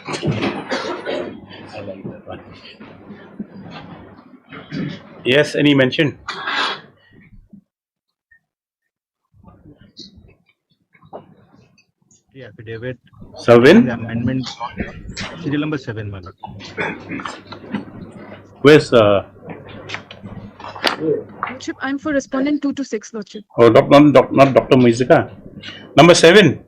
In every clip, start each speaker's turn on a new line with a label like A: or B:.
A: I like that one. Yes, any mention?
B: The affidavit.
A: 7.
B: The amendment. Serial number 7, my lord.
A: Where's
C: Lordship, I'm for respondent 2 to 6, Lordship.
A: oh, not Dr. Muzika. Number 7.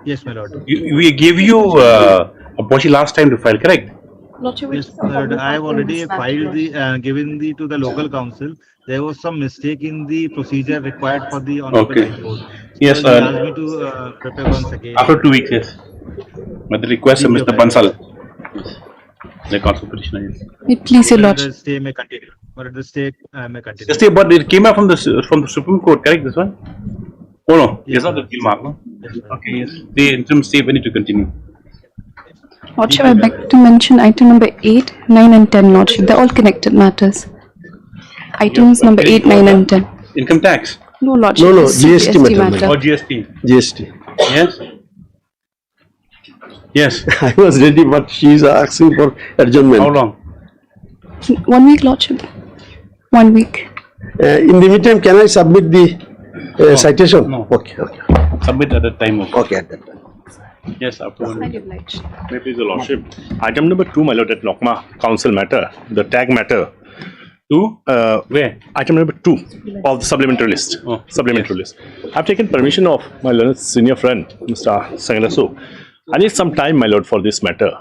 B: Yes, my lord.
A: We gave you a policy last time to file, correct?
C: Lordship,
B: Yes, my lord. I have already filed the given the to the local council. There was some mistake in the procedure required for the honorable
A: Okay.
B: High Court.
A: Yes,
B: So he asked me to prepare once again.
A: after 2 weeks, yes. But the request of Mr. Bansal. Yes. The council petitioner, yes.
C: please, your
B: The
C: Lordship.
B: stay may continue. But the stay may continue.
A: Just but it came out from the Supreme Court, correct? This one? Oh no, yes, not the appeal mark, no?
B: Yes,
A: Okay, yes. The interim stay we need to continue.
C: Lordship, I beg to mention item number 8, 9 and 10, Lordship. They're all connected matters. Items number 8, 9 and 10.
A: Income tax
C: No, Lordship.
D: No,
C: this is
D: GST matter.
A: or GST?
D: GST.
A: Yes. Yes.
D: I was ready, but she is asking for adjournment.
A: How long?
C: 1 week, Lordship. 1 week.
D: In the meantime, can I submit the citation?
A: No.
D: Okay, okay.
A: Submit at the time of.
D: Okay, at that time.
A: Yes, after 1 week.
C: obliged.
E: May please the lordship. Item number 2, my lord, at Nokma council matter, the tag matter.
A: 2? Where?
E: Item number 2 of the supplementary list.
A: Oh,
E: Supplementary list. I've taken permission of my learned senior friend, Mr. Sangalasu. I need some time, my lord, for this matter.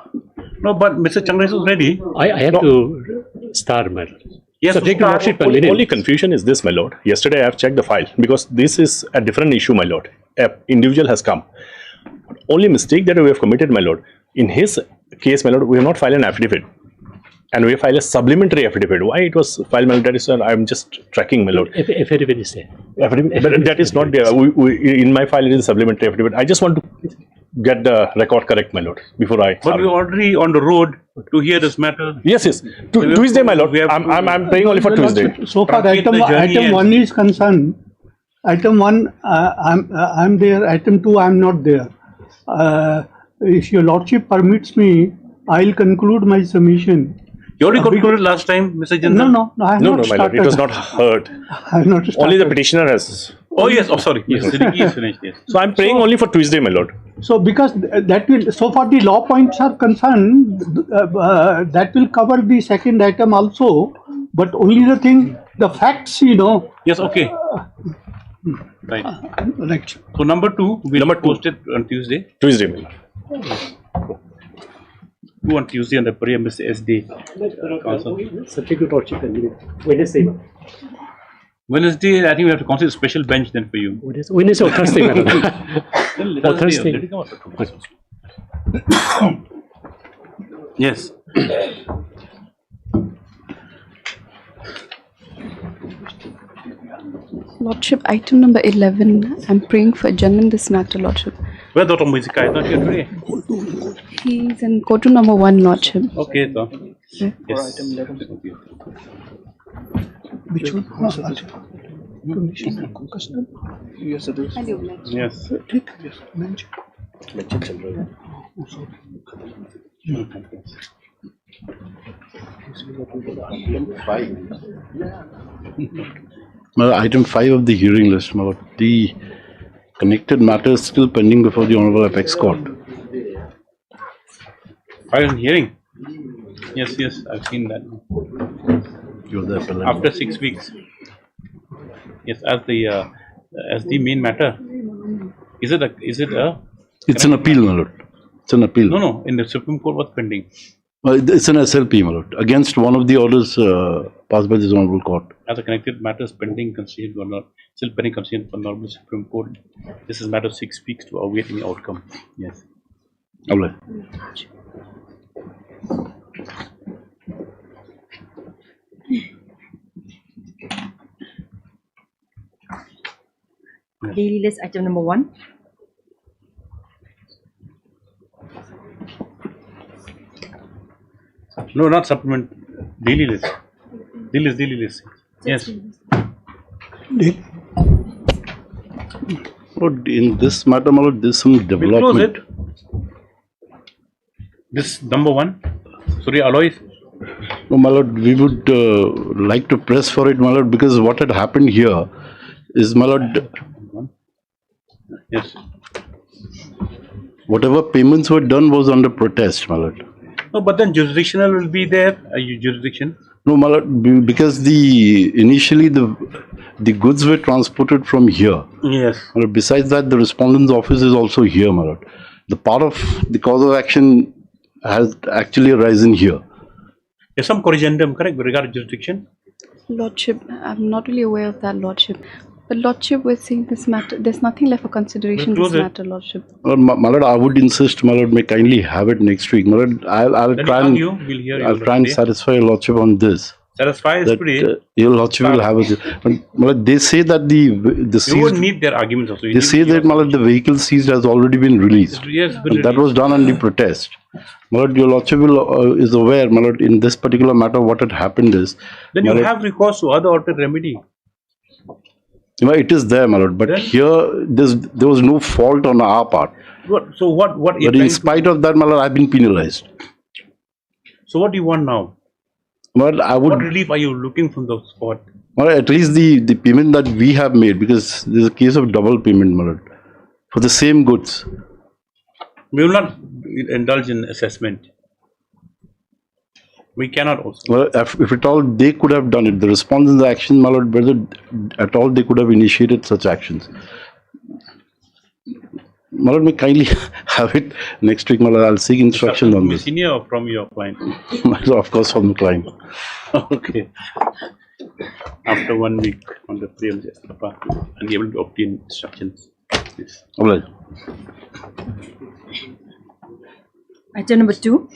A: No, but Mr. Chandra is ready.
F: I have to start, my lord.
A: Yes,
F: So take the lordship
E: Only
F: convenience.
E: confusion is this, my lord. Yesterday I have checked the file because this is a different issue, my lord. An individual has come. Only mistake that we have committed, my lord. In his case, my lord, we have not filed an affidavit. And we filed a supplementary affidavit. Why it was filed, my lord, that is, I'm just tracking, my lord.
F: Affidavit is there.
E: Affidavit, but that is not there. In my file, it is a supplementary affidavit. I just want to get the record correct, my lord, before I.
A: But we're already on the road to hear this matter.
E: Yes, yes. Tuesday, my lord. I'm praying only for Tuesday.
G: So far,
A: Complete the journey
G: item
A: and-
G: 1 is concerned. Item 1, I'm there. Item 2, I'm not there. If your lordship permits me, I'll conclude my submission.
A: You already concluded last time, Mr. Chandra?
G: No, I have
E: No,
G: not
E: no, my lord.
G: started.
E: It was not heard.
G: I have not started.
E: Only the petitioner has.
A: Oh, yes. Oh, sorry. Yes, the Ricky is finished, yes.
E: So I'm praying only for Tuesday, my lord.
G: So because that will, so far the law points are concerned, that will cover the second item also, but only the thing, the facts,
A: Yes, okay. Right.
G: Right.
A: So, number 2 will
E: Number
A: be
E: 2.
A: posted on Tuesday.
E: Tuesday, my lord.
A: 2 on Tuesday on the previous SD. Council.
F: Subject to lordship convenience. Wednesday.
A: Wednesday, I think we have to consider a special bench then for you.
F: Wednesday or Thursday, my lord.
A: Let
F: Or
A: us
F: Thursday.
A: let it come after 2 Yes.
C: Lordship, item number 11. I'm praying for adjournment this matter, Lordship.
A: Where Dr. Muzika is not here today?
C: He's in courtroom number 1, Lordship.
A: Okay, so.
C: Yeah.
A: Yes.
G: Which one?
A: Yes.
G: Yes, mention.
H: Well, item 5 of the hearing list, my lord. The connected matter is still pending before the Honorable Apex Court.
A: File hearing. Yes, yes, I've seen that.
H: You're the appellant.
A: After 6 weeks. Yes, as the main matter. Is it a?
H: It's an appeal, my lord. It's an appeal.
A: No. In the Supreme Court, what's pending?
H: It's an SLP, my lord, against one of the orders passed by this Honorable Court.
A: As a connected matters pending considered or not, still pending considered for Honorable Supreme Court. This is a matter of 6 weeks to await any outcome. Yes.
H: All right.
I: Daily list item number 1.
A: No, not supplement. Daily list. Daily list. Yes.
H: Lord, in this matter, my lord, there's some
A: We'll close
H: development.
A: it. This number 1. Sorry, Alois.
H: No, my lord, we would like to press for it, my lord, because what had happened here is, my lord,
A: Yes.
H: whatever payments were done was under protest, my lord.
A: No, but then jurisdictional will be there. Jurisdiction.
H: No, my lord, because initially the goods were transported from here.
A: Yes.
H: My lord, besides that, the respondent's office is also here, my lord. The part of the cause of action has actually arisen here.
A: There's some corrigendum, correct, with regard to jurisdiction?
C: Lordship, I'm not really aware of that, Lordship. But Lordship, we're seeing this matter. There's nothing left for consideration in this matter, Lordship.
H: My lord, I would insist, my lord, may kindly have it next week. My lord, I'll try and I'll try and satisfy your lordship on this.
A: Satisfy us today.
H: Your lordship will have it. But, my lord, they say that the seized,
A: you won't need their arguments also.
H: They say that, my lord, the vehicle seized has already been released.
A: Yes,
H: And that was done under protest. My lord, your lordship is aware, my lord, in this particular matter, what had happened is.
A: Then you have recourse to other alternate remedy.
H: It is there, my lord, but here there was no fault on our part.
A: So what?
H: But in spite of that, my lord, I've been penalized.
A: So what do you want now?
H: Well,
A: what relief are you looking from the spot?
H: Well, at least the payment that we have made, because there's a case of double payment, my lord, for the same goods.
A: We will not indulge in assessment. We cannot also.
H: Well, if at all they could have done it, the response in the action, my lord, whether at all they could have initiated such actions. My lord, may kindly have it next week, my lord. I'll seek instructions on this.
A: Senior or from your client?
H: Of course, from the client.
A: Okay. After 1 week on the frame, and be able to obtain instructions. Yes.
H: All right.
I: Item number 2.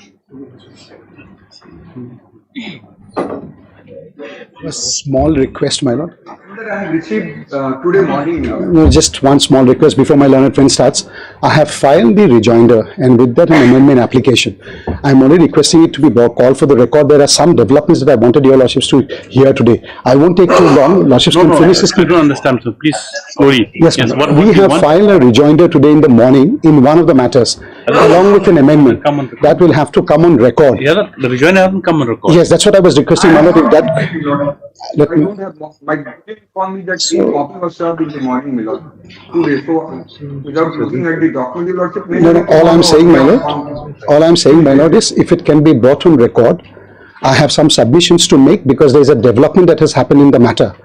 D: A small request, my lord.
J: I received today morning.
D: No, just one small request before my learned friend starts. I have filed the rejoinder and with that an amendment application. I am only requesting it to be called for the record. There are some developments that I wanted your lordships to hear today. I won't take too long. Lordships can finish this.
A: I don't understand, so please slowly.
D: Yes, we have filed a rejoinder today in the morning in one of the matters, along with an amendment that will have to come on record.
A: Yeah, the rejoinder hasn't come on record.
D: Yes, that's what I was requesting, my lord. If that,
J: I don't have my deputy informed me that the copy was served in the morning, my lord. Today, so without looking at the document, your lordship.
D: No, all I'm saying, my lord, is if it can be brought on record, I have some submissions to make because there is a development that has happened in the matter.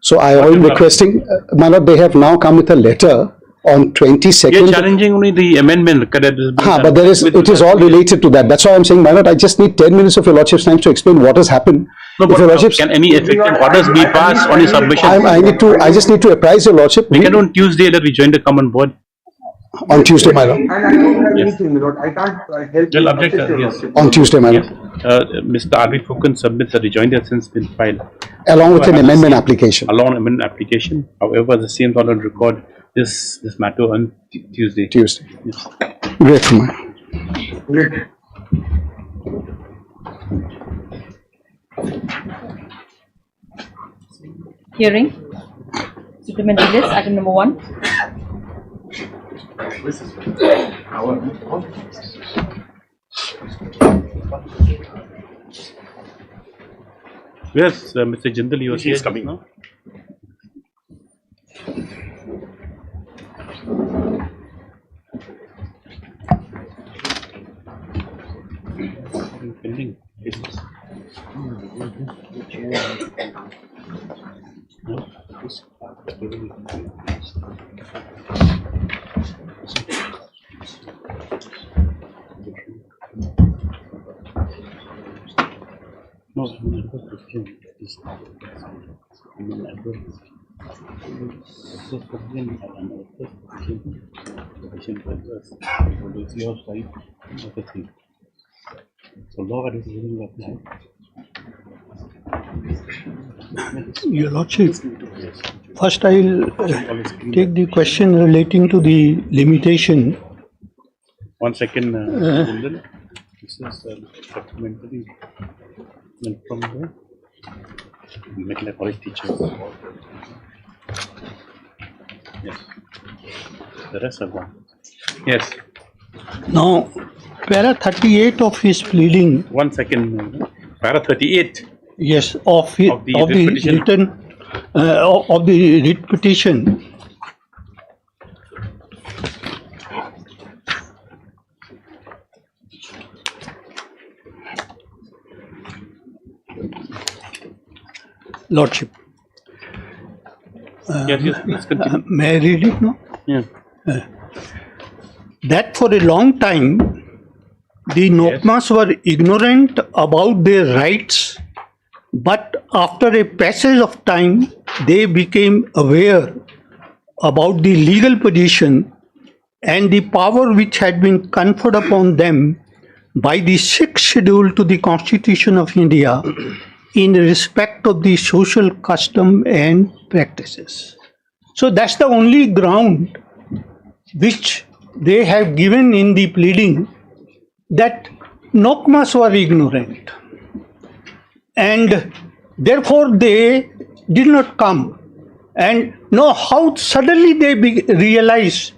D: So I am requesting, my lord, they have now come with a letter on 22nd.
A: You're challenging only the amendment.
D: But it is all related to that. That's why I'm saying, my lord, I just need 10 minutes of your lordship's time to explain what has happened.
A: No, but can any effective orders be passed on your submission?
D: I just need to apprise your lordship.
A: We can on Tuesday let rejoinder come on board.
D: On Tuesday, my lord.
J: And I don't have anything, my lord. I can't help
A: Well,
J: you.
A: object, yes.
D: On Tuesday, my lord.
A: Mr. R.V. Fukan submits the rejoinder since been filed.
D: Along with an amendment application.
A: Along amendment application. However, the same on record this matter on Tuesday.
D: Tuesday.
A: Yes.
D: Grateful, man.
J: Great.
I: Hearing. Supplementary list, item number 1.
A: Yes, Mr. Jindal, you are
E: He is coming
A: now. Pending cases. So law is willing to apply.
G: Your lordship, first I'll take the question relating to the limitation.
A: 1 second, Jindal. This is supplementary from the Meghalaya college teachers. Yes. The rest are gone. Yes.
G: Now, para 38 of his pleading,
A: 1 second. Para 38.
G: yes, of the
A: writ petition.
G: written, of the writ petition, Lordship.
A: Yes, please continue.
G: May I read it now?
A: Yeah.
G: That for a long time, the Nokmas were ignorant about their rights, but after a passage of time, they became aware about the legal position and the power which had been conferred upon them by the 6th schedule to the Constitution of India in respect of the social custom and practices. So that's the only ground which they have given in the pleading, that Nokmas were ignorant and therefore they did not come. And know how suddenly they realize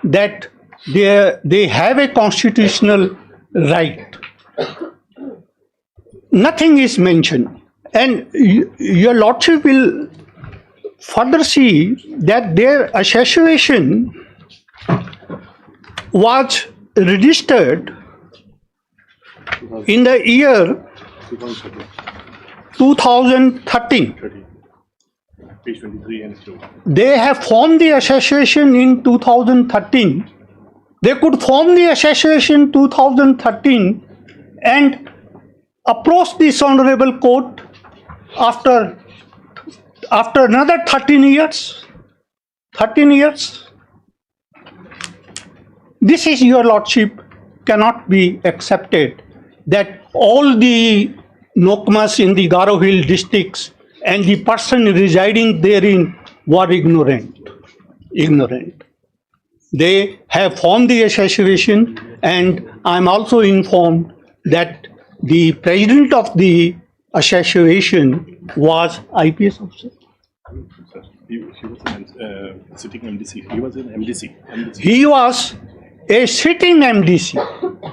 G: that they have a constitutional right. Nothing is mentioned. And your Lordship will further see that their association was registered in the year 2013.
E: Page 23 and 2.
G: They have formed the association in 2013. They could form the association 2013 and approach this honorable court after another 13 years. 13 years. This is, your Lordship, cannot be accepted, that all the Nokmas in the Garo Hill districts and the person residing therein were ignorant. They have formed the association, and I am also informed that the president of the association was IPS officer.
E: He was sitting MDC. He was in MDC.
G: He was a sitting MDC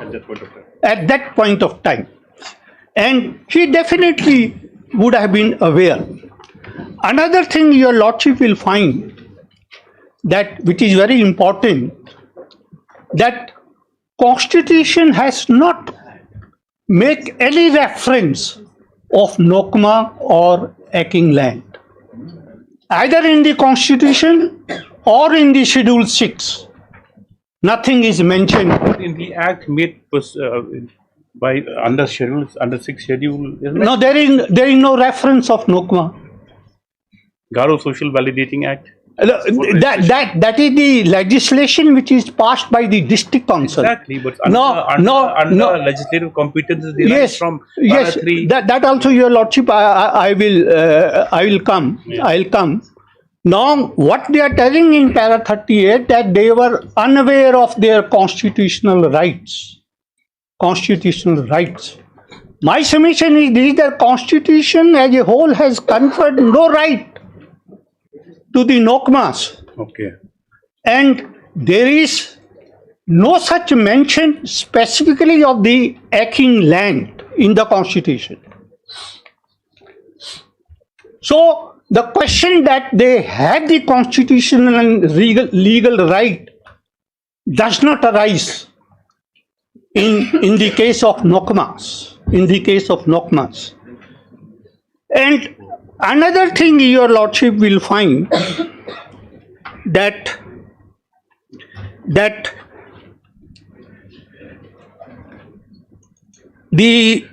E: At that point of time.
G: at that point of time. And he definitely would have been aware. Another thing your Lordship will find, that which is very important, that Constitution has not make any reference of Nokma or Aking land, either in the Constitution or in the Schedule 6. Nothing is mentioned.
A: In the act made by under 6th schedule, isn't it?
G: No, there is no reference of Nokma.
A: Garo Social Validating Act.
G: That is the legislation which is passed by the district council.
A: Exactly, but
G: No,
A: legislative competence is derived
G: Yes,
A: from
G: yes.
A: Para 3.
G: That also, your Lordship, I will come.
A: Yeah.
G: I'll come. Now, what they are telling in Para 38, that they were unaware of their constitutional rights. Constitutional rights. My submission is this: the Constitution as a whole has conferred no right to the Nokmas,
A: Okay.
G: and there is no such mention specifically of the Aking land in the Constitution. So the question that they have the constitutional and legal right does not arise in the case of Nokmas. In the case of Nokmas. And another thing your Lordship will find, that the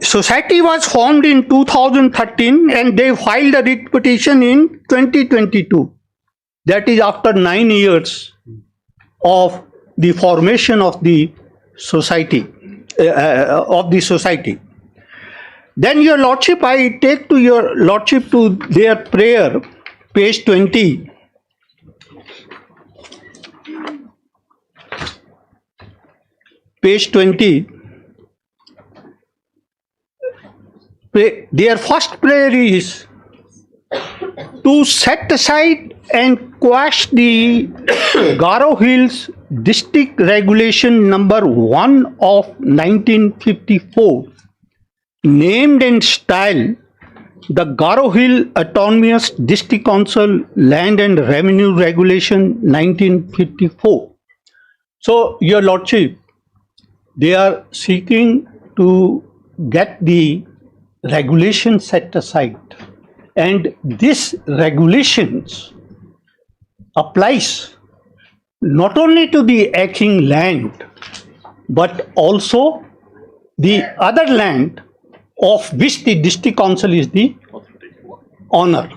G: society was formed in 2013 and they filed a writ petition in 2022. That is after 9 years of the formation of the society. Then your Lordship, I take to your Lordship to their prayer, page 20. Page 20. Their first prayer is to set aside and quash the Garo Hills District Regulation number 1 of 1954 named and styled the Garo Hill Autonomous District Council Land and Revenue Regulation 1954. So, Your Lordship, they are seeking to get the regulation set aside, and this regulations applies not only to the acting land but also the other land of which the district council is the owner.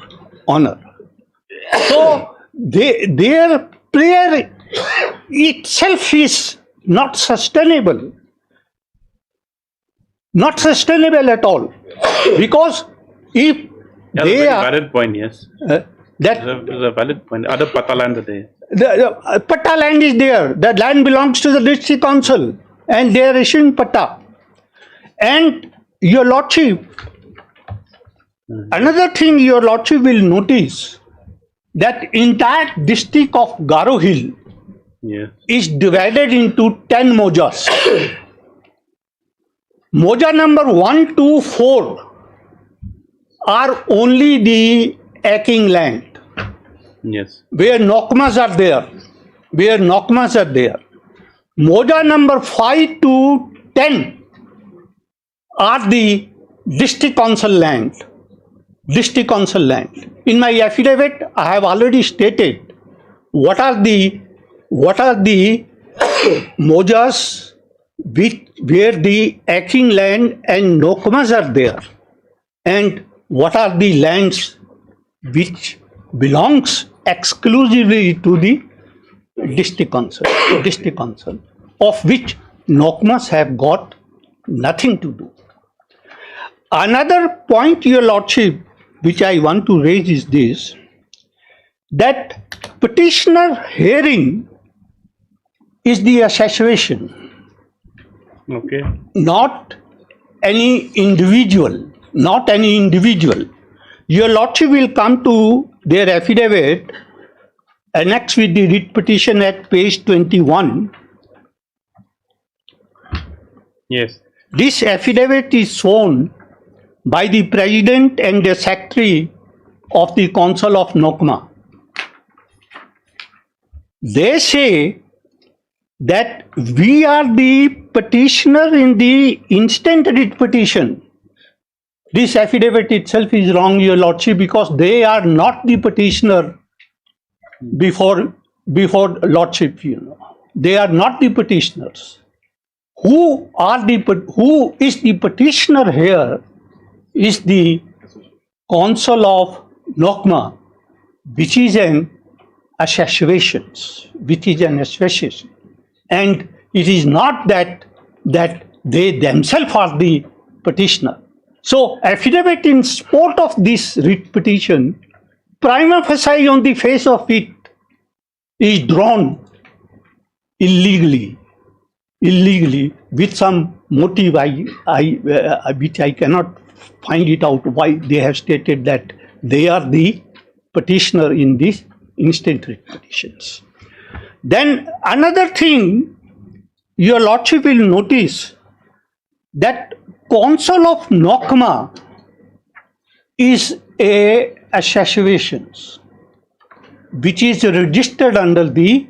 G: So their prayer itself is not sustainable at all, because if
A: Yeah,
G: they
A: that's a
G: are
A: valid point, yes.
G: that
A: It's a valid point. Other Pata land are there.
G: the Patta land is there. The land belongs to the district council and they are issuing Patta. And Your Lordship, another thing Your Lordship will notice, that entire district of Garo Hill
A: Yes.
G: is divided into 10 mojas. Moja number 1, 2, 4 are only the acting land,
A: Yes.
G: where Nokmas are there. Moja number 5 to 10 are the district council land. In my affidavit, I have already stated what are the mojas where the acting land and Nokmas are there, and what are the lands which belongs exclusively to the district council, of which Nokmas have got nothing to do. Another point, Your Lordship, which I want to raise is this, that petitioner hearing is the association,
A: Okay.
G: not any individual. Your Lordship will come to their affidavit annexed with the writ petition at page 21.
A: Yes.
G: This affidavit is sworn by the President and the Secretary of the Council of Nokma. They say that we are the petitioner in the instant writ petition. This affidavit itself is wrong, Your Lordship, because they are not the petitioner before Lordship, They are not the petitioners. Who is the petitioner here is the Council of Nokma, which is an association. And it is not that they themselves are the petitioner. So, affidavit in support of this writ petition, prima facie on the face of it, is drawn illegally with some motive which I cannot find it out why they have stated that they are the petitioner in these instant writ petitions. Then another thing, Your Lordship will notice that Council of Nokma is a association which is registered under the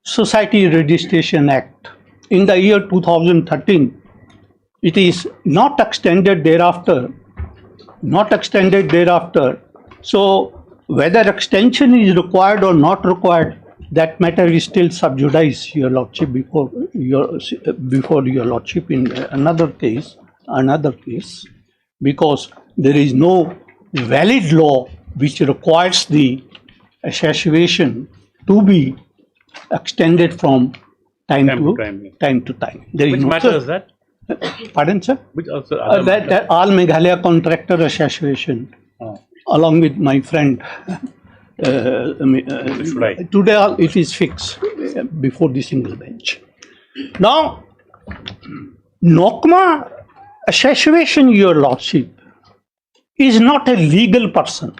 G: Society Registration Act in the year 2013. It is not extended thereafter. So whether extension is required or not required, that matter is still sub judice, Your Lordship, before Your Lordship in another case, because there is no valid law which requires the association to be extended from time to time. There is
A: Which
G: no
A: matter is that?
G: Pardon, sir?
A: Which also
G: That All Meghalaya Contractor Association, along with my friend. Today it is fixed before the single bench. Now, Nokma Association, Your Lordship, is not a legal person,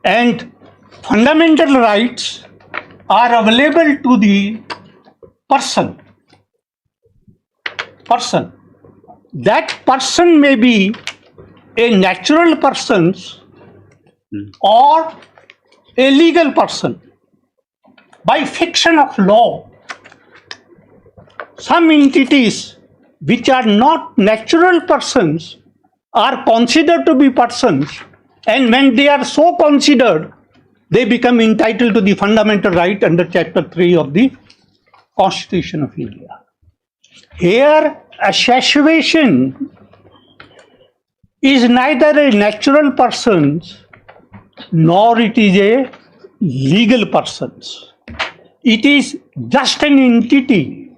G: and fundamental rights are available to the person. That person may be a natural person or a legal person. By fiction of law, some entities which are not natural persons are considered to be persons, and when they are so considered, they become entitled to the fundamental right under Chapter 3 of the Constitution of India. Here, assassination is neither a natural person nor it is a legal person. It is just an entity,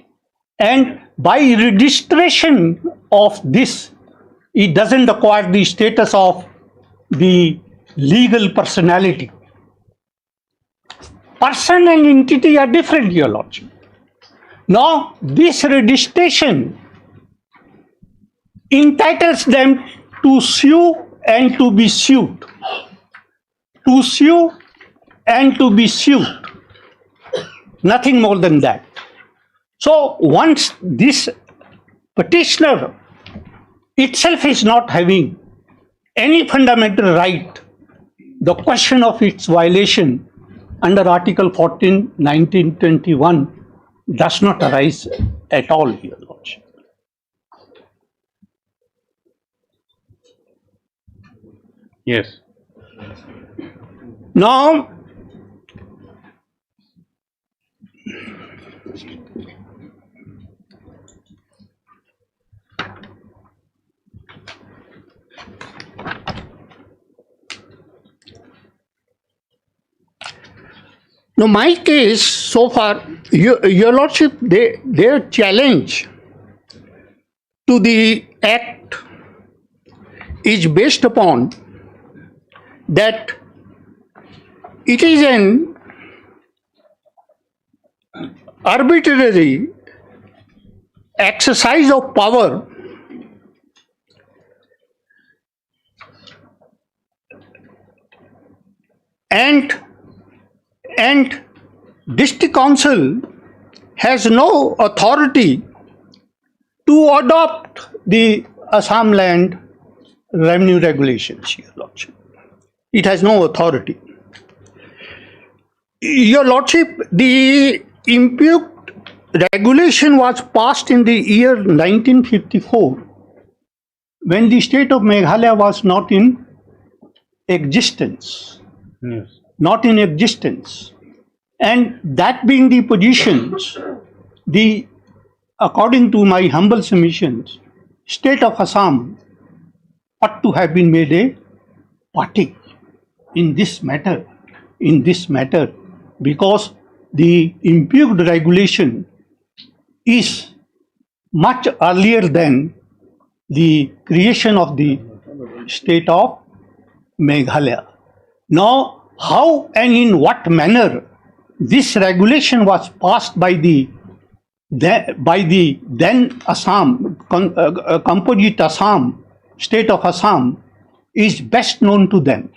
G: and by registration of this, it doesn't acquire the status of the legal personality. Person and entity are different, Your Lordship. Now, this registration entitles them to sue and to be sued. To sue and to be sued. Nothing more than that. So, once this petitioner itself is not having any fundamental right, the question of its violation under Article 14, 1921 does not arise at all, Your Lordship.
A: Yes.
G: Now, my case so far, Your Lordship, their challenge to the Act is based upon that it is an arbitrary exercise of power and district council has no authority to adopt the Assam land revenue regulations, Your Lordship. It has no authority. Your Lordship, the impugned regulation was passed in the year 1954 when the state of Meghalaya was not in existence.
A: Yes.
G: Not in existence. And that being the positions, according to my humble submissions, state of Assam ought to have been made a party in this matter, because the impugned regulation is much earlier than the creation of the state of Meghalaya. Now, how and in what manner this regulation was passed by the then Assam, composite Assam, state of Assam, is best known to them.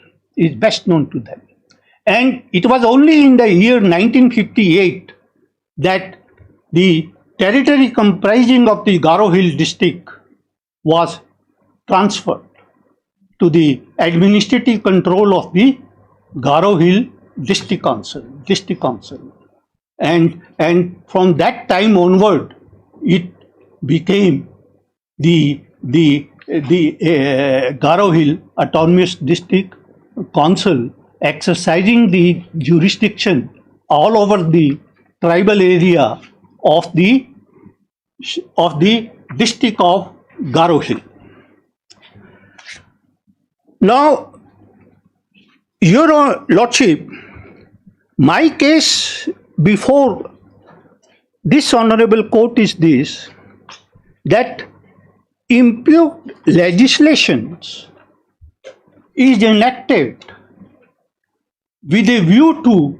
G: And it was only in the year 1958 that the territory comprising of the Garo Hill district was transferred to the administrative control of the Garo Hill District Council. And from that time onward, it became the Garo Hill Autonomous District Council, exercising the jurisdiction all over the tribal area of the district of Garo Hill. Now, Your Lordship, my case before this honorable court is this, that impugned legislations is enacted with a view to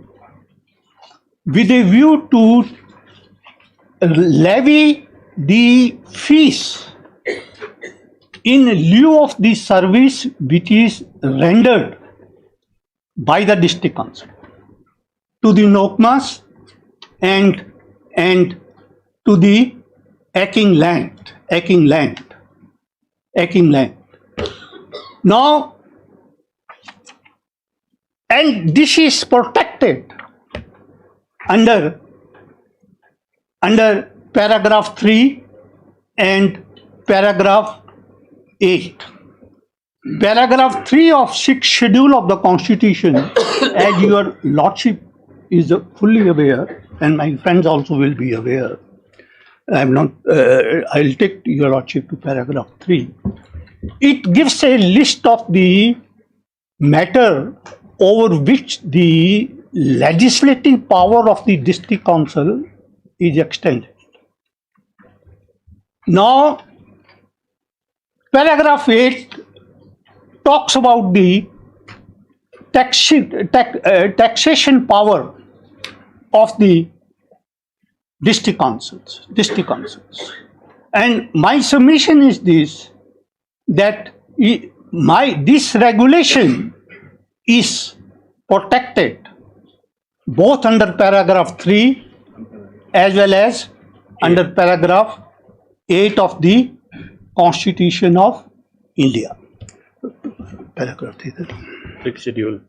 G: levy the fees in lieu of the service which is rendered by the district council to the Nokmas and to the acking land. Now, and this is protected under paragraph 3 and paragraph 8. Paragraph 3 of 6th schedule of the Constitution, as your Lordship is fully aware, and my friends also will be aware, I'll take your Lordship to paragraph 3. It gives a list of the matter over which the legislative power of the district council is extended. Now, paragraph 8 talks about the taxation power of the district councils. And my submission is this, that this regulation is protected both under paragraph 3 as well as under paragraph 8 of the Constitution of India. Paragraph 3.
A: Sixth schedule.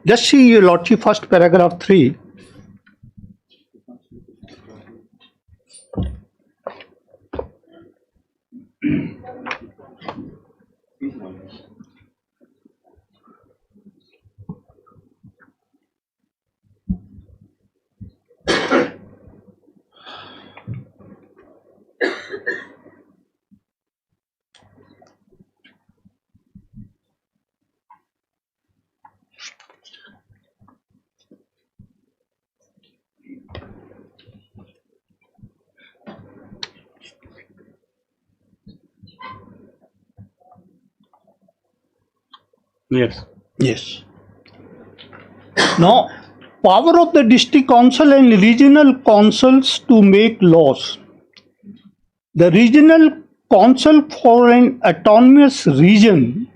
G: Just see, your Lordship, first paragraph 3.
A: Yes.
G: Yes. Now, power of the district council and regional councils to make laws. The regional council for an autonomous region,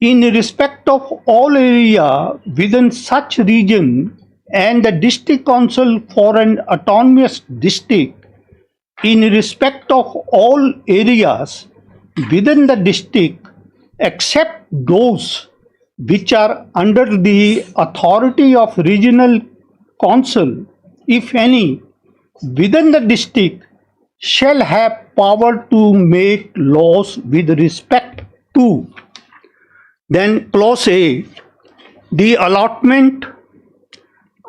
G: in respect of all area within such region, and the district council for an autonomous district, in respect of all areas within the district except those which are under the authority of regional council, if any, within the district, shall have power to make laws with respect to. Then clause A, the allotment,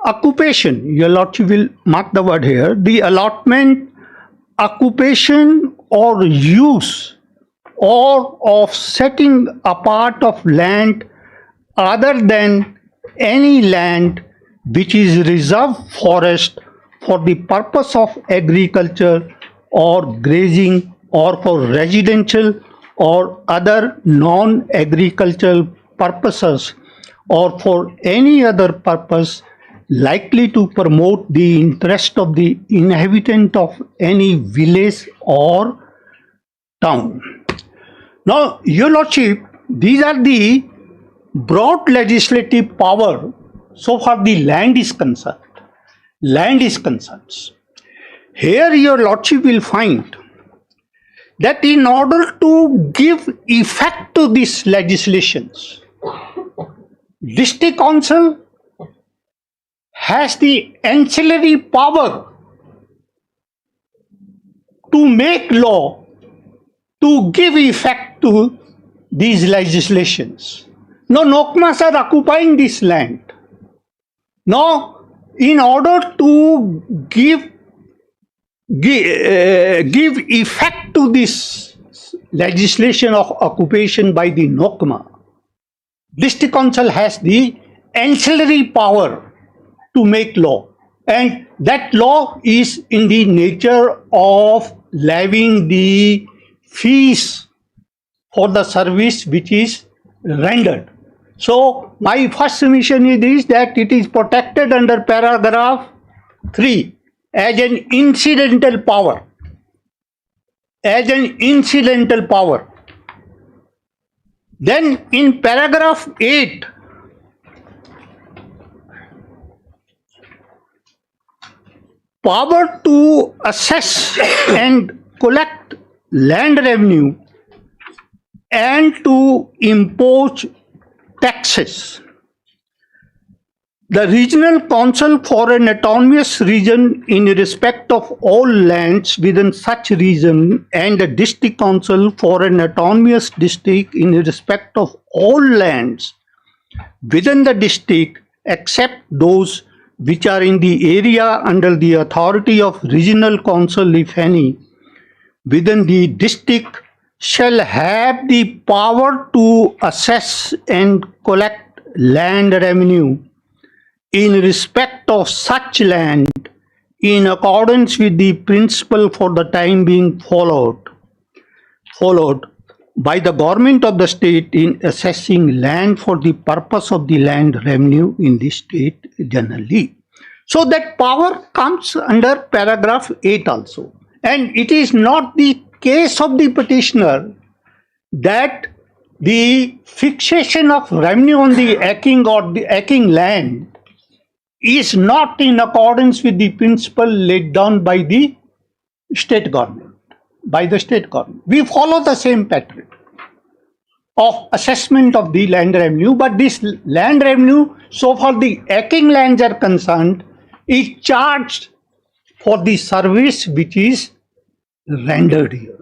G: occupation, your Lordship will mark the word here, the allotment, occupation or use or of setting apart of land other than any land which is reserved forest for the purpose of agriculture or grazing or for residential or other non-agricultural purposes or for any other purpose likely to promote the interest of the inhabitant of any village or town. Now, your Lordship, these are the broad legislative power so far the land is concerned. Here your Lordship will find that in order to give effect to these legislations, district council has the ancillary power to make law to give effect to these legislations. Now, Nokmas are occupying this land. Now, in order to give effect to this legislation of occupation by the Nokma, district council has the ancillary power to make law, and that law is in the nature of levying the fees for the service which is rendered. So my first submission is that it is protected under paragraph 3 as an incidental power. Then in paragraph 8, power to assess and collect land revenue and to impose taxes. The regional council for an autonomous region in respect of all lands within such region and the district council for an autonomous district in respect of all lands within the district except those which are in the area under the authority of regional council, if any, within the district shall have the power to assess and collect land revenue in respect of such land in accordance with the principle for the time being followed by the government of the state in assessing land for the purpose of the land revenue in the state generally. So that power comes under paragraph 8 also. And it is not the case of the petitioner that the fixation of revenue on the acking or the acking land is not in accordance with the principle laid down by the state government. We follow the same pattern of assessment of the land revenue, but this land revenue, so far the acking lands are concerned, is charged for the service which is rendered here.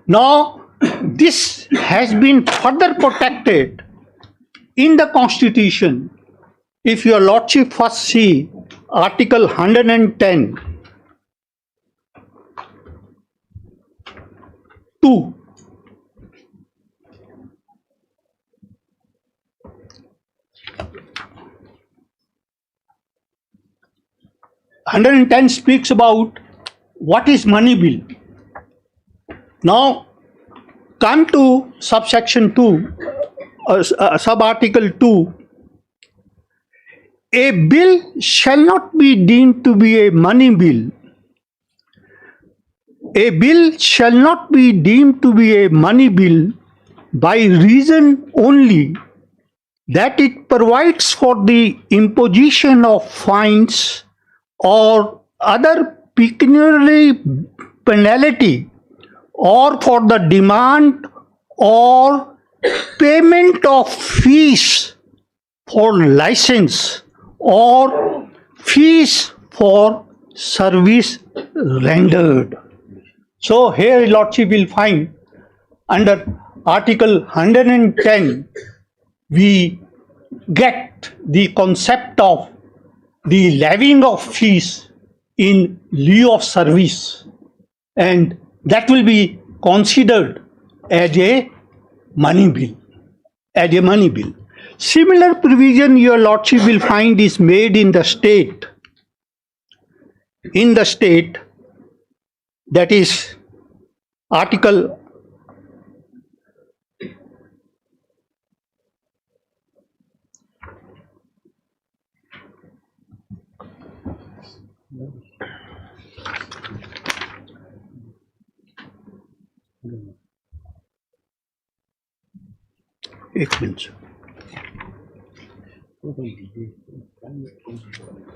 G: Now, this has been further protected in the Constitution. If your Lordship first see Article 110, 2. (110) speaks about what is money bill. Now, come to subsection 2, sub-article 2. A bill shall not be deemed to be a money bill. A bill shall not be deemed to be a money bill by reason only that it provides for the imposition of fines or other pecuniary penalty or for the demand or payment of fees for license or fees for service rendered. So here Lordship will find under Article 110 we get the concept of the levying of fees in lieu of service, and that will be considered as a money bill. Similar provision your Lordship will find is made in the state. That is Article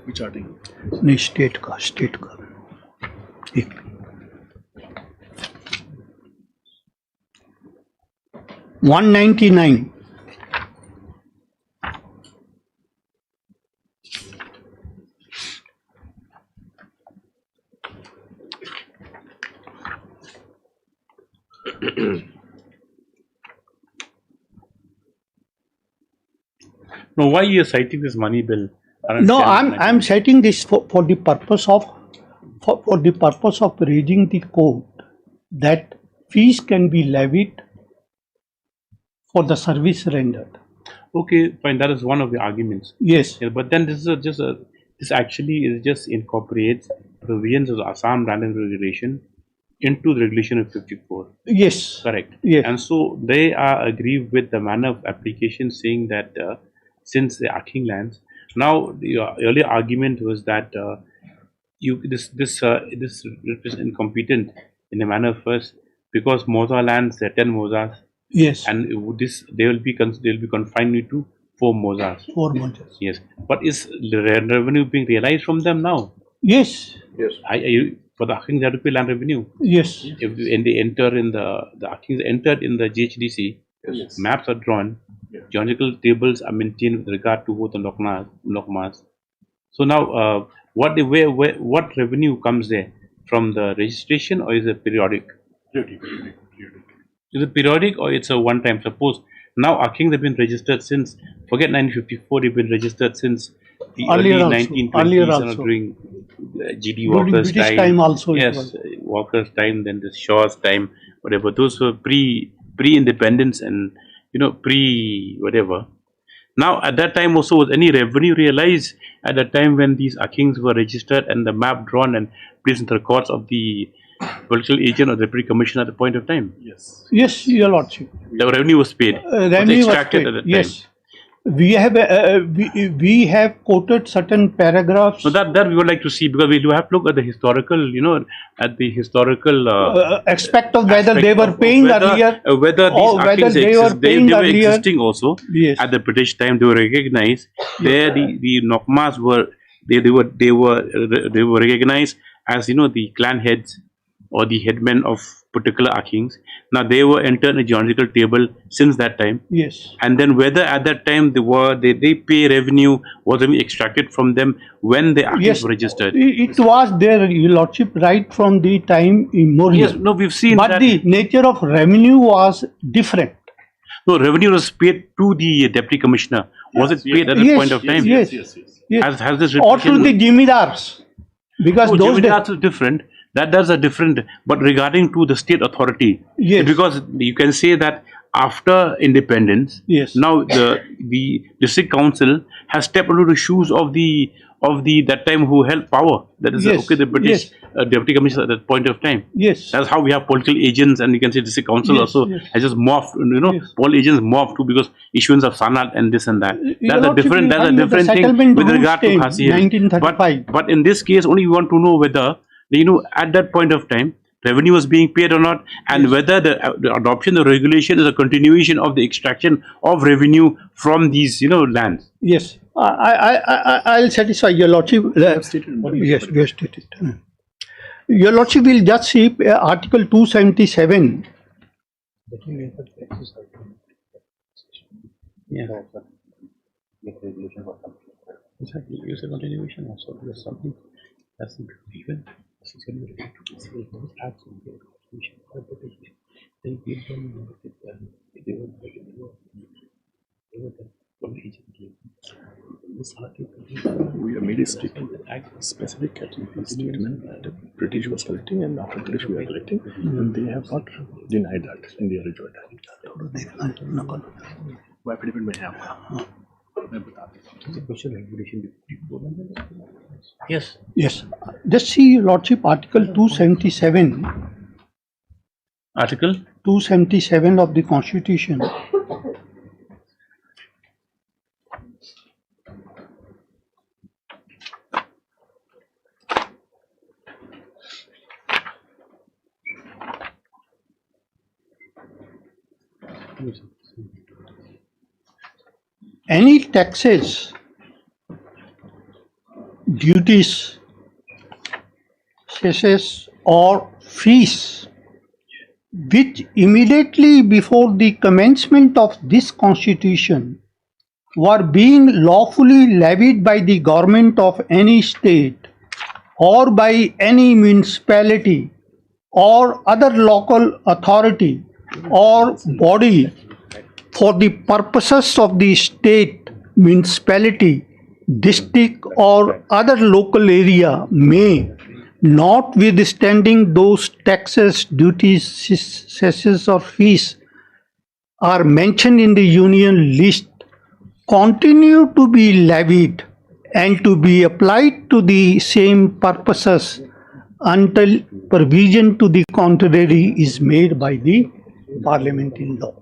E: Which article?
G: नहीं state का 199.
A: Now, why you are citing this money bill?
G: No, I'm citing this for the purpose of raising the court that fees can be levied for the service rendered.
A: Okay, fine. That is one of the arguments.
G: Yes.
A: Yeah, but then this actually is just incorporates provisions of the Assam Land Regulation into the regulation of 54.
G: Yes.
A: Correct.
G: Yes.
A: And so they are aggrieved with the manner of application, saying that since they are king lands, now the earlier argument was that this is incompetent in a manner first because Moza lands, there are 10 Mozas.
G: Yes.
A: And they will be confined to 4 Mozas.
G: 4 Mozas.
A: Yes. But is the revenue being realized from them now?
G: Yes.
A: For the Akings, they have to pay land revenue.
G: Yes.
A: If and they enter in the Akings entered in the GHDC, maps are drawn, geological tables are maintained with regard to both the Lokmas. So now, what revenue comes there from the registration, or is it periodic? Is it periodic or it's a one-time? Suppose now Akings have been registered since, forget 1954, they've been registered since the early 1920s, during GD Walker's
G: time also.
A: Yes, Walker's time, then the Shaw's time, whatever. Those were pre-independence and pre-whatever. Now, at that time also, was any revenue realized at the time when these Akings were registered and the map drawn and placed in the records of the political agent or the deputy commissioner at the point of time?
G: Yes, Your Lordship.
A: The revenue was paid.
G: Revenue was extracted
A: at that
G: yes.
A: time.
G: We have quoted certain paragraphs.
A: So that we would like to see, because we do have to look at the historical,
G: aspect of whether they were paying earlier,
A: whether these Akings they were existing also.
G: Yes.
A: At the British time, they were recognized. There, the Nokmas were recognized as the clan heads or the headmen of particular Akings. Now they were entered in a geological table since that time.
G: Yes.
A: And then whether at that time they pay revenue, was revenue extracted from them when the Akings were registered?
G: It was there, Your Lordship, right from the time immemorial.
A: Yes, no, we've seen
G: but
A: that.
G: the nature of revenue was different.
A: No, revenue was paid to the deputy commissioner. Was it paid at that point of time?
G: Yes.
A: Has this
G: Or to the jimidars. Because those
A: jimidars is different. That's a different, but regarding to the state authority, because you can say that after independence, now the district council has stepped into the shoes of the that time who held power. That is the British deputy commissioner at that point of time.
G: Yes,
A: that's how we have political agents, and you can say district council also has just morphed. All agents morphed too, because issuance of sanat and this and that. That's a different thing with regard to Khasi.
G: 1935.
A: But in this case, only we want to know whether at that point of time revenue was being paid or not, and whether the adoption of regulation is a continuation of the extraction of revenue from these lands.
G: Yes, I'll satisfy Your Lordship. Yes, we have stated. Your Lordship will just see Article 277.
A: Yeah. Exactly. Use a continuation also. There's something that's even.
E: We have made a statement, specific category statement that the British was collecting, and after British we are collecting, and they have not denied that in their rejoinder.
A: Yes.
G: Yes. Just see, Your Lordship, Article 277.
A: Article
G: 277 of the Constitution. Any taxes, duties, cesses or fees which immediately before the commencement of this Constitution were being lawfully levied by the government of any state or by any municipality or other local authority or body for the purposes of the state, municipality, district or other local area may, notwithstanding those taxes, duties, cesses or fees are mentioned in the union list, continue to be levied and to be applied to the same purposes until provision to the contrary is made by the Parliament in law.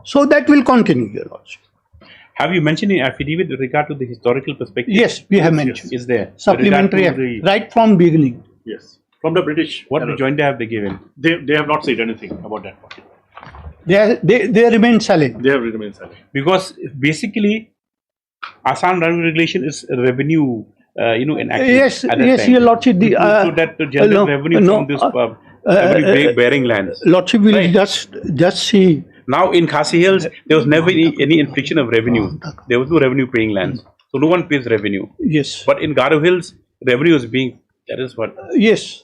G: So that will continue, Your Lordship.
A: Have you mentioned in affidavit with regard to the historical perspective?
G: Yes, we have mentioned.
A: Is there
G: Supplementary, right from beginning.
E: Yes, from the British.
A: What rejoinder have they given?
E: They have not said anything about that part.
G: They remain silent.
E: They have remained silent.
A: Because basically, Assam revenue regulation is revenue enacted
G: Yes,
A: at that
G: yes,
A: time.
G: Your Lordship.
A: So that the general revenue from this revenue bearing lands.
G: Lordship will
A: Right.
G: just see.
A: Now in Khasi Hills, there was never any infliction of revenue. There was no revenue paying lands. So no one pays revenue.
G: Yes.
A: But in Garo Hills, revenue is being, that is what.
G: Yes.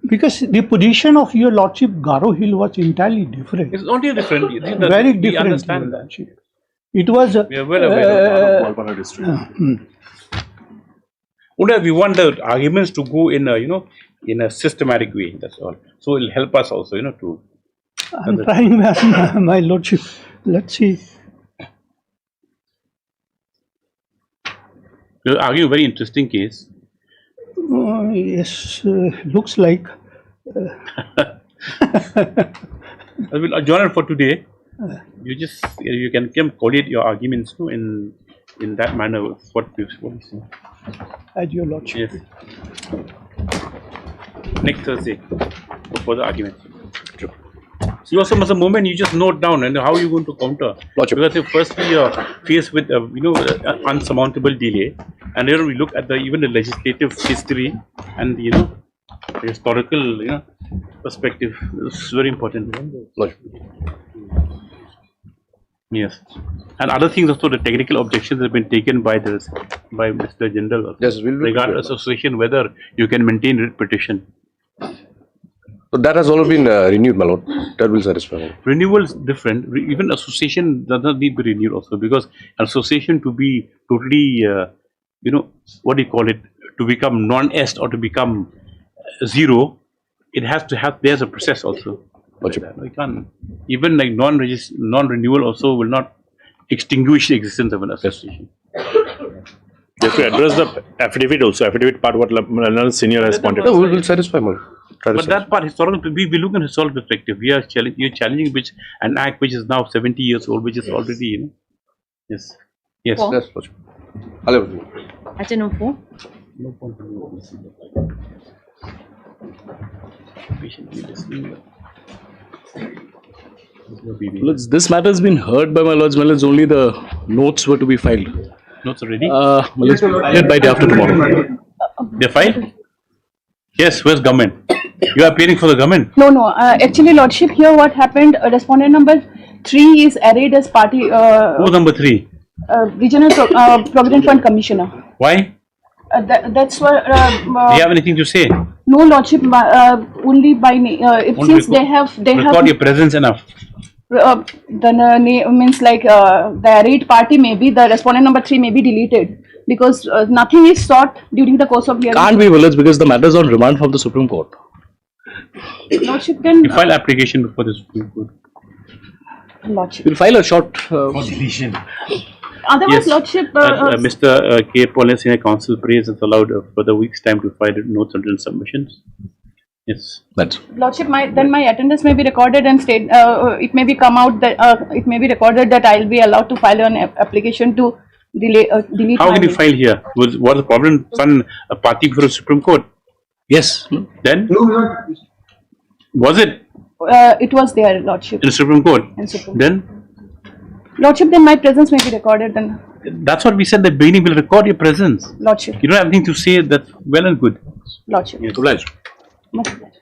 G: Because the position of Your Lordship Garo Hill was entirely different.
A: It's not really different.
G: Very
A: We
G: different.
A: understand
G: Your
A: that.
G: Lordship. It was.
A: We are well aware of Walpara district. We want the arguments to go in a, in a systematic way. That's all. So it'll help us also, to.
G: I'm trying, my Lordship. Let's see.
A: You're arguing a very interesting case.
G: Yes, looks like.
A: I will adjourn it for today. You can collate your arguments in that manner. What you say.
G: At Your Lordship.
A: Yes. Next Thursday for the argument. Sure. So you also must a moment you just note down and how are you going to counter.
E: Lordship.
A: Because if firstly you're faced with unsurmountable delay, and then we look at even the legislative history and the historical perspective. It's very important.
E: Lordship.
A: Yes, and other things also, the technical objections have been taken by Mr. General.
E: Yes, we'll
A: regarding association whether you can maintain writ petition.
E: So that has already been renewed, my lord. That will satisfy.
A: Renewal is different. Even association does not need to be renewed also, because association to be totally, what do you call it, to become non-est or to become zero, it has to have, there's a process also. We can't, even like non-renewal also will not extinguish the existence of an association.
E: You have to address the affidavit also. Affidavit part what another senior has pointed out. No, we will satisfy more.
A: But that part, historical, we look in historical perspective. You're challenging an act which is now 70 years old, which is already, Yes. Yes.
I: Four.
E: Yes, Lordship. Hello.
I: Item number 4.
A: No point.
K: Lords, this matter has been heard by my lords. My lords, only the notes were to be filed.
A: Notes are ready?
K: My lords, filed by day after tomorrow.
A: They're filed? Yes, where's government? You are appearing for the government?
C: No. Actually, Lordship, here what happened, respondent number 3 is arrayed as party.
A: Who's number 3?
C: Regional Provident Fund Commissioner.
A: Why?
C: That's what.
A: Do you have anything to say?
C: No, Lordship, only by name. It seems they have.
A: Record your presence enough.
C: The name means like the arrayed party may be, the respondent number 3 may be deleted because nothing is sought during the course of hearing.
K: Can't be, my lords, because the matter is on remand from the Supreme Court.
C: Lordship can.
A: You file application before the Supreme Court.
C: Lordship.
K: We'll file a short.
A: For deletion.
C: Otherwise,
A: Yes.
C: Lordship.
A: Mr. K. Paul Senior Counsel prays is allowed for the week's time to file notes and written submissions. Yes.
K: That's.
C: Lordship, my attendance may be recorded and state. It may be come out that it may be recorded that I will be allowed to file an application to delete.
A: How can you file here? Was the problem son a party for the Supreme Court?
K: Yes.
A: Then? Was it?
C: It was there, Lordship.
A: In the Supreme Court?
C: In Supreme.
A: Then?
C: Lordship, then my presence may be recorded then.
A: That's what we said, the beginning will record your presence.
C: Lordship.
A: You don't have anything to say, that's well and good.
C: Lordship.
A: Yes. Obliged.
C: Much obliged.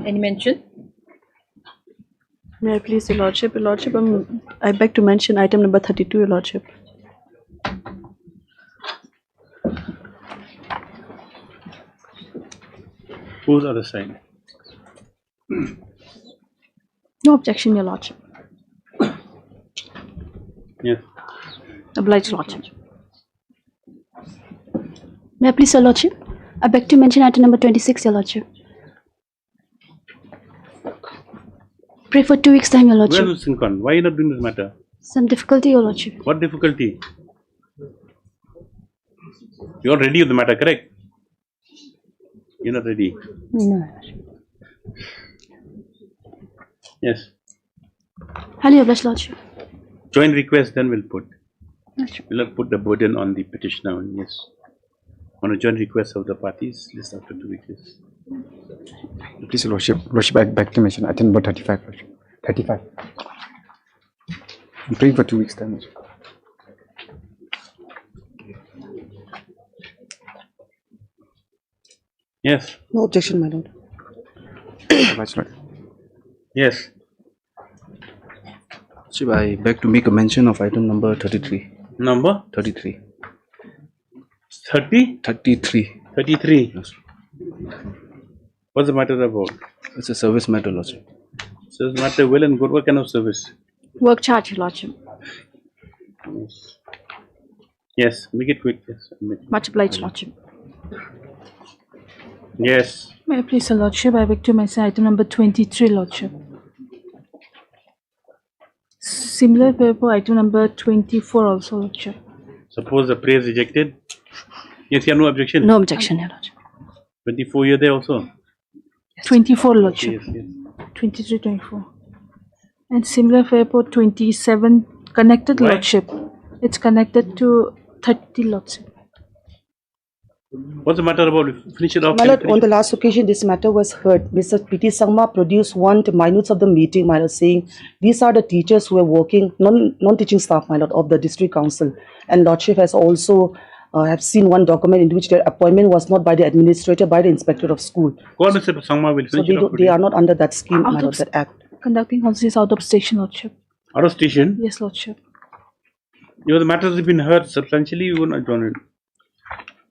I: Any mention?
C: May I please, Your Lordship? Your Lordship, I beg to mention item number 32, Your Lordship.
A: Who's other side?
C: No objection, Your Lordship.
A: Yes.
C: Obliged, Lordship. May I please, Your Lordship? I beg to mention item number 26, Your Lordship. Pray for 2 weeks' time, Your
A: Where
C: Lordship.
A: is Sincon? Why are you not doing this matter?
C: Some difficulty, Your Lordship.
A: What difficulty? You are ready with the matter, correct? You're not ready.
C: No.
A: Yes.
C: Highly obliged, Lordship.
A: Joint request, then we'll put.
C: Lordship.
A: We'll not put the burden on the petitioner. Yes. On a joint request of the parties, list after 2 weeks. Yes.
L: Please, Lordship, I beg to mention item number 35, Lordship. 35. I'm praying for 2 weeks' time.
A: Yes.
C: No objection, my lord.
A: Yes.
L: Lordship, I beg to make a mention of item number 33.
A: Number?
L: 33.
A: 30?
L: 33.
A: 33.
L: Yes.
A: What's the matter about?
L: It's a service matter, Lordship.
A: Service matter, well and good. What kind of service?
C: Work charge, Your Lordship.
A: Yes. Yes, make it quick. Yes.
C: Much obliged, Lordship.
A: Yes.
M: May I please, Your Lordship? I beg to mention item number 23, Lordship. Similar paper, item number 24 also, Lordship.
A: Suppose the prayer is rejected. Yes, you have no objection.
C: No objection, Your Lordship.
A: 24 year there also.
M: 24, Lordship.
A: Yes, yes.
M: 23, 24. And similar paper 27, connected,
A: Why?
M: Lordship. It's connected to 30, Lordship.
A: What's the matter about? Finish it off.
N: My lord, on the last occasion this matter was heard, Mr. P.T. Sangma produced one minutes of the meeting, my lord, saying these are the teachers who are working, non-teaching staff, my lord, of the district council. And lordship has also have seen one document in which their appointment was not by the administrator, by the inspector of school.
A: Go on, Mr. Sangma will
N: So
A: finish it off.
N: they are not under that scheme, my
M: Out
N: lord,
M: of-
N: that act.
M: Conducting council is out of station, Lordship.
A: Out of station.
M: Yes, Lordship.
A: You know, the matters have been heard substantially. You will not join it.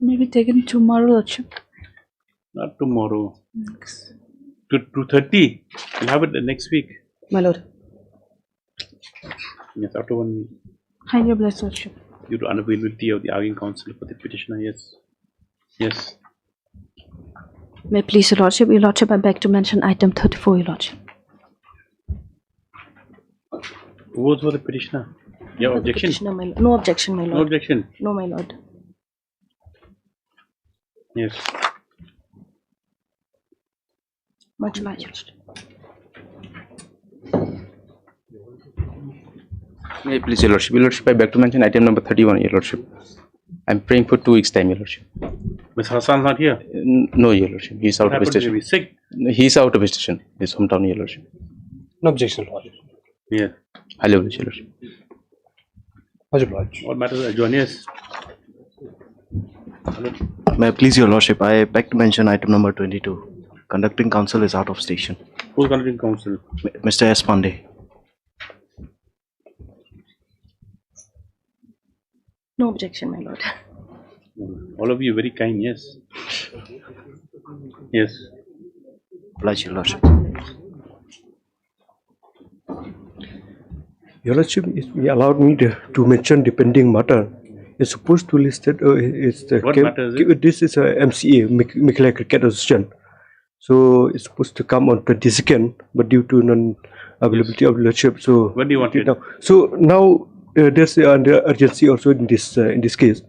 M: Maybe taken tomorrow, Lordship.
A: Not tomorrow. To 2:30. You'll have it the next week.
N: My lord.
A: Yes, after 1 week.
M: Highly obliged, Lordship.
A: Due to unavailability of the arguing counsel for the petitioner. Yes. Yes.
C: May I please, Your Lordship, I beg to mention item 34, Your Lordship.
A: Who was for the petitioner? Your objection?
C: Petitioner, my lord. No objection, my lord.
A: No objection.
C: No, my lord.
A: Yes.
C: Much obliged.
L: May I please, Your Lordship, I beg to mention item number 31, Your Lordship. I'm praying for 2 weeks' time, Your Lordship.
A: Mr. Hassan's not here.
L: No, Your Lordship. He's out of
A: Happened to
L: station.
A: be sick.
L: He's out of station. His hometown, Your Lordship.
F: No objection, Lordship.
A: Yeah.
L: Highly obliged, Your Lordship.
F: Much obliged.
A: What matters are join? Yes.
H: May I please, Your Lordship, I beg to mention item number 22. Conducting counsel is out of station.
A: Who's conducting counsel?
H: Mr. S. Pandey.
C: No objection, my lord.
A: All of you very kind, yes. Yes.
H: Obliged, Your Lordship.
F: Your Lordship, you allowed me to mention the pending matter. It's supposed to list it. It's the
A: What matter is it?
F: This is a MCA, Meghalaya Cricket Association. So it's supposed to come on 22nd, but due to non-availability of Lordship, so
A: When do you want it?
F: now. So now there's under urgency also in this case.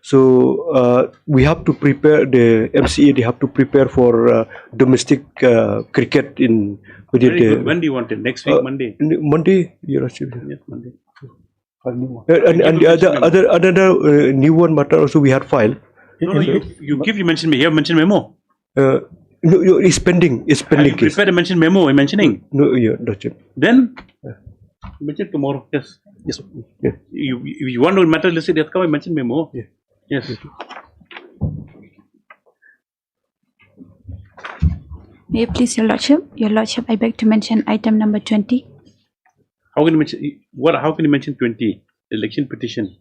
F: So we have to prepare the MCA. They have to prepare for domestic cricket in within
A: Very good.
F: the
A: When do you want it? Next week, Monday?
F: Monday, Your Lordship.
A: Yes, Monday.
F: And the other new one matter also we had filed.
A: No, you mentioned me. You have mentioned memo.
F: No, it's pending. It's pending
A: You
F: case.
A: prepare to mention memo. I'm mentioning.
F: No, yeah, Lordship.
A: Then mention tomorrow. Yes.
F: Yes. Yeah.
A: You want to matter listed? Yes, come and mention memo.
F: Yeah.
A: Yes.
M: May I please, Your Lordship? Your Lordship, I beg to mention item number 20.
A: How can you mention what? How can you mention 20? Election petition.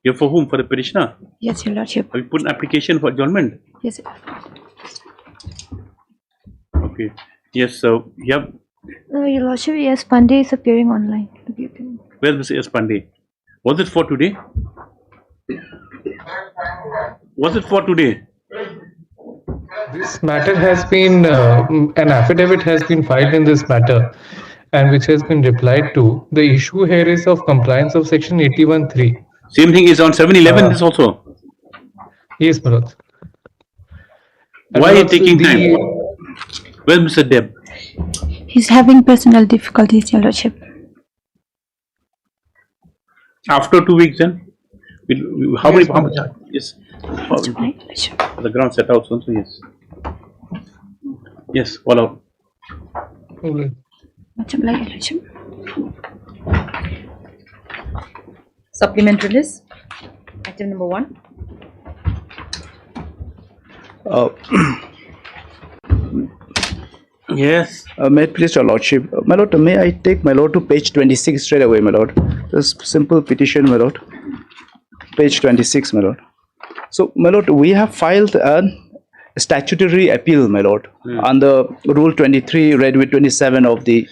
A: You're for whom? For the petitioner?
M: Yes, Your Lordship.
A: Have you put an application for adjournment?
M: Yes.
A: Okay. Yes. So yeah.
O: Your Lordship, yes, Pandey is appearing online.
A: Where's Mr. S. Pandey? Was it for today? Was it for today?
P: This matter has been, an affidavit has been filed in this matter and which has been replied to. The issue here is of compliance of section 81(3).
A: Same thing is on 711 this also?
P: Yes, Manoj.
A: Why are you taking time? Where's Mr. Deb?
M: He's having personal difficulties, Your Lordship.
A: After 2 weeks then? How many? How much? Yes. The ground set out also, yes. Yes, follow.
I: Supplementary list. Item number 1.
A: Yes.
Q: May it please Your Lordship. My Lord, may I take my Lord to page 26 straight away, my Lord? This simple petition, my Lord. Page 26, my Lord. So, my Lord, we have filed a statutory appeal, my Lord, under Rule 23, read with 27 of the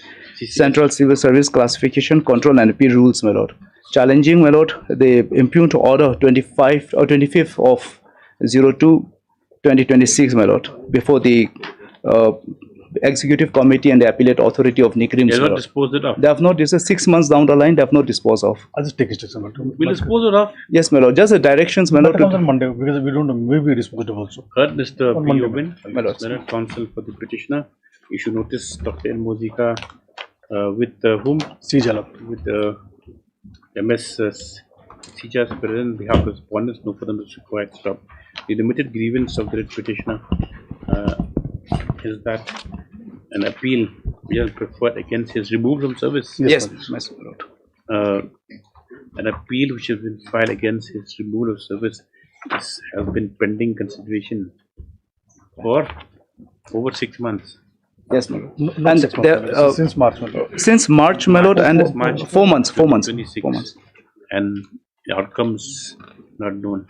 Q: Central Civil Service Classification, Control and Appeal Rules, my Lord. Challenging, my Lord, the impugned order 25 or 25th of 02/2026, my Lord, before the Executive Committee and the Appellate Authority of Nikrim.
A: They have not disposed it of.
Q: They have not, this is 6 months down the line, they have not disposed of.
E: I'll just take it, sir.
A: We'll dispose it of.
Q: Yes, my Lord, just the directions, my Lord.
E: On Monday, because we don't know, maybe dispose it of also.
A: Heard Mr.
E: On
A: P.
E: Monday,
A: Owen,
E: my Lord.
A: Senate Counsel for the petitioner. You should notice Dr. N. Mozika with whom?
E: Sijala.
A: With MS Sija's present on behalf of respondents, no further is required to stop. The limited grievance of the petitioner is that an appeal which is preferred against his removal from service.
Q: Yes, my Lord.
A: An appeal which has been filed against his removal of service has been pending consideration for over 6 months.
Q: Yes, my Lord.
E: And since March, my Lord.
Q: Since March, my Lord, and
A: March
Q: 4 months, 4 months.
A: 26.
Q: 4 months.
A: And the outcomes not known.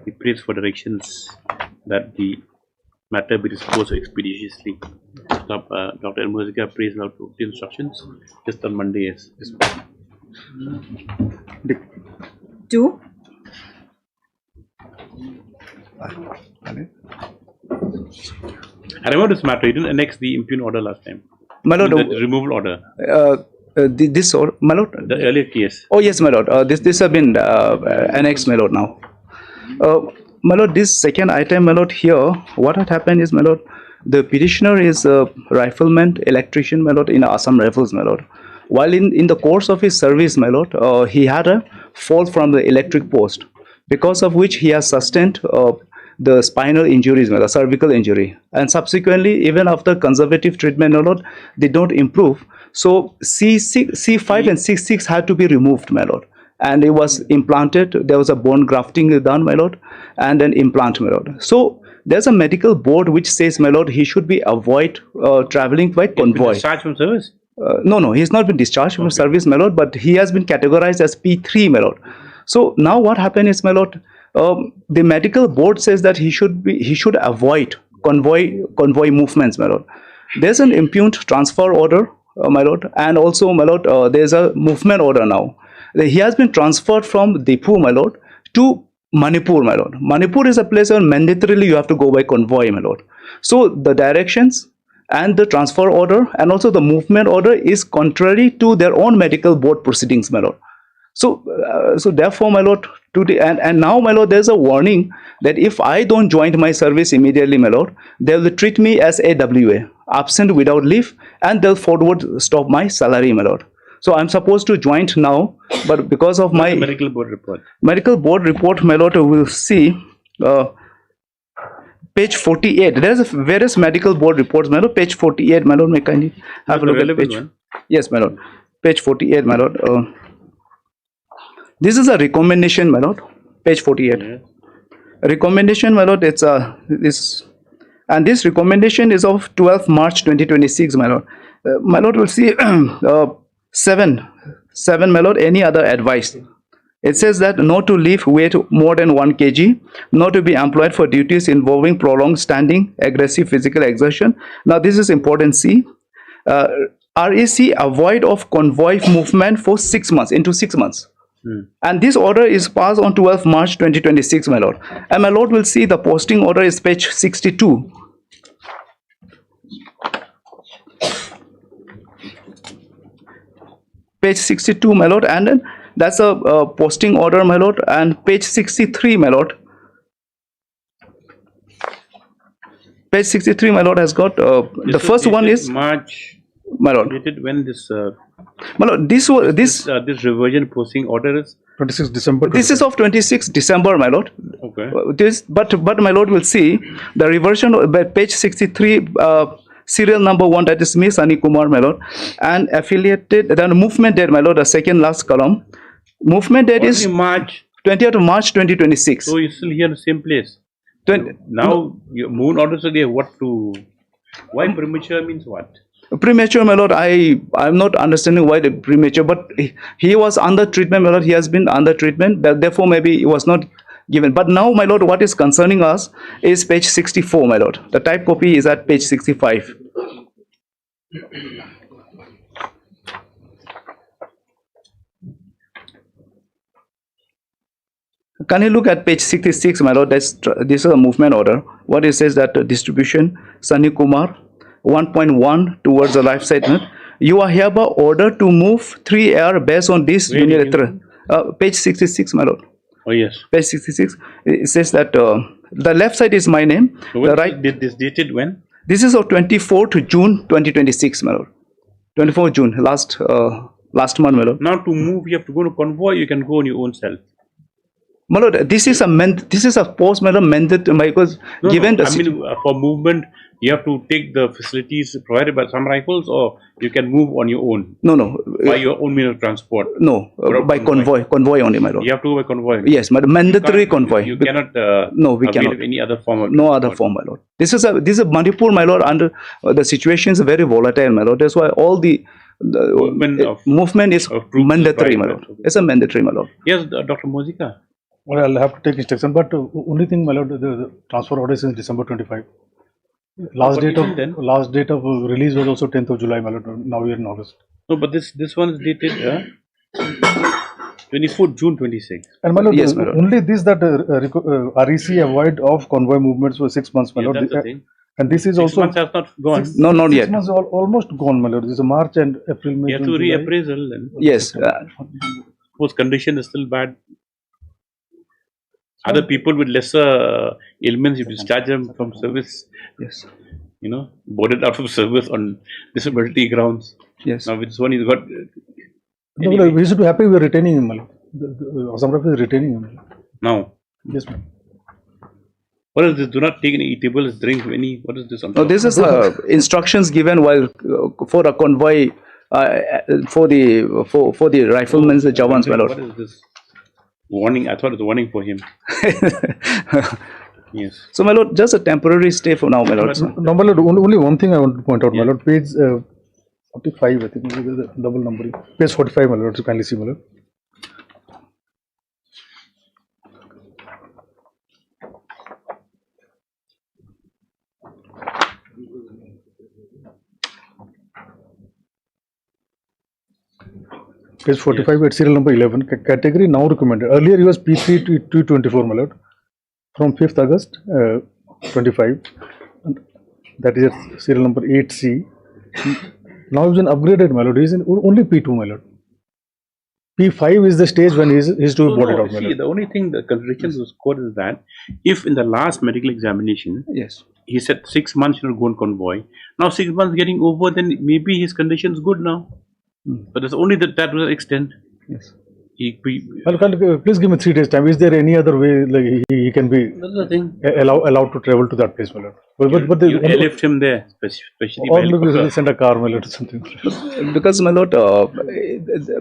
A: He prays for directions that the matter be disposed expeditiously. Dr. Muzika prays out to the instructions just on Monday. Yes.
I: 2.
A: I remember this matter. You didn't annex the impugned order last time.
Q: My Lord,
A: the removal order.
Q: This or my Lord,
A: the earlier case.
Q: Oh yes, my Lord. This have been annexed, my Lord. Now, my Lord, this second item, my Lord. Here, what had happened is, my Lord, the petitioner is a rifleman, electrician, my Lord, in Assam Rifles, my Lord. While in the course of his service, my Lord, he had a fall from the electric post, because of which he has sustained the spinal injuries, the cervical injury, and subsequently, even after conservative treatment, my Lord, they don't improve. So C5 and C6 had to be removed, my Lord, and it was implanted. There was a bone grafting done, my Lord, and an implant, my Lord. So there's a medical board which says, my Lord, he should be avoid traveling by convoy.
A: Discharged from service?
Q: No, he's not been discharged from service, my Lord, but he has been categorized as P3, my Lord. So now what happened is, my Lord, the medical board says that he should avoid convoy movements, my Lord. There's an impugned transfer order, my Lord, and also, my Lord, there's a movement order now. He has been transferred from Dipu, my Lord, to Manipur, my Lord. Manipur is a place where mandatorily you have to go by convoy, my Lord. So the directions and the transfer order and also the movement order is contrary to their own medical board proceedings, my Lord. So, therefore, my Lord, and now, my Lord, there's a warning that if I don't join my service immediately, my Lord, they will treat me as AWA, absent without leave, and they'll forward stop my salary, my Lord. So I'm supposed to join now, but because of my
A: medical board report,
Q: my Lord, will see page 48. There's various medical board reports, my Lord. Page 48, my Lord. May kindly have a look at page.
A: One.
Q: Yes, my Lord. Page 48, my Lord. This is a recommendation, my Lord. Page 48.
A: Yeah.
Q: Recommendation, my Lord. It's this, And this recommendation is of 12th March 2026, my lord. My lord will see 7, my lord, any other advice. It says that not to lift weight more than 1 kg, not to be employed for duties involving prolonged standing, aggressive physical exertion. Now this is important, see. REC avoid of convoy movement for 6 months, into 6 months. And this order is passed on 12th March 2026, my lord. And my lord will see the posting order is page 62. Page 62, my lord, and then that's a posting order, my lord, and page 63, my lord. Page 63, my lord, has got the first one is
A: March.
Q: My lord.
A: Dated when this?
Q: My lord, this
A: reversion posting order is
R: 26 December.
Q: This is of 26 December, my lord.
A: Okay.
Q: But my lord will see the reversion by page 63. Serial number 1, that is me, Sunny Kumar, my lord, and affiliated, then movement date, my lord, the second last column. Movement date is
A: March
Q: 20th of March 2026.
A: So you're still here in the same place. Now your moon orders are there. What to? Why premature means what?
Q: Premature, my lord, I'm not understanding why the premature, but he was under treatment, my lord. He has been under treatment, therefore maybe he was not given. But now, my lord, what is concerning us is page 64, my lord. The type copy is at page 65. Can you look at page 66, my lord? This is a movement order. What it says that distribution, Sunny Kumar, 1.1 towards the life settlement. You are hereby ordered to move 3 air based on this unilateral. Page 66, my lord.
A: Oh yes.
Q: Page 66. It says that the left side is my name.
A: So
Q: the right.
A: Did this dated when?
Q: This is of 24th June 2026, my lord. 24th June, last month, my lord.
A: Now to move, you have to go to convoy. You can go on your own self.
Q: My lord, this is a post, madam, mandate because given the.
A: I mean, for movement, you have to take the facilities provided by some rifles, or you can move on your own.
Q: No.
A: By your own means of transport.
Q: No, by convoy only, my lord.
A: You have to go by convoy.
Q: Yes, madam, mandatory convoy.
A: You cannot.
Q: No, we cannot.
A: Any other form of.
Q: No other form, my lord. This is Manipur, my lord. Under the situation is very volatile, my lord. That's why all the movement is mandatory, my lord. It's a mandatory, my lord.
A: Yes, Dr. Mozika.
R: Well, I'll have to take instruction, but only thing, my lord, the transfer order is December 25. Last date of release was also 10th of July, my lord. Now we are in August.
A: No, but this one is dated 24th June 26.
R: And my lord,
Q: yes, my lord.
R: only this that REC avoid of convoy movements for 6 months, my lord.
A: That's the thing.
R: And this is
A: 6
R: also
A: months has not gone.
Q: No, not yet.
R: 6 months almost gone, my lord. This is March and April, May.
A: You have to reappraisal then.
Q: Yes.
A: Suppose condition is still bad. Other people with lesser ailments, you discharge them from service.
Q: Yes.
A: You know, boarded out of service on disability grounds.
Q: Yes.
A: Now with this one, he's got.
R: No, we should be happy we are retaining him, my lord. Assam Rifle is retaining him.
A: Now.
R: Yes, ma'am.
A: What is this? Do not take any eatables, drink any. What is this?
Q: No, this is instructions given while for a convoy for the riflemen, the jawans, my lord.
A: What is this? Warning. I thought it was a warning for him. Yes.
Q: So, my lord, just a temporary stay for now, my lord.
R: No, my lord, only one thing I want to point out, my lord. Page 45, I think, double numbering. Page 45, my lord, so kindly see, my lord. Page 45 at serial number 11, category now recommended. Earlier he was P3 to 224, my lord, from 5th August 25. That is at serial number 8C. Now he's been upgraded, my lord. He's in only P2, my lord. P5 is the stage when he's to be boarded out, my lord.
A: The only thing the consideration was court is that if in the last medical examination,
Q: yes,
A: he said 6 months should go on convoy. Now 6 months getting over, then maybe his condition is good now. But it's only that to the extent.
Q: Yes.
R: Please give me 3 days time. Is there any other way like he can be allowed to travel to that place, my lord? But they
A: left him there, especially.
R: Or maybe they send a car, my lord, or something.
Q: Because, my lord,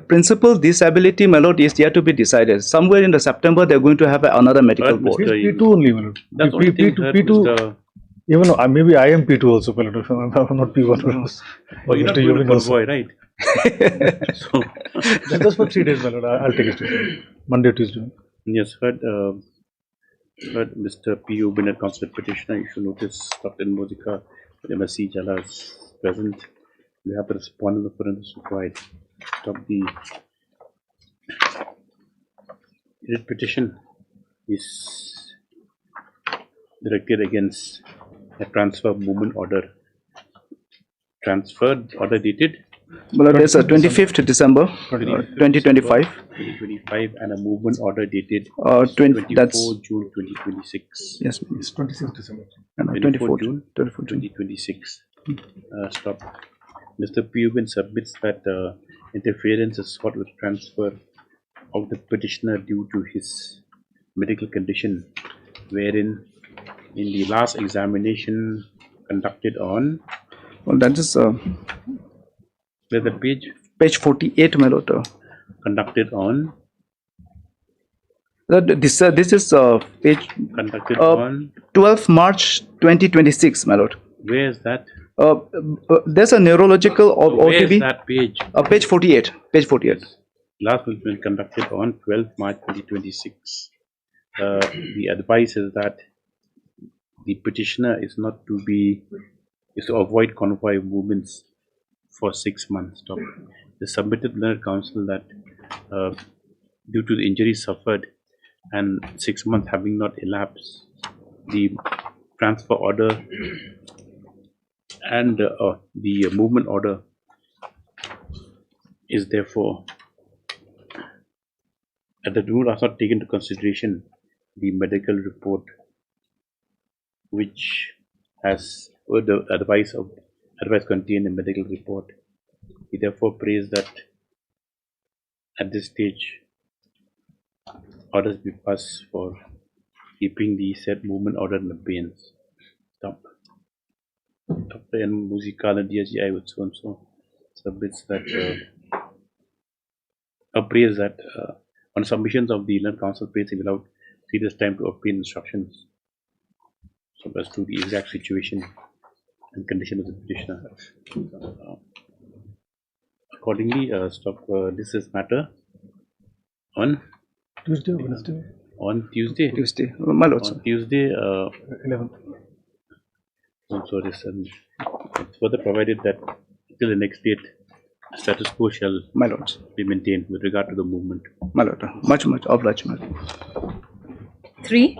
Q: principal disability, my lord, is yet to be decided. Somewhere in the September, they're going to have another medical board.
R: P2 only, my lord.
A: That's only thing
R: P2. Even maybe I am P2 also, my lord. I'm not P1.
A: Oh, you're not
R: Mr.
A: going to
R: Yobin also.
A: convoy, right? So,
R: Just for 3 days, my lord. I'll take it. Monday, Tuesday.
A: yes, heard Mr. P. U. Bennett, consular petitioner, you should notice Dr. Mosika, MSc Jala is present. We have the respondent of forensics required. Stop the writ petition is directed against a transfer movement order. Transferred order dated?
Q: Well, there's a 25th December 2025.
A: 2025 and a movement order dated
Q: 24
A: June 2026.
Q: Yes,
R: it's 26th December.
Q: 24
A: June 2026. Stop. Mr. Pubin submits that interference is sought with transfer of the petitioner due to his medical condition, wherein in the last examination conducted on.
Q: Well, that is
A: Where's the page?
Q: Page 48, my lord.
A: Conducted on.
Q: This is page
A: conducted on
Q: 12 March 2026, my lord.
A: Where is that?
Q: There's a neurological
A: Where
Q: OTB.
A: is that page?
Q: Page 48. Page 48.
A: Last will be conducted on 12 March 2026. The advice is that the petitioner is not to be, is to avoid convoy movements for 6 months. Stop. The submitted learned counsel that due to the injuries suffered and 6 months having not elapsed, the transfer order and the movement order is therefore at the rule has not taken into consideration the medical report which has the advice contained in the medical report. He therefore prays that at this stage orders be passed for keeping the said movement order in abeyance. Stop. Dr. N. Musika and DSGI with so and so submits that prays that on submissions of the learned counsel prays he will have 3 days time to obtain instructions so as to the exact situation and condition of the petitioner. Accordingly, this is matter on
R: Tuesday or Wednesday?
A: On Tuesday.
Q: Tuesday. My lord,
A: on Tuesday.
R: 11th.
A: I'm sorry, sir. It's further provided that till the next date, status quo shall
Q: my lord
A: be maintained with regard to the movement.
Q: My lord, much obliged, my lord.
I: 3.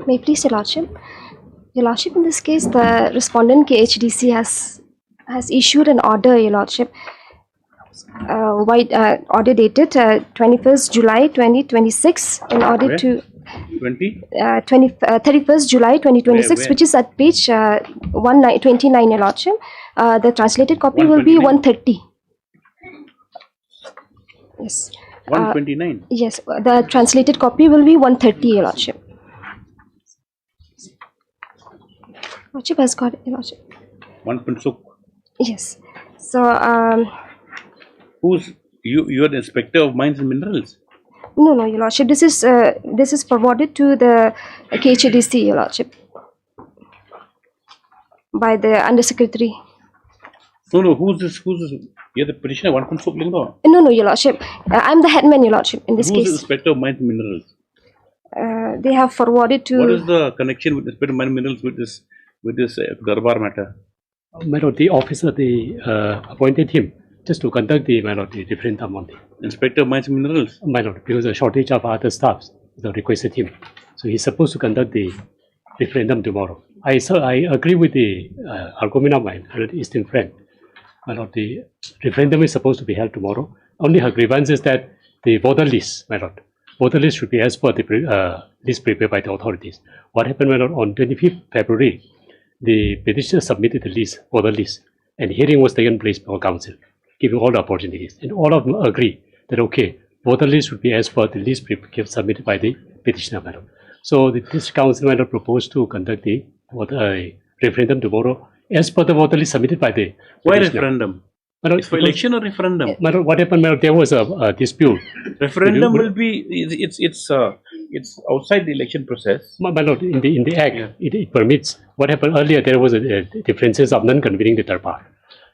O: May I please, Your Lordship? Your Lordship, in this case, the respondent KHDC has issued an order, Your Lordship, order dated 21st July 2026 in order
A: Where?
O: to 31st July 2026,
A: Where?
O: which is at page 29, Your Lordship. The translated copy will be 130. Yes.
A: 129.
O: Yes, the translated copy will be 130, Your Lordship. Lordship has got it, Your Lordship.
A: 1.6.
O: Yes. So,
A: who's you? You are the inspector of mines and minerals.
O: no, Your Lordship. This is forwarded to the KHDC, Your Lordship, by the Undersecretary.
A: No. Who's this? You're the petitioner. 1.6.
O: No, Your Lordship. I'm the headman, Your Lordship, in this
A: Who's the
O: case.
A: inspector of mines and minerals?
O: They have forwarded to.
A: What is the connection with inspector of mines and minerals with this Darbar matter?
S: My lord, the officer they appointed him just to conduct the referendum on the
A: inspector of mines and minerals.
S: My lord, because a shortage of other staffs, they requested him, so he's supposed to conduct the referendum tomorrow. I agree with the argument of my Eastern friend. My lord, the referendum is supposed to be held tomorrow. Only her grievance is that the voter list, my lord, voter list should be as per the list prepared by the authorities. What happened, my lord, on 25th February, the petitioner submitted the list, voter list, and hearing was taken place by council, giving all the opportunities, and all of them agree that okay, voter list should be as per the list submitted by the petitioner, my lord. So this council, my lord, proposed to conduct the referendum tomorrow as per the voter list submitted by the petitioner.
A: Why referendum? It's for election or referendum?
S: What happened? There was a dispute.
A: Referendum will be it's outside the election process.
S: In the act, it permits. What happened earlier? There was a differences of non-convening the Darbar,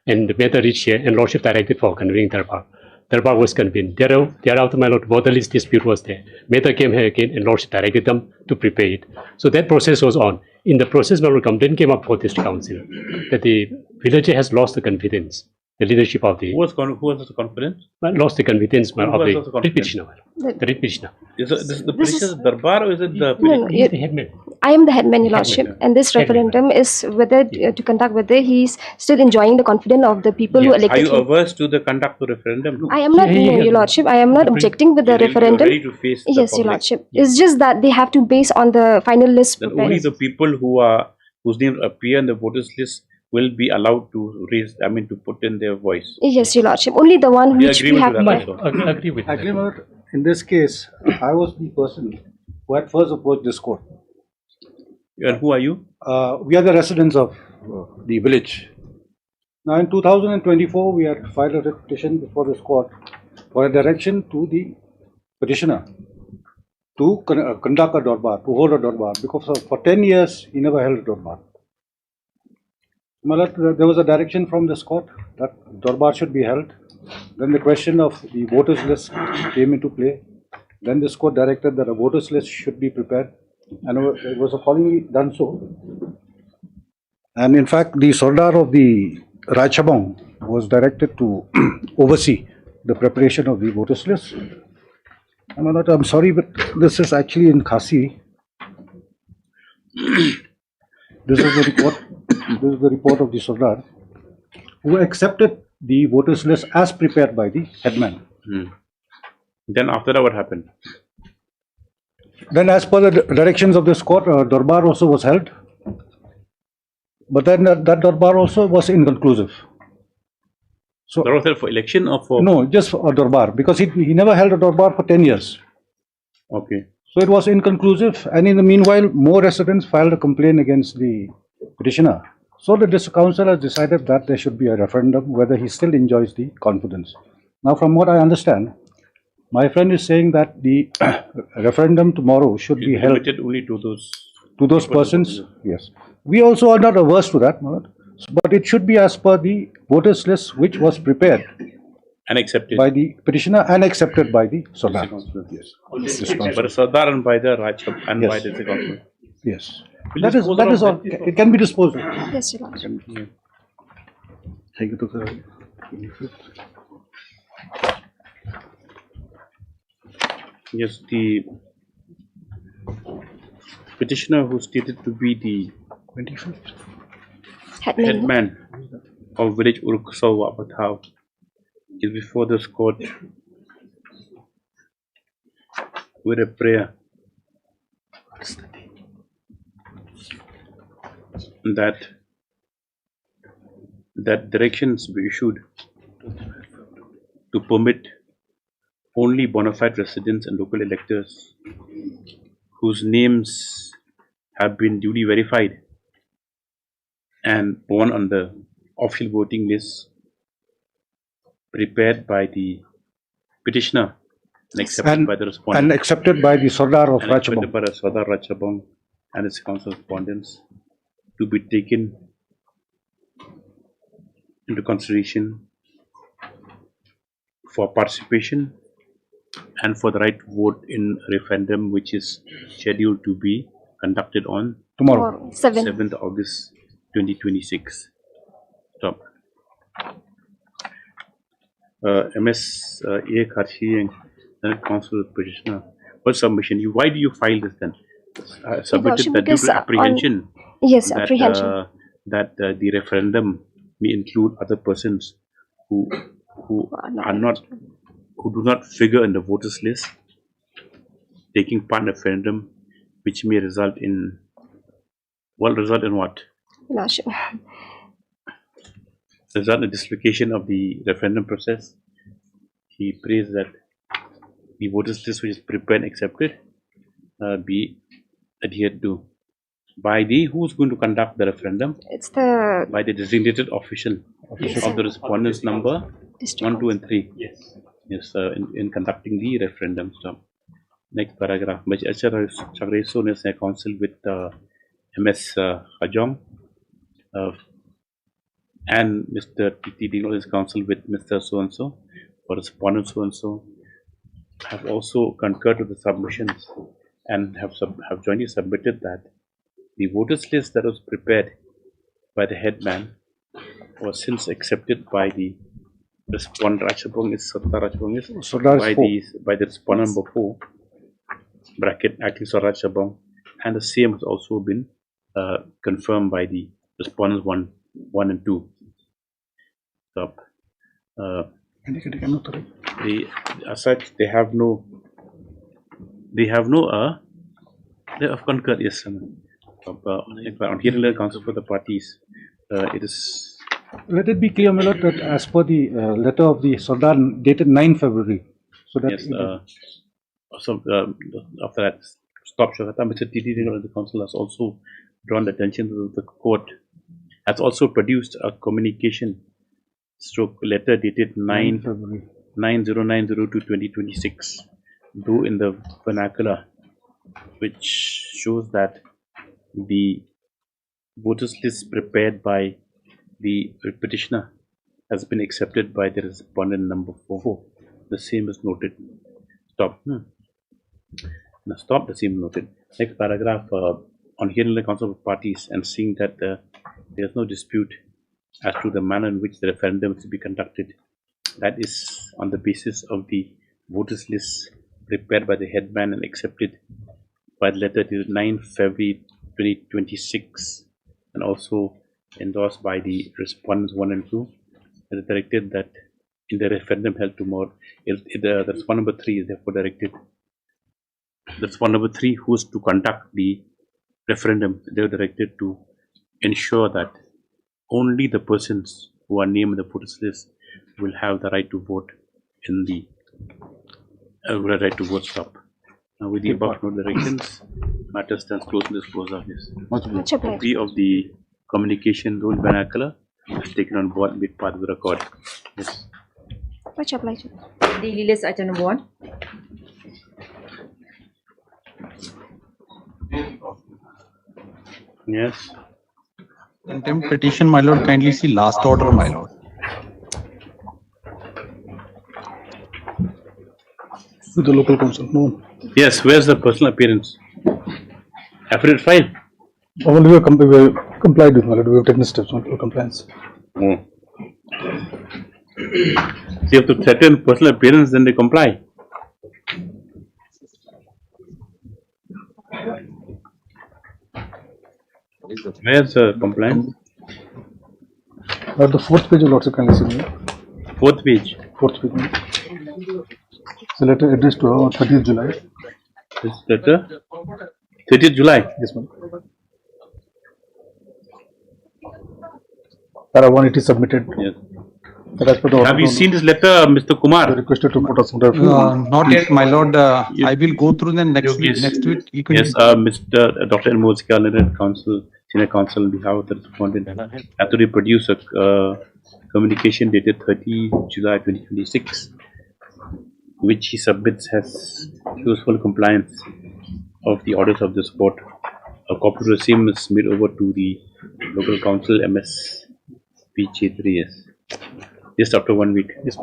S: and the matter reached here, and Lordship directed for convening Darbar. Darbar was convened. Thereafter, my lord, borderless dispute was there. Matter came here again, and Lordship directed them to prepare it. So that process was on. In the process, my lord, complaint came up for district council that the villager has lost the confidence. The leadership of the...
A: Who was the confidence?
S: Lost the confidence of the writ petitioner.
A: The writ petitioner. Is the petitioner Darbar or is it the...
O: No,
S: the headman.
O: I am the headman, Your Lordship, and this referendum is whether to conduct whether he is still enjoying the confidence of the people who elected him.
A: Are you averse to the conduct of referendum?
O: I am not, no, Your Lordship, I am not objecting with the referendum.
A: Ready to face the
O: Yes,
A: public?
O: Your Lordship. It's just that they have to base on the final list.
A: Then only the people whose names appear in the voters list will be allowed to raise, to put in their voice.
O: Yes, Your Lordship. Only the one which we have.
S: Agree with that.
R: Actually, in this case, I was the person who had first approached this court.
A: And who are you?
R: We are the residents of the village. Now, in 2024, we had filed a petition before this court for a direction to the petitioner to conduct a Darbar, to hold a Darbar, because for 10 years he never held a Darbar. There was a direction from this court that Darbar should be held. Then the question of the voters list came into play. Then this court directed that a voters list should be prepared, and it was accordingly done so. And in fact, the Sardar of the Rajchabang was directed to oversee the preparation of the voters list. I'm sorry, but this is actually in Khasi. This is the report. This is the report of the Sardar, who accepted the voters list as prepared by the headman.
A: Then after that, what happened?
R: Then, as per the directions of this court, Darbar also was held. But then that Darbar also was inconclusive. So
A: that was held for election or for?
R: No, just for a Darbar, because he never held a Darbar for 10 years.
A: Okay.
R: So it was inconclusive, and in the meanwhile, more residents filed a complaint against the petitioner. So the district council has decided that there should be a referendum whether he still enjoys the confidence. Now, from what I understand, my friend is saying that the referendum tomorrow should be held
A: limited only to
R: those persons. Yes, we also are not averse to that, but it should be as per the voters list which was prepared
A: and accepted
R: by the petitioner and accepted by the Sardar.
A: Yes, by the Sardar and by the Rajchabang and by the council.
R: Yes. That is all. It can be disposed of.
O: Yes, Your Lordship.
R: Take it to the...
A: Yes, the petitioner who stated to be the
R: 25th
A: headman of village Uruksaw Wabathaw is before this court with a prayer that directions be issued to permit only bona fide residents and local electors whose names have been duly verified and born on the official voting list prepared by the petitioner and accepted by the respondent.
R: And accepted by the Sardar of
A: and accepted
R: Rajchabang.
A: by the Sardar Rajchabang and its council respondents to be taken into consideration for participation and for the right to vote in referendum, which is scheduled to be conducted on
R: tomorrow,
O: 7th
A: August 2026. Stop. MS A. Kharshi and Senate Council Petitioner. What submission? Why do you file this then? Submitted that due to apprehension.
O: Yes,
A: that,
O: apprehension.
A: That the referendum may include other persons who do not figure in the voters list taking part in the referendum, which may result in what? Result in the dislocation of the referendum process. He prays that the voters list which is prepared and accepted be adhered to by the who's going to conduct the referendum.
O: It's the
A: by the designated official of the respondents number 1, 2 and 3.
S: Yes.
A: Yes, in conducting the referendum. So, next paragraph. Mr. Chagreso is a counsel with MS Hajong and Mr. T. Dino is counsel with Mr. So-and-so or respondent so-and-so have also concurred to the submissions and have jointly submitted that the voters list that was prepared by the headman was since accepted by the respondent by the respondent number 4 bracket acting Saraj Chabong, and the same has also been confirmed by the respondents 1 and 2. So, as such, they have concurred. Yes, on hearing the counsel for the parties, it is.
R: Let it be clear, my lord, that as per the letter of the Sardar dated 9 February. So that
A: Yes. After that, stop Shagata, Mr. T. The council has also drawn the attention to the court, has also produced a communication stroke letter dated 9/09/02/2026, though in the vernacular, which shows that the voters list prepared by the petitioner has been accepted by the respondent number 4. The same is noted. Stop. Now stop. The same noted. Next paragraph. On hearing the counsel of parties and seeing that there is no dispute as to the manner in which the referendum is to be conducted, that is on the basis of the voters list prepared by the headman and accepted by the letter dated 9 February 2026 and also endorsed by the respondents 1 and 2. It is directed that in the referendum held tomorrow, the respondent number 3 is therefore directed. The respondent number 3, who is to conduct the referendum, they are directed to ensure that only the persons who are named in the voters list will have the right to vote in the right to vote. Stop. Now, with the above note directions, matter stands closed in this close of this. Copy of the communication zone vernacular is taken on board and made part of the record. Yes.
I: Much obliged. Daily list item number 1.
A: Yes.
T: Contempt petition, my lord. Kindly see last order, my lord.
R: With the local council. No.
A: Yes. Where's the personal appearance? Affidavit file.
R: Only we have complied with, my lord. We have taken steps on compliance.
A: Oh. So you have to threaten personal appearance, then they comply. Where's compliance?
R: At the 4th page, lots of kindly see.
A: 4th page.
R: 4th page. It's a letter addressed to 30th July.
A: This letter? 30th July?
R: Yes, ma'am. Para 1, it is submitted.
A: Yes. Have you seen this letter, Mr. Kumar?
R: Requested to put us under.
T: Not yet, my lord. I will go through them next week. Next week.
A: Yes, Mr. Dr. Elmozika, Senior Counsel, on behalf of the respondent, have to reproduce a communication dated 30 July 2026, which he submits has useful compliance of the orders of this court. A copy of the same is made over to the local council MS PJ3S. Just after 1 week. Yes.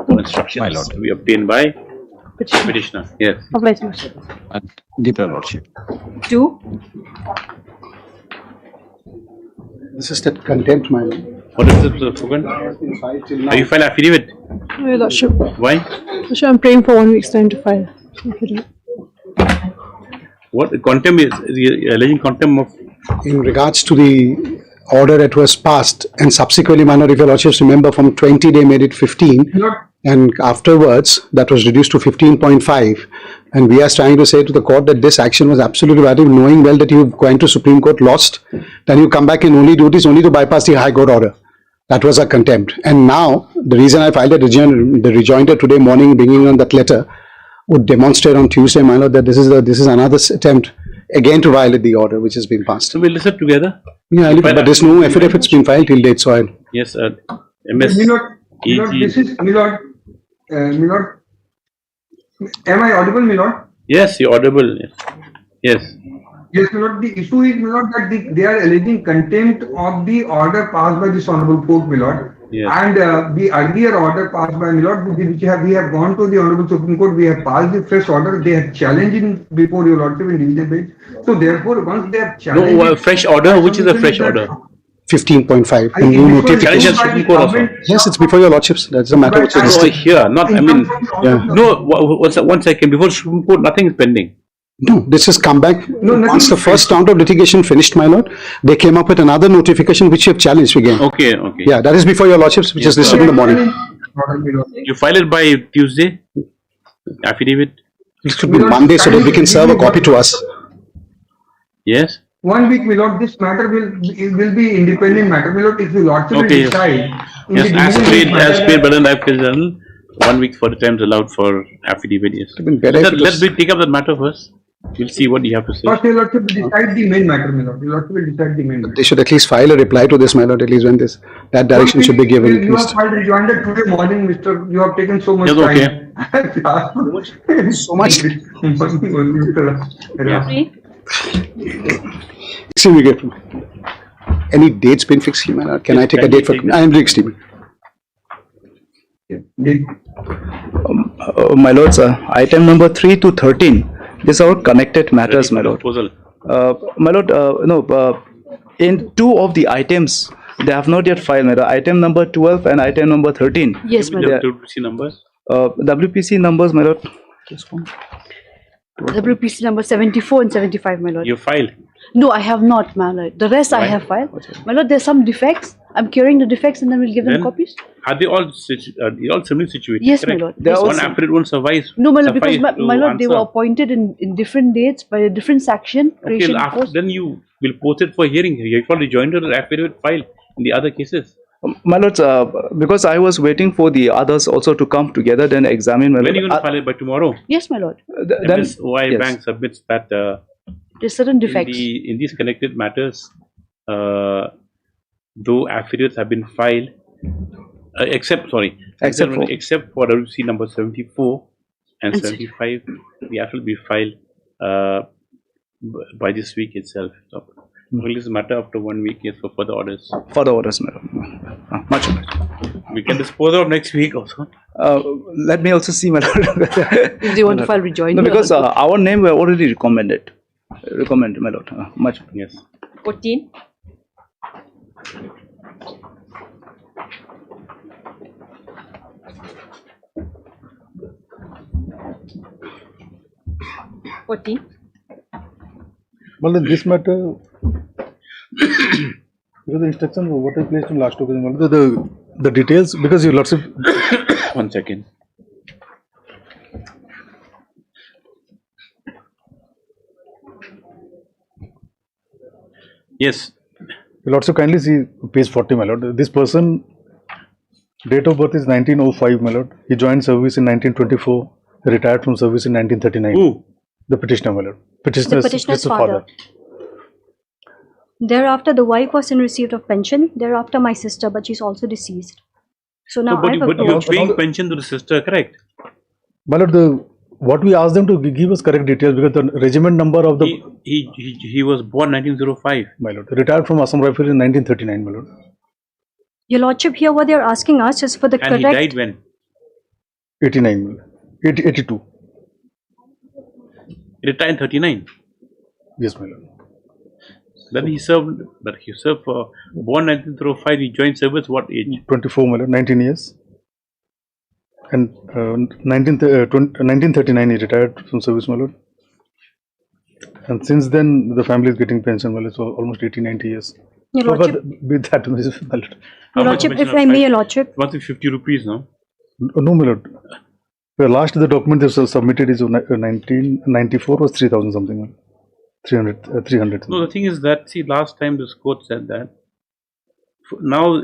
A: Instructions my lord. To be obtained by petitioner. Yes.
M: Obliged.
T: Deep lordship.
I: 2.
D: This is that contempt, my lord.
A: What is it, Fugan? Have you filed affidavit?
M: Your lordship.
A: Why?
M: Lordship, I'm praying for 1 week's time to file.
A: What contempt is alleging contempt of?
D: In regards to the order that was passed and subsequently, my lord, if your lordships remember, from 20 they made it 15 and afterwards that was reduced to 15.5, and we are trying to say to the court that this action was absolutely valid, knowing well that you've gone to Supreme Court, lost, then you come back and only do this only to bypass the High Court order. That was a contempt. And now the reason I filed the rejoinder today morning bringing on that letter would demonstrate on Tuesday, my lord, that this is another attempt again to violate the order which has been passed.
A: So we'll listen together.
D: Yeah, but there's no affidavit's been filed till date, so I'll...
A: Yes, MS,
J: Milord, this is Milord. Milord, am I audible, Milord?
A: Yes, you're audible. Yes.
J: Yes, Milord. The issue is, Milord, that they are alleging contempt of the order passed by this honorable court, Milord.
A: Yes.
J: And the earlier order passed by Milord, we have gone to the honorable Supreme Court. We have passed the fresh order. They have challenged before your lordship in division bench. So therefore, once they have challenged,
A: No, fresh order. Which is a fresh order?
D: 15.5. The new notification. Yes, it's before your lordships. That's the matter which is
A: here. Not. I mean, no. One second. Before Supreme Court, nothing is pending.
D: No, this has come back. Once the first round of litigation finished, my lord, they came up with another notification which you have challenged again.
A: Okay, okay.
D: Yeah, that is before your lordships, which is listed in the morning.
A: You file it by Tuesday? Affidavit?
D: It should be Monday so that we can serve a copy to us.
A: Yes?
J: 1 week, Milord, this matter will be independent matter, Milord, if the lordship will decide.
A: Yes, as paid by the Life Journal, 1 week for the time is allowed for affidavit. Yes. Let's take up that matter first. We'll see what you have to say.
J: First, your lordship will decide the main matter, Milord. Your lordship will decide the main matter.
D: They should at least file a reply to this, my lord, at least when that direction should be given.
J: You have filed rejoinder today morning, Mr. You have taken so much time.
D: So much.
J: Yeah.
D: Extremely grateful. Any dates been fixed, my lord? Can I take a date for? I am doing extremely.
Q: My lords, item number 3 to 13. These are connected matters, my lord. My lord, in 2 of the items, they have not yet filed, my lord. Item number 12 and item number 13.
M: Yes, my lord.
A: WPC numbers?
Q: WPC numbers, my lord.
M: WPC number 74 and 75, my lord.
A: You filed?
M: No, I have not, my lord. The rest I have filed. My lord, there's some defects. I'm curing the defects and then we'll give them copies.
A: Are they all similarly situated?
M: Yes, my lord.
A: One affidavit won't suffice.
M: No, my lord, because my lord, they were appointed in different dates by a different section.
A: Okay, then you will post it for hearing. You have rejoined the affidavit file in the other cases.
Q: My lords, because I was waiting for the others also to come together, then examine.
A: When are you going to file it by tomorrow?
M: Yes, my lord.
A: MSY Bank submits that
M: there's certain defects.
A: In these connected matters, though affidavits have been filed, except for WC number 74 and 75, the affidavit will be filed by this week itself. So, will this matter after 1 week? Yes, for further orders.
Q: Further orders, madam. Much better.
A: We can dispose of next week also.
Q: Let me also see, my lord.
M: If they want to file rejoinder.
Q: No, because our name were already recommended. Recommended, my lord. Much.
A: Yes.
I: 14.
R: Well, in this matter, because the instruction what I placed in last occasion, the details, because you lots of
A: 1 second. Yes.
R: You'll also kindly see page 40, my lord. This person, date of birth is 1905, my lord. He joined service in 1924, retired from service in 1939.
A: Who?
R: The petitioner, my lord.
O: The petitioner's father. Thereafter, the wife was in receipt of pension. Thereafter, my sister, but she's also deceased. So now
A: but you're paying pension to the sister, correct?
R: My lord, what we asked them to give us correct details, because the regiment number of the
A: he was born 1905.
R: My lord, retired from Assam Rifles in 1939, my lord.
O: Your lordship, here what they're asking us is for the correct.
A: And he died when?
R: 89, 82.
A: He retired in 39.
R: Yes, my lord.
A: Then he served, for born 1905. He joined service what age?
R: 24, my lord, 19 years. And 1939 he retired from service, my lord. And since then the family is getting pension, my lord, so almost 80-90 years.
O: Your lordship,
R: with that, my lord.
O: Your lordship, if I may, your lordship.
A: 150 rupees, no?
R: No, my lord. The last the document that was submitted is 1994 was 3,000 something. 300.
A: No, the thing is that, see, last time this court said that. Now,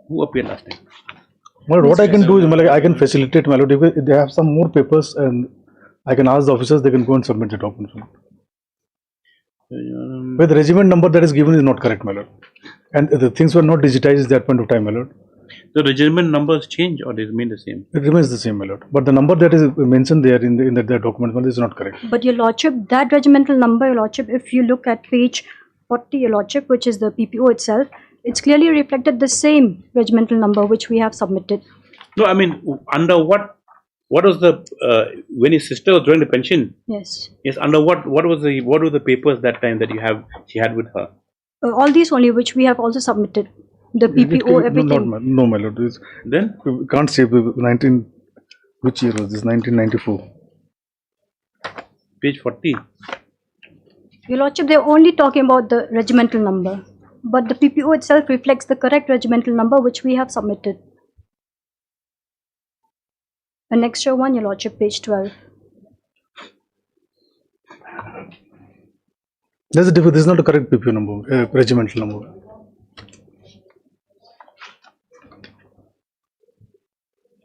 A: who appeared last time?
R: Well, what I can do is, I can facilitate, my lord. If they have some more papers, and I can ask the officers, they can go and submit the document. But the regiment number that is given is not correct, my lord. And the things were not digitized at that point of time, my lord.
A: The regiment numbers change or they remain the same?
R: It remains the same, my lord. But the number that is mentioned there in the document is not correct.
M: But your lordship, that regimental number, your lordship, if you look at page 40, your lordship, which is the PPO itself, it's clearly reflected the same regimental number which we have submitted.
A: No, I mean, under what was the, when his sister was drawing the pension?
M: Yes.
A: Yes, under what were the papers that time that she had with her?
M: All these only which we have also submitted. The PPO, everything.
R: No, my lord.
A: Then?
R: We can't say which year was this? 1994.
A: Page 40.
M: Your lordship, they're only talking about the regimental number. But the PPO itself reflects the correct regimental number which we have submitted. An extra one, your lordship, page 12.
R: There's a difference. This is not a correct PPO number, regimental number.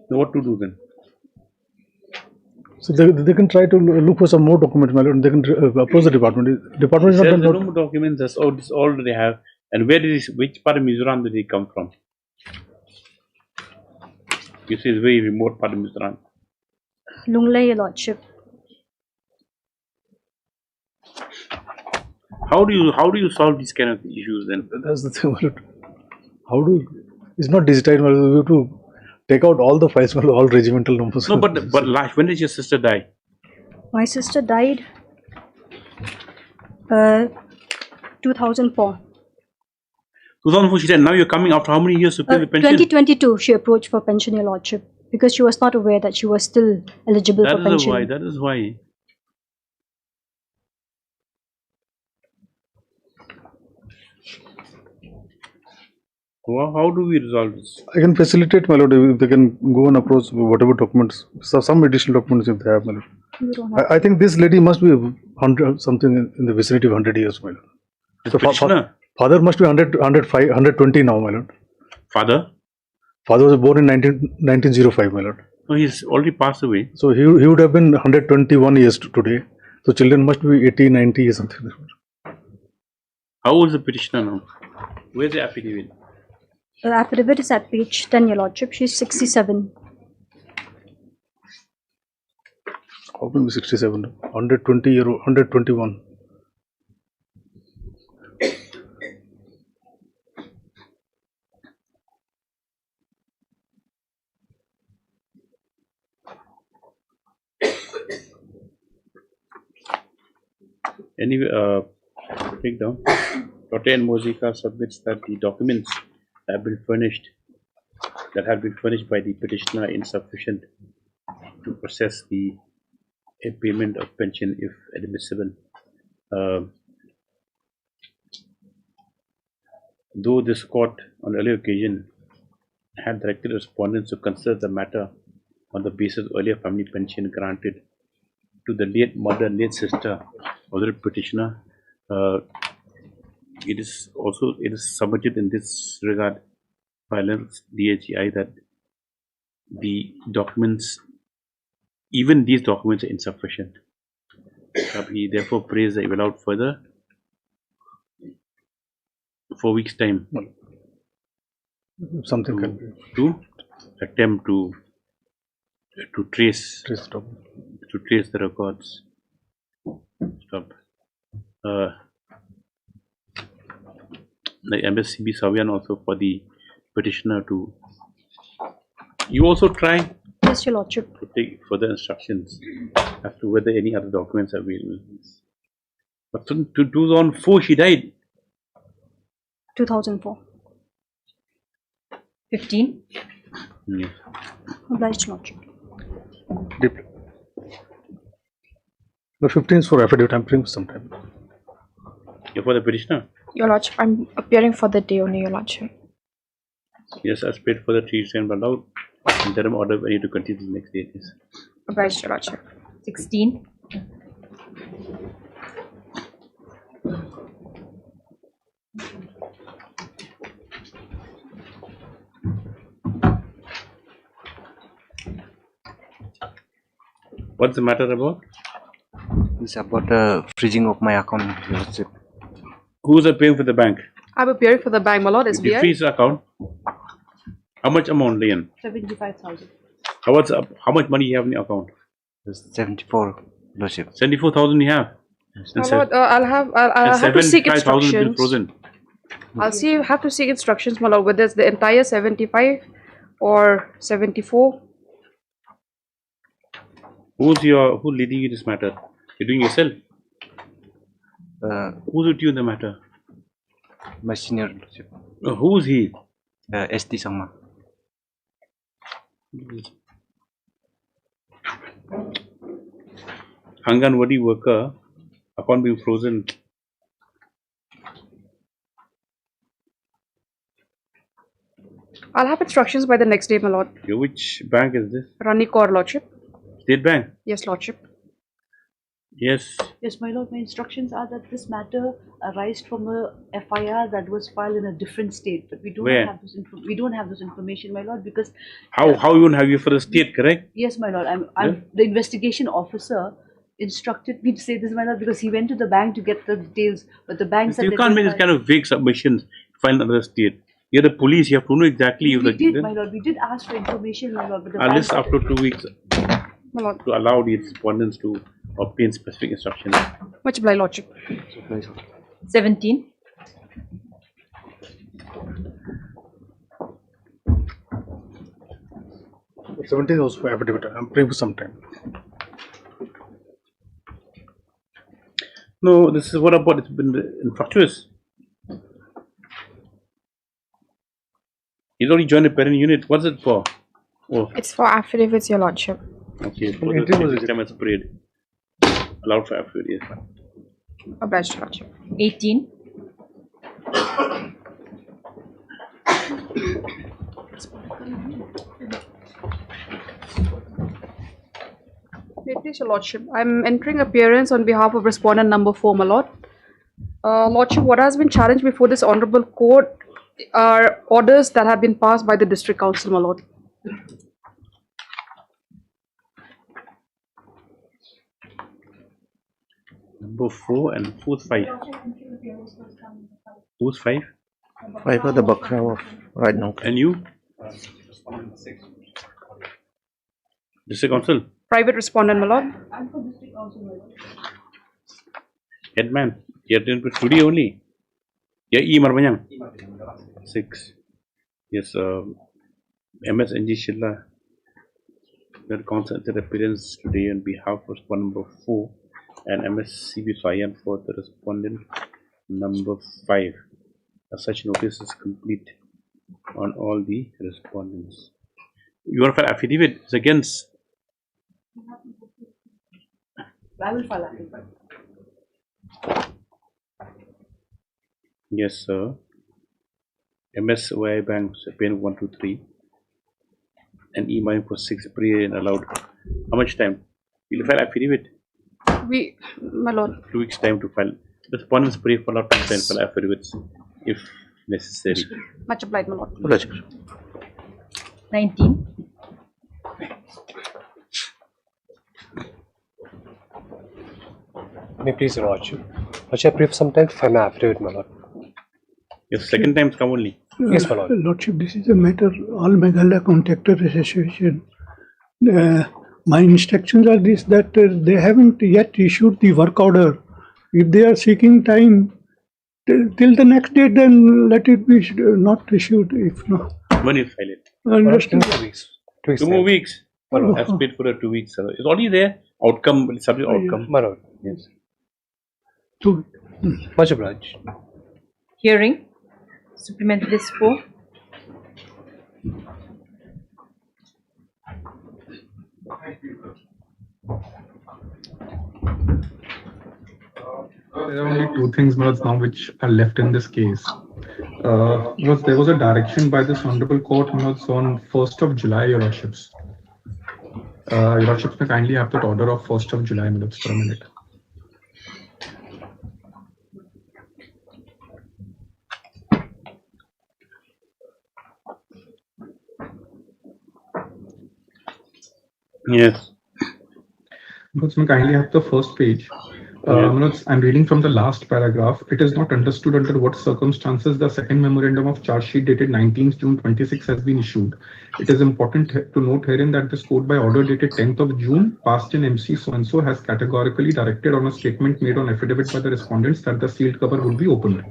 A: So what to do then?
R: So they can try to look for some more documents, my lord, and they can approach the department. Department is not.
A: No more documents. That's all they have. And which part of Mizoram did he come from? You say it's very remote part of Mizoram.
M: Lunglei, your lordship.
A: How do you solve these kind of issues then?
R: That's the thing. It's not digitized. We have to take out all the files, all regimental numbers.
A: No, but last, when did your sister die?
M: My sister died 2004.
A: 2004 she died. Now you're coming after how many years to pay the pension?
M: 2022 she approached for pension, your lordship, because she was not aware that she was still eligible for pension.
A: That is why. Well, how do we resolve this?
R: I can facilitate, my lord, if they can go and approach whatever documents, some additional documents if they have, my lord. I think this lady must be 100, something in the vicinity of 100 years, my lord. So father must be 120 now, my lord.
A: Father?
R: Father was born in 1905, my lord.
A: No, he's already passed away.
R: So he would have been 121 years today. So children must be 80, 90 or something.
A: How old is the petitioner now? Where's the affidavit?
M: The affidavit is at page 10, your lordship. She's 67.
R: How can be 67? 120 year old, 121.
A: Anyway, take down. Totte and Mozika submits that the documents that have been furnished by the petitioner are insufficient to process the payment of pension if admissible. Though this court on earlier occasion had directed respondents to consider the matter on the basis of earlier family pension granted to the late mother and late sister of the petitioner, it is submitted in this regard by DHEI that the documents, even these documents, are insufficient. He therefore prays that he will allow further 4 weeks' time.
R: Something can be
A: to attempt to trace the records. Stop. The MSCB Savian also for the petitioner to. You also try.
M: Yes, your lordship.
A: To take further instructions as to whether any other documents are available. But to 2004 she died.
M: 2004.
I: 15.
A: Yes.
M: Obliged, lordship.
R: Deeply. The 15 is for affidavit. I'm praying sometime.
A: You're for the petitioner?
U: Your lordship, I'm appearing for the day only, your lordship.
A: Yes, as paid for the 3 and allowed interim order when you to continue the next day. Yes.
U: Obliged, your lordship.
I: 16.
A: What's the matter about?
V: It's about freezing of my account, your lordship.
A: Who's paying for the bank?
U: I'm appearing for the bank, my lord,
A: If you
U: SBI.
A: freeze the account, How much amount, Leon?
U: 75,000.
A: How much money you have in your account?
V: 74, Lordship.
A: 74,000 you have.
U: My lord, I'll have to seek
A: 75,000 bill
U: instructions.
A: frozen.
U: Have to seek instructions, my lord, whether it's the entire 75 or 74.
A: Who's leading you this matter? You're doing yourself. Who's with you in the matter?
V: My senior, Lordship.
A: Who's he?
V: SD Sangma.
A: Anganwadi worker, account being frozen.
U: I'll have instructions by the next day, my lord.
A: Which bank is this?
U: Rani Kaur, lordship.
A: State Bank?
U: Yes, lordship.
A: Yes.
B: Yes, my lord, my instructions are that this matter arised from a FIR that was filed in a different state, but we do
A: Where?
B: not have this information, my lord, because
A: How you won't have you for the state, correct?
B: yes, my lord, the investigation officer instructed me to say this, my lord, because he went to the bank to get the details, but the bank said
A: You
B: that
A: can't
B: they
A: make this
B: filed-
A: kind of vague submissions, file another state. You're the police, you have to know exactly
B: We did, my lord, we did ask for information, my lord, but the
A: At
B: bank
A: least after 2 weeks
U: My lord.
A: to allow the respondents to obtain specific instructions.
U: Much obliged, lordship.
I: 17.
R: But 17 is also for affidavit. I'm praying for some time.
A: No, this is what about it's been infructuous. He's already joined the parent unit. What's it for? Oh,
U: It's for affidavits, your lordship.
A: okay. For
R: Well,
A: the
R: entry was
A: next time it's prayed. Allowed for affidavit, yes.
U: Obliged, lordship.
I: 18.
U: May it please your lordship, I'm entering appearance on behalf of respondent number 4, my lord. Lordship, what has been challenged before this honorable court are orders that have been passed by the district council, my lord.
A: Number 4 and who's 5? Who's 5?
V: 5 are the background of right now.
A: And you? District council?
U: Private respondent, my lord.
A: Headman? You're doing studio only? Yeah, E Marmanyang? 6. Yes, MS NG Shilla. Their consented appearance today on behalf of respondent number 4 and MSCB Sayan for the respondent number 5. As such notice is complete on all the respondents. You want to file affidavit? It's against.
B: I will file affidavit.
A: Yes, sir. MSY Bank, pen 123. And E-mine for 6 pre and allowed. How much time? You'll file affidavit?
U: My lord.
A: 2 weeks time to file. Respondents pray for allowed to file affidavits if necessary.
U: Much obliged, my lord.
I: 19.
G: May please your lordship. Lordship, brief some time to file my affidavit, my lord.
A: Yes, second times come only.
G: Yes, my lord.
W: Lordship, this is a matter all Meghalaya Contractor Association. My instructions are this, that they haven't yet issued the work order. If they are seeking time till the next date, then let it be not issued. If not,
A: When you file it?
W: understand.
G: 2 weeks. 2 weeks.
A: 2 more weeks. I've paid for the 2 weeks. Sir. It's already there. Outcome, subject outcome.
G: My lord.
A: Yes.
W: 2
G: Much obliged.
I: Hearing. Supplementary list 4.
X: There are only 2 things now which are left in this case. There was a direction by this honorable court on 1st of July, your lordships. Your lordships may kindly have that order of 1st of July minutes for a minute.
A: Yes.
X: May kindly have the first page. I'm reading from the last paragraph. It is not understood under what circumstances the second memorandum of charge sheet dated 19th June 26 has been issued. It is important to note herein that this court by order dated 10th of June passed in MC so-and-so has categorically directed on a statement made on affidavit by the respondents that the sealed cover would be opened.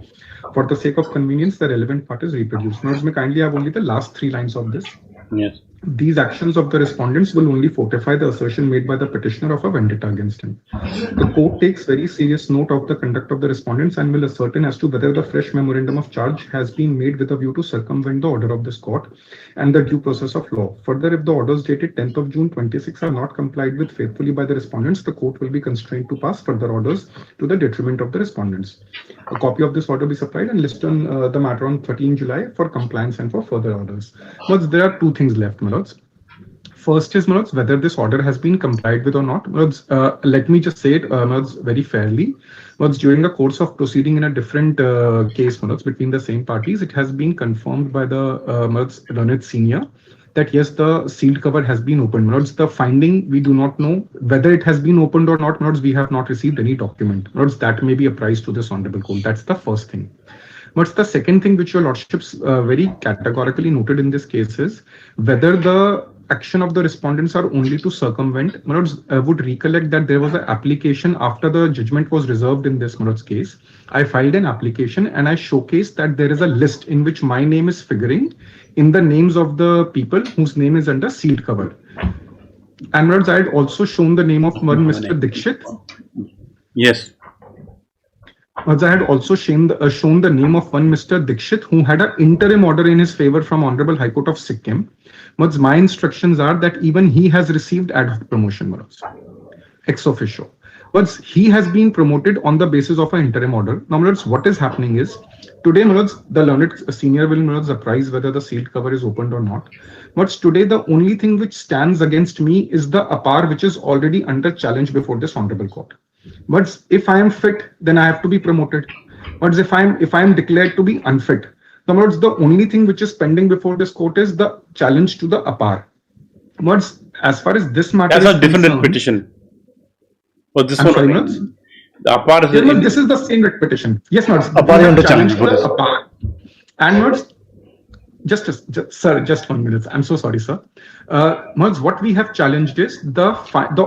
X: For the sake of convenience, the relevant part is reproduced. Now, may kindly have only the last 3 lines of this.
A: Yes.
X: These actions of the respondents will only fortify the assertion made by the petitioner of a vendetta against him. The court takes very serious note of the conduct of the respondents and will ascertain as to whether the fresh memorandum of charge has been made with a view to circumvent the order of this court and the due process of law. Further, if the orders dated 10th of June 26 are not complied with faithfully by the respondents, the court will be constrained to pass further orders to the detriment of the respondents. A copy of this order be supplied and listed on the matter on 13 July for compliance and for further orders. But there are 2 things left, my lords. First is, my lords, whether this order has been complied with or not. My lords, let me just say it, my lords, very fairly. My lords, during the course of proceeding in a different case, my lords, between the same parties, it has been confirmed by the my lords, learned senior that yes, the sealed cover has been opened. My lords, the finding, we do not know whether it has been opened or not. My lords, we have not received any document. My lords, that may be a prize to this honorable court. That's the first thing. But the second thing which your lordships very categorically noted in this case is whether the action of the respondents are only to circumvent. My lords, I would recollect that there was an application after the judgment was reserved in this, my lords, case. I filed an application and I showcased that there is a list in which my name is figuring in the names of the people whose name is under sealed cover. And my lords, I had also shown the name of one Mr. Dixit.
A: Yes.
X: I had also shown the name of one Mr. Dixit who had an interim order in his favor from Honorable High Court of Sikkim. But my instructions are that even he has received ad hoc promotion, Marods, ex officio. But he has been promoted on the basis of an interim order. Now, Marods, what is happening is, today, Marods, the learned senior will, Marods, apprise whether the sealed cover is opened or not. But today, the only thing which stands against me is the APAR, which is already under challenge before this honorable court. But if I am fit, then I have to be promoted. But if I am declared to be unfit, in other words, the only thing which is pending before this court is the challenge to the APAR. But as far as this matter
A: is concerned, that's a different petition. Oh, this one.
X: Sorry,
A: the APAR is
X: this is the same writ petition. Yes, Mads.
A: APAR is under challenge.
X: APAR. And Mads, just 1 minute. I'm so sorry, sir. Mads, what we have challenged is the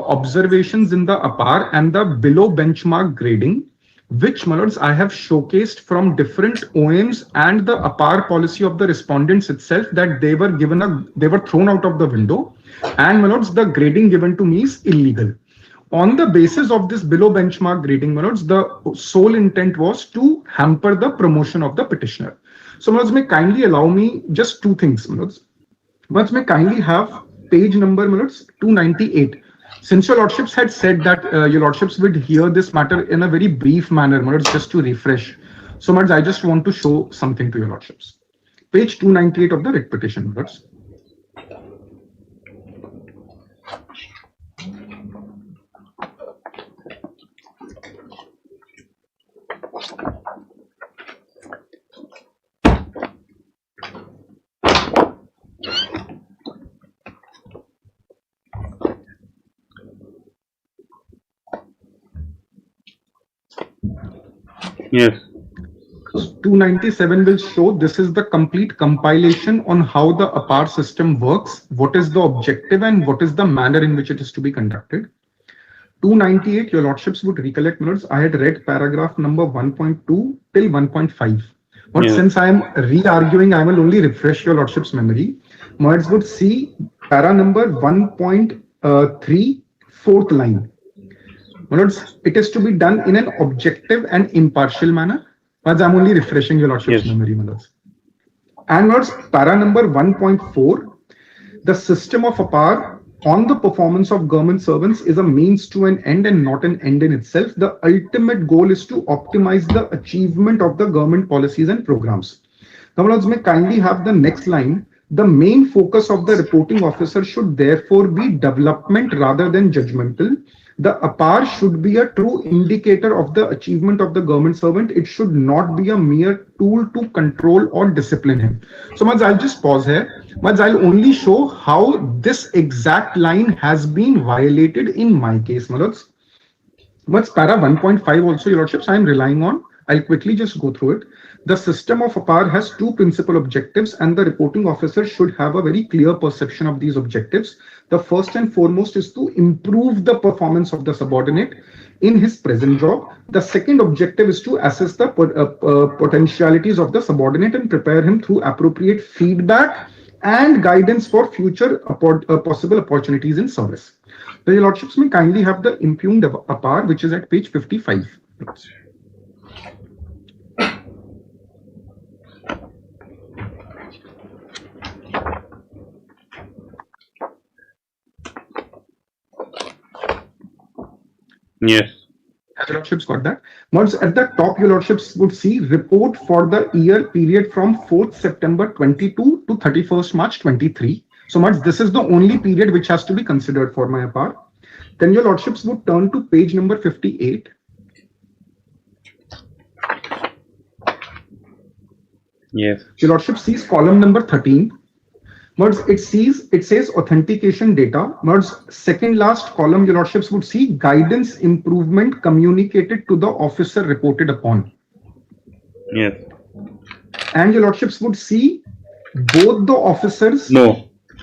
X: observations in the APAR and the below benchmark grading, which, my lords, I have showcased from different OMs and the APAR policy of the respondents itself, that they were thrown out of the window, and, my lords, the grading given to me is illegal. On the basis of this below benchmark grading, my lords, the sole intent was to hamper the promotion of the petitioner. So, my lords, may kindly allow me just 2 things, my lords. My lords, may kindly have page number, my lords, 298. Since your lordships had said that your lordships would hear this matter in a very brief manner, my lords, just to refresh. So, my lords, I just want to show something to your lordships. Page 298 of the writ petition, my lords.
A: Yes.
X: 297 will show this is the complete compilation on how the APAR system works, what is the objective and what is the manner in which it is to be conducted. 298, your lordships would recollect, minutes, I had read paragraph number 1.2 till 1.5. But since I am re-arguing, I will only refresh your lordship's memory. Merds would see para number 1.3, 4th line. Words, it is to be done in an objective and impartial manner. But I'm only refreshing your lordship's memory, Manas. And words, para number 1.4, the system of APAR on the performance of government servants is a means to an end and not an end in itself. The ultimate goal is to optimize the achievement of the government policies and programs. Now, Manas, may kindly have the next line. The main focus of the reporting officer should therefore be development rather than judgmental. The APAR should be a true indicator of the achievement of the government servant. It should not be a mere tool to control or discipline him. So, Mads, I'll just pause here. Mads, I'll only show how this exact line has been violated in my case, Mads. What's para 1.5 also, Your Lordships, I am relying on. I'll quickly just go through it. The system of APAR has two principal objectives, and the reporting officer should have a very clear perception of these objectives. The first and foremost is to improve the performance of the subordinate in his present job. The second objective is to assess the potentialities of the subordinate and prepare him through appropriate feedback and guidance for future possible opportunities in service. The Your Lordships may kindly have the impugned APAR, which is at page 55.
A: Yes.
X: Has Your Lordships got that? Once at the top, Your Lordships would see report for the year period from 4th September 22 to 31st March 23. So much, this is the only period which has to be considered for my APAR. Then Your Lordships would turn to page number 58.
A: Yes.
X: Your Lordship sees column number 13. It says authentication data. Second last column, Your Lordships would see guidance improvement communicated to the officer reported upon.
A: Yes.
X: And Your Lordships would see both the officers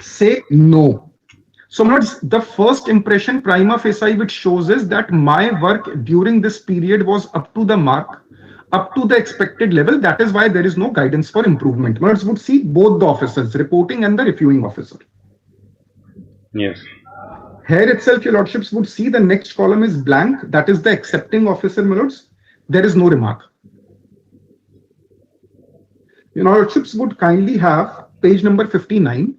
X: say no. So the first impression prima facie which shows is that my work during this period was up to the mark, up to the expected level. That is why there is no guidance for improvement. Would see both the officers, reporting and the reviewing officer.
A: Yes.
X: Here itself, Your Lordships would see the next column is blank. That is the accepting officer, my lords. There is no remark. Your Lordships would kindly have page number 59.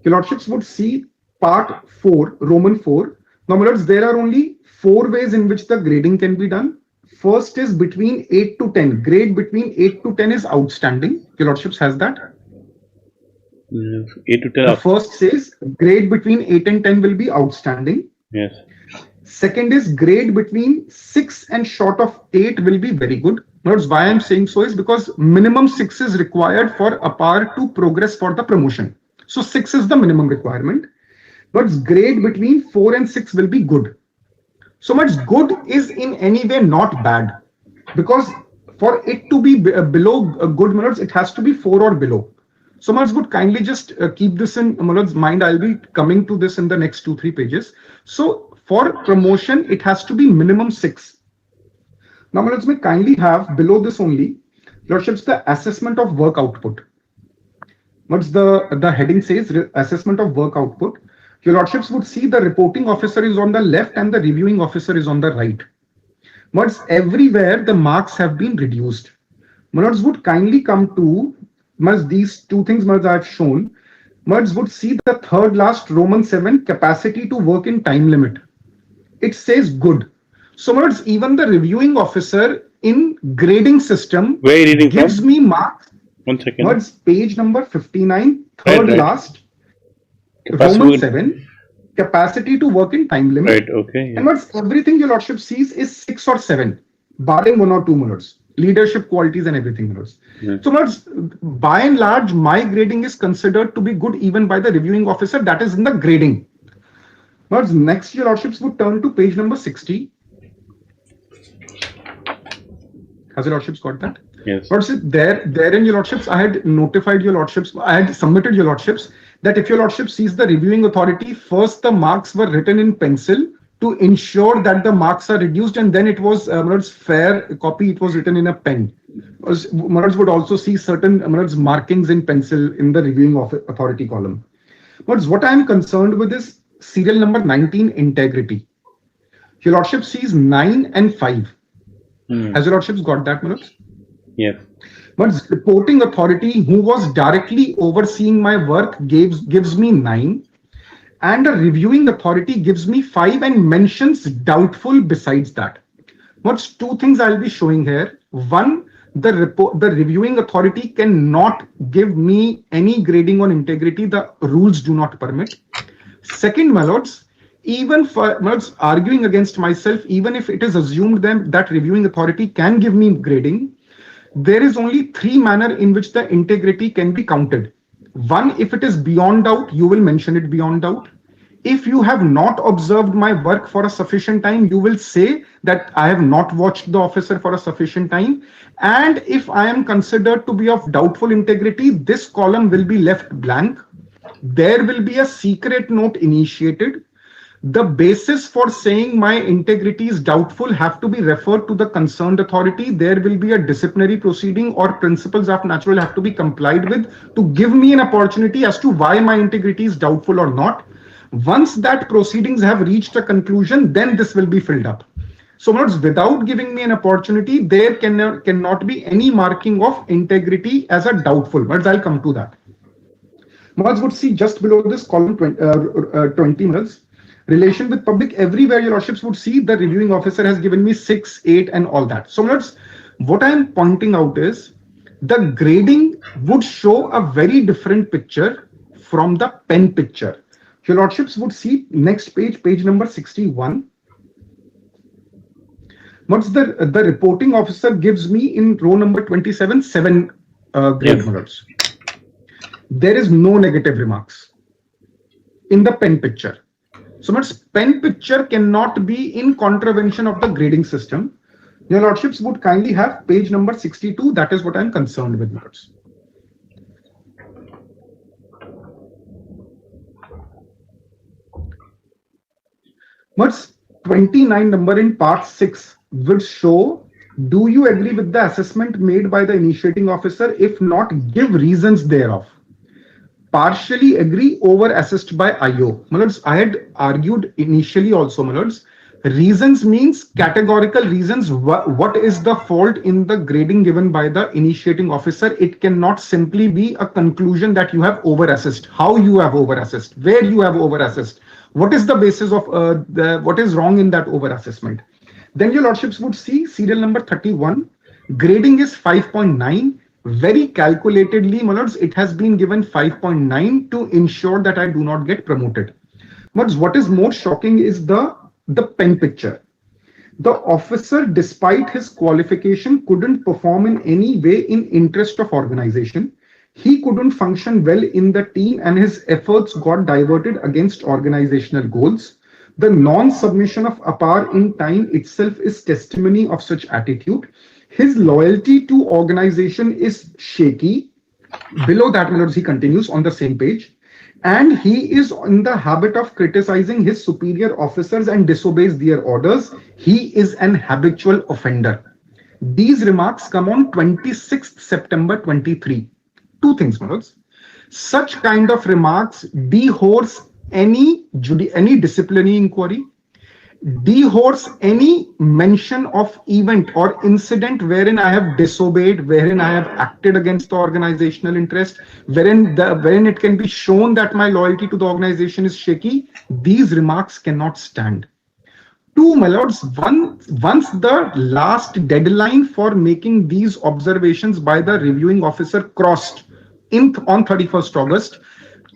X: Your Lordships would see part 4, Roman 4. Now, my lords, there are only 4 ways in which the grading can be done. First is between 8 to 10. Grade between 8 to 10 is outstanding. Your Lordships has that.
A: 8 to 10.
X: The first says grade between 8 and 10 will be outstanding.
A: Yes.
X: Second is grade between 6 and short of 8 will be very good. Notice why I'm saying so is because minimum 6 is required for APAR to progress for the promotion. So 6 is the minimum requirement. But grade between 4 and 6 will be good. So much good is in any way not bad, because for it to be below good, it has to be 4 or below. So much good, kindly just keep this in mind. I'll be coming to this in the next 2-3 pages. So for promotion, it has to be minimum 6. Now, my lords, may kindly have below this only, Lordships, the assessment of work output. What's the heading says assessment of work output. Your Lordships would see the reporting officer is on the left and the reviewing officer is on the right. But everywhere the marks have been reduced. Merds would kindly come to these 2 things I have shown. Merds would see the third last Roman 7 capacity to work in time limit. It says good. So Merds, even the reviewing officer in grading system gives me marks.
A: 1 second.
X: Merds, page number 59, third last. Roman 7, capacity to work in time limit.
A: Right, okay.
X: And what's everything Your Lordship sees is 6 or 7, barring 1 or 2 minutes. Leadership qualities and everything. So minutes, by and large, my grading is considered to be good even by the reviewing officer. That is in the grading. Minutes, next Your Lordships would turn to page number 60. Has Your Lordships got that?
A: Yes.
X: Therein, Your Lordships, I had notified Your Lordships, I had submitted Your Lordships that if Your Lordship sees the reviewing authority, first the marks were written in pencil to ensure that the marks are reduced, and then it was fair copy, it was written in a pen. Marads would also see certain markings in pencil in the reviewing authority column. But what I am concerned with is serial number 19, integrity. Your Lordship sees 9 and 5. Has Your Lordships got that, Marads?
A: Yes.
X: But reporting authority who was directly overseeing my work gives me 9, and a reviewing authority gives me 5 and mentions doubtful besides that. What's 2 things I'll be showing here? One, the reviewing authority cannot give me any grading on integrity. The rules do not permit. Second, my lords, even for arguing against myself, even if it is assumed that reviewing authority can give me grading, there is only 3 manner in which the integrity can be counted. One, if it is beyond doubt, you will mention it beyond doubt.
J: If you have not observed my work for a sufficient time, you will say that I have not watched the officer for a sufficient time. And if I am considered to be of doubtful integrity, this column will be left blank. There will be a secret note initiated. The basis for saying my integrity is doubtful have to be referred to the concerned authority. There will be a disciplinary proceeding or principles of natural have to be complied with to give me an opportunity as to why my integrity is doubtful or not. Once that proceedings have reached a conclusion, then this will be filled up. So without giving me an opportunity, there cannot be any marking of integrity as a doubtful. But I'll come to that. Mods would see just below this column 20 minutes. Relation with public, everywhere your lordships would see the reviewing officer has given me 6, 8 and all that. So what I'm pointing out is the grading would show a very different picture from the pen picture. Your lordships would see next page, page number 61. What's the reporting officer gives me in row number 27, 7 grade models. There is no negative remarks in the pen picture. So much pen picture cannot be in contravention of the grading system. Your lordships would kindly have page number 62. That is what I'm concerned with. What's 29 number in part 6 will show, do you agree with the assessment made by the initiating officer? If not, give reasons thereof. Partially agree, over assessed by IO. I had argued initially also, reasons means categorical reasons. What is the fault in the grading given by the initiating officer? It cannot simply be a conclusion that you have over assessed. How you have over assessed, where you have over assessed, what is the basis of what is wrong in that over assessment. Then your lordships would see serial number 31. Grading is 5.9. Very calculatedly, it has been given 5.9 to ensure that I do not get promoted. But what is more shocking is the pen picture. The officer, despite his qualification, couldn't perform in any way in interest of organization. He couldn't function well in the team and his efforts got diverted against organizational goals. The non-submission of APAR in time itself is testimony of such attitude. His loyalty to organization is shaky. Below that, he continues on the same page. And he is in the habit of criticizing his superior officers and disobeys their orders. He is an habitual offender. These remarks come on 26th September 23. Two things, such kind of remarks dehorse any disciplinary inquiry, dehorse any mention of event or incident wherein I have disobeyed, wherein I have acted against the organizational interest, wherein it can be shown that my loyalty to the organization is shaky. These remarks cannot stand. Two, my lords, once the last deadline for making these observations by the reviewing officer crossed on 31st August,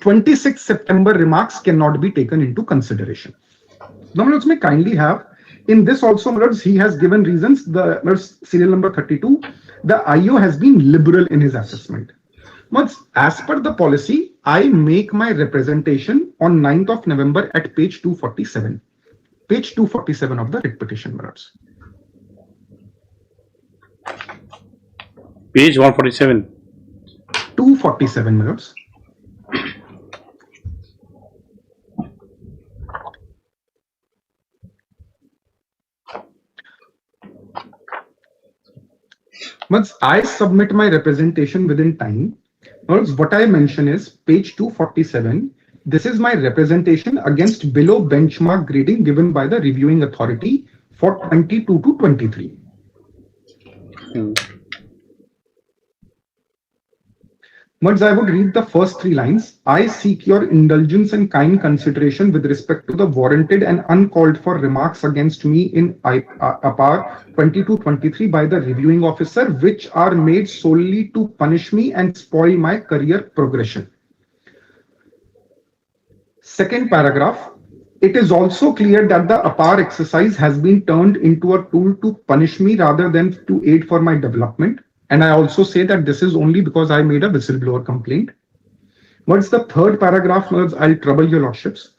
J: 26th September remarks cannot be taken into consideration. Now, let me kindly have, in this also, he has given reasons, the serial number 32, the IO has been liberal in his assessment. But as per the policy, I make my representation on 9th of November at page 247. Page 247 of the writ petition,
A: Page 147.
J: 247 minutes. Once I submit my representation within time, what I mention is page 247. This is my representation against below benchmark grading given by the reviewing authority for 22 to 23. Once I would read the first 3 lines. I seek your indulgence and kind consideration with respect to the warranted and uncalled for remarks against me in APAR 22-23 by the reviewing officer, which are made solely to punish me and spoil my career progression. Second paragraph. It is also clear that the APAR exercise has been turned into a tool to punish me rather than to aid for my development. And I also say that this is only because I made a whistleblower complaint. What's the third paragraph? I'll trouble your lordships.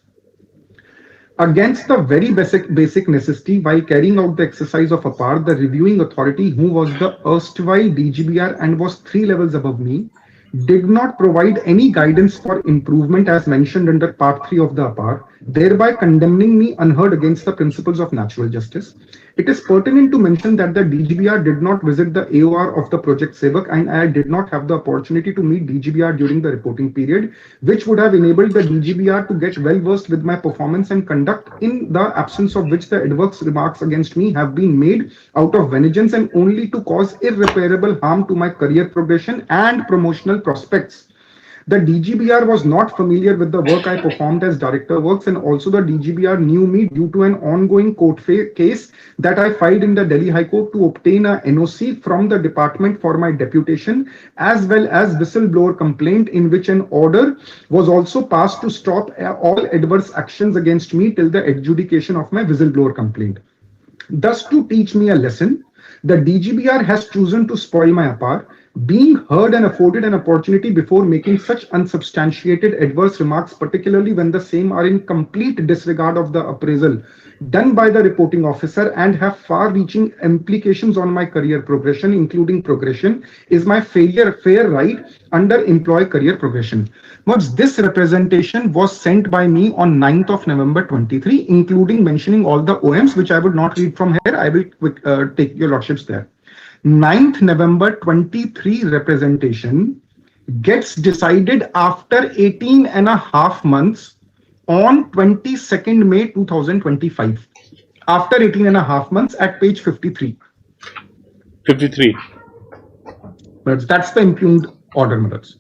J: Against the very basic necessity, while carrying out the exercise of APAR, the reviewing authority, who was the erstwhile DGBR and was 3 levels above me, did not provide any guidance for improvement as mentioned under Part 3 of the APAR, thereby condemning me unheard against the principles of natural justice. It is pertinent to mention that the DGBR did not visit the AOR of the Project Sevak, and I did not have the opportunity to meet DGBR during the reporting period, which would have enabled the DGBR to get well versed with my performance and conduct, in the absence of which the adverse remarks against me have been made out of vengeance and only to cause irreparable harm to my career progression and promotional prospects. The DGBR was not familiar with the work I performed as Director Works, and also the DGBR knew me due to an ongoing court case that I filed in the Delhi High Court to obtain a NOC from the department for my deputation, as well as whistleblower complaint, in which an order was also passed to stop all adverse actions against me till the adjudication of my whistleblower complaint. Thus, to teach me a lesson, the DGBR has chosen to spoil my APAR, being heard and afforded an opportunity before making such unsubstantiated adverse remarks, particularly when the same are in complete disregard of the appraisal done by the reporting officer and have far-reaching implications on my career progression, including progression, is my fair right under employee career progression. This representation was sent by me on 9th of November 23, including mentioning all the OMs, which I would not read from here. I will take your lordships there. 9th November 23 representation gets decided after 18 and a half months on 22nd May 2025. After 18 and a half months at page 53.
A: 53.
J: That's the impugned order, Madhurs.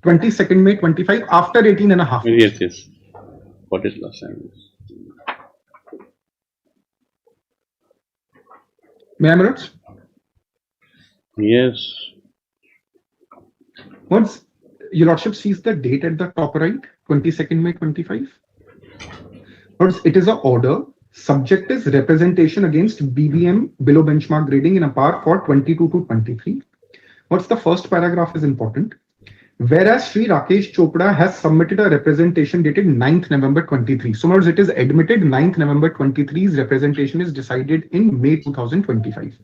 J: 22nd May 25 after 18 and a half.
A: Yes, yes. What is last time?
J: May I, Madhurs?
A: Yes.
J: Once your lordship sees the date at the top right, 22nd May 25. It is an order. Subject is representation against BBM below benchmark grading in APAR for 22 to 23. What's the first paragraph is important. Whereas Sri Rakesh Chopra has submitted a representation dated 9th November 23. So it is admitted 9th November 23's representation is decided in May 2025.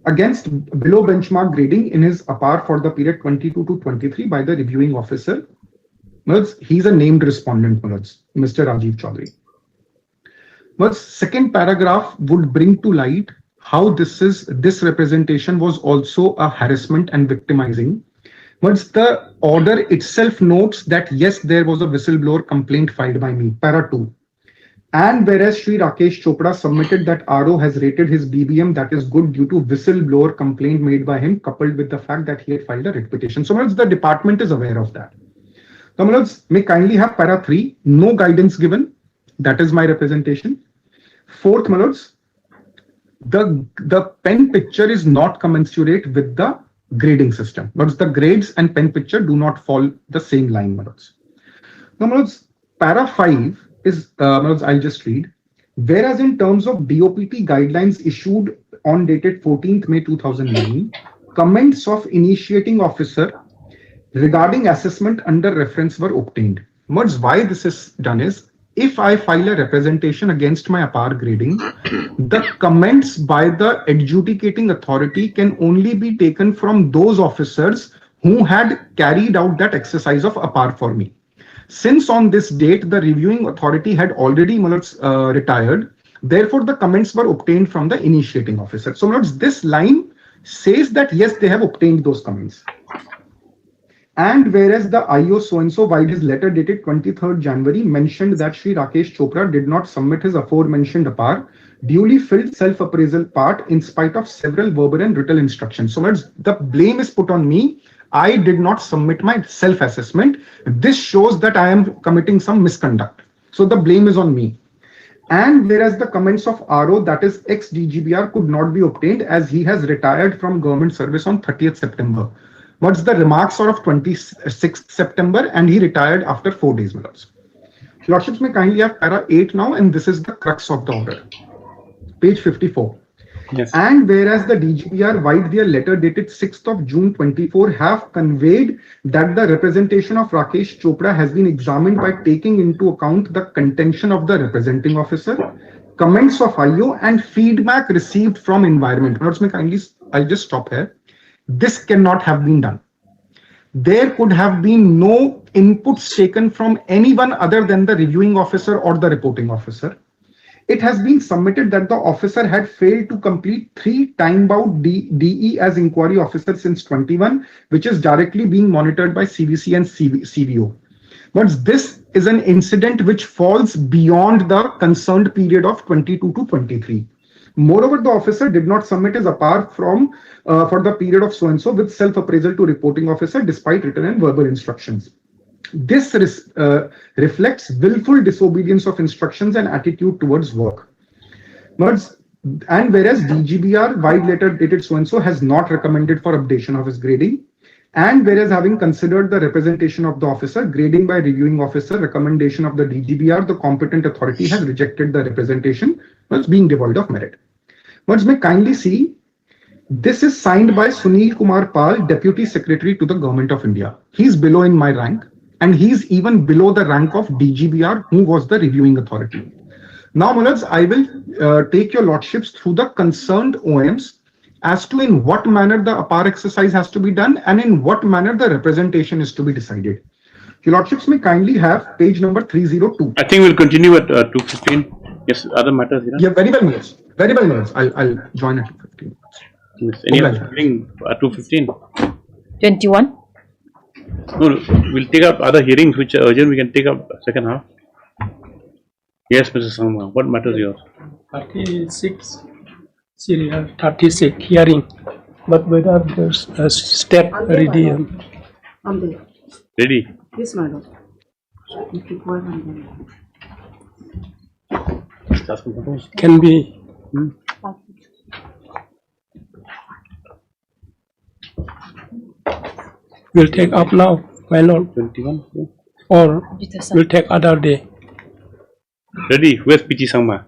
J: Against below benchmark grading in his APAR for the period 22 to 23 by the reviewing officer. He's a named respondent, Mr. Rajiv Chaudhary. Second paragraph would bring to light how this representation was also a harassment and victimizing. The order itself notes that yes, there was a whistleblower complaint filed by me, para 2. And whereas Sri Rakesh Chopra submitted that RO has rated his BBM that is good due to whistleblower complaint made by him, coupled with the fact that he had filed a writ petition. So the department is aware of that. May kindly have para 3, no guidance given. That is my representation. Fourth, the pen picture is not commensurate with the grading system. The grades and pen picture do not fall the same line. Para 5 is, I'll just read. Whereas in terms of DOPT guidelines issued on dated 14th May 2009, comments of initiating officer regarding assessment under reference were obtained. Why this is done is, if I file a representation against my APAR grading, the comments by the adjudicating authority can only be taken from those officers who had carried out that exercise of APAR for me. Since on this date, the reviewing authority had already retired, therefore the comments were obtained from the initiating officer. So this line says that yes, they have obtained those comments. And whereas the IO so-and-so, while his letter dated 23rd January, mentioned that Sri Rakesh Chopra did not submit his aforementioned APAR, duly filled self-appraisal part in spite of several verbal and written instructions. So the blame is put on me. I did not submit my self-assessment. This shows that I am committing some misconduct. So the blame is on me. And whereas the comments of RO, that is ex-DGBR, could not be obtained as he has retired from government service on 30th September. The remarks are of 26th September and he retired after 4 days. Lordships may kindly have para 8 now, and this is the crux of the order. Page 54.
A: Yes.
J: And whereas the DGBR, via their letter dated 6th of June 24, have conveyed that the representation of Rakesh Chopra has been examined by taking into account the contention of the representing officer, comments of IO, and feedback received from environment. I'll just stop here. This cannot have been done. There could have been no inputs taken from anyone other than the reviewing officer or the reporting officer. It has been submitted that the officer had failed to complete 3 time-bound DE as inquiry officer since 21, which is directly being monitored by CVC and CVO. But this is an incident which falls beyond the concerned period of 22 to 23. Moreover, the officer did not submit his apart from for the period of so-and-so with self-appraisal to reporting officer despite written and verbal instructions. This reflects willful disobedience of instructions and attitude towards work. And whereas DGBR, wide letter dated so-and-so, has not recommended for updation of his grading, and whereas having considered the representation of the officer, grading by reviewing officer, recommendation of the DGBR, the competent authority has rejected the representation as being devoid of merit. May kindly see, this is signed by Sunil Kumar Pal, Deputy Secretary to the Government of India. He's below in my rank, and he's even below the rank of DGBR, who was the reviewing authority. Now, Munads, I will take your lordships through the concerned OMs as to in what manner the APAR exercise has to be done and in what manner the representation is to be decided. Your lordships may kindly have page number 302.
A: I think we'll continue at 2:15. Yes, other matters.
J: Yeah, very well, Munads. Very well, Munads. I'll join at 2:15.
A: Yes. Any other hearing at 2:15?
I: 21.
A: No, we'll take up other hearings which are urgent. We can take up second half. Yes, Mr. Sangma, what matters yours?
C: 36, serial 36 hearing, but whether there's a step ready.
A: Ready?
B: Yes, my lord.
C: Can be. We'll take up now, my lord.
A: 21. Yeah.
C: Or we'll take other day.
A: Ready? Where's PT Sangma?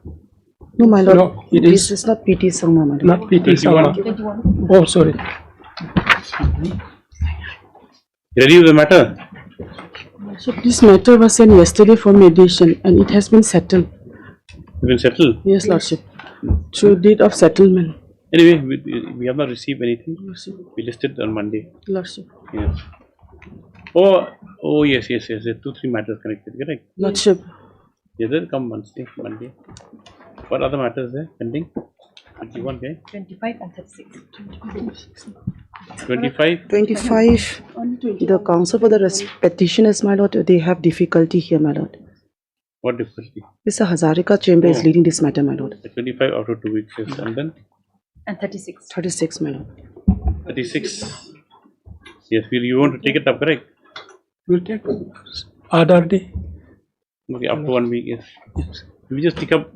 B: No, my lord.
C: No,
B: This is not PT Sangma, my lord.
C: Not PT Sangma. Oh, sorry.
A: Ready with the matter?
B: So this matter was sent yesterday for mediation and it has been settled.
A: Been settled?
B: Yes, lordship. Through date of settlement.
A: Anyway, we have not received anything. We listed on Monday.
B: Lordship.
A: Yes. Oh, yes. 2-3 matters connected, correct?
B: Lordship.
A: Yeah, they'll come Monday. What other matters there pending? 21, okay?
I: 25 and 36.
A: 25?
B: 25. The counsel for the petitioners, my lord, they have difficulty here, my lord.
A: What difficulty?
B: Mr. Hazarika Chamber is leading this matter, my lord.
A: 25 after 2 weeks, yes. And then?
I: And 36.
B: 36, my lord.
A: 36. Yes, you want to take it up, correct?
C: We'll take other day.
A: Okay, up to 1 week, yes. We just take up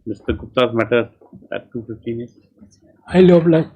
A: Mr. Gupta's matter at 2:15, yes.
C: I love like.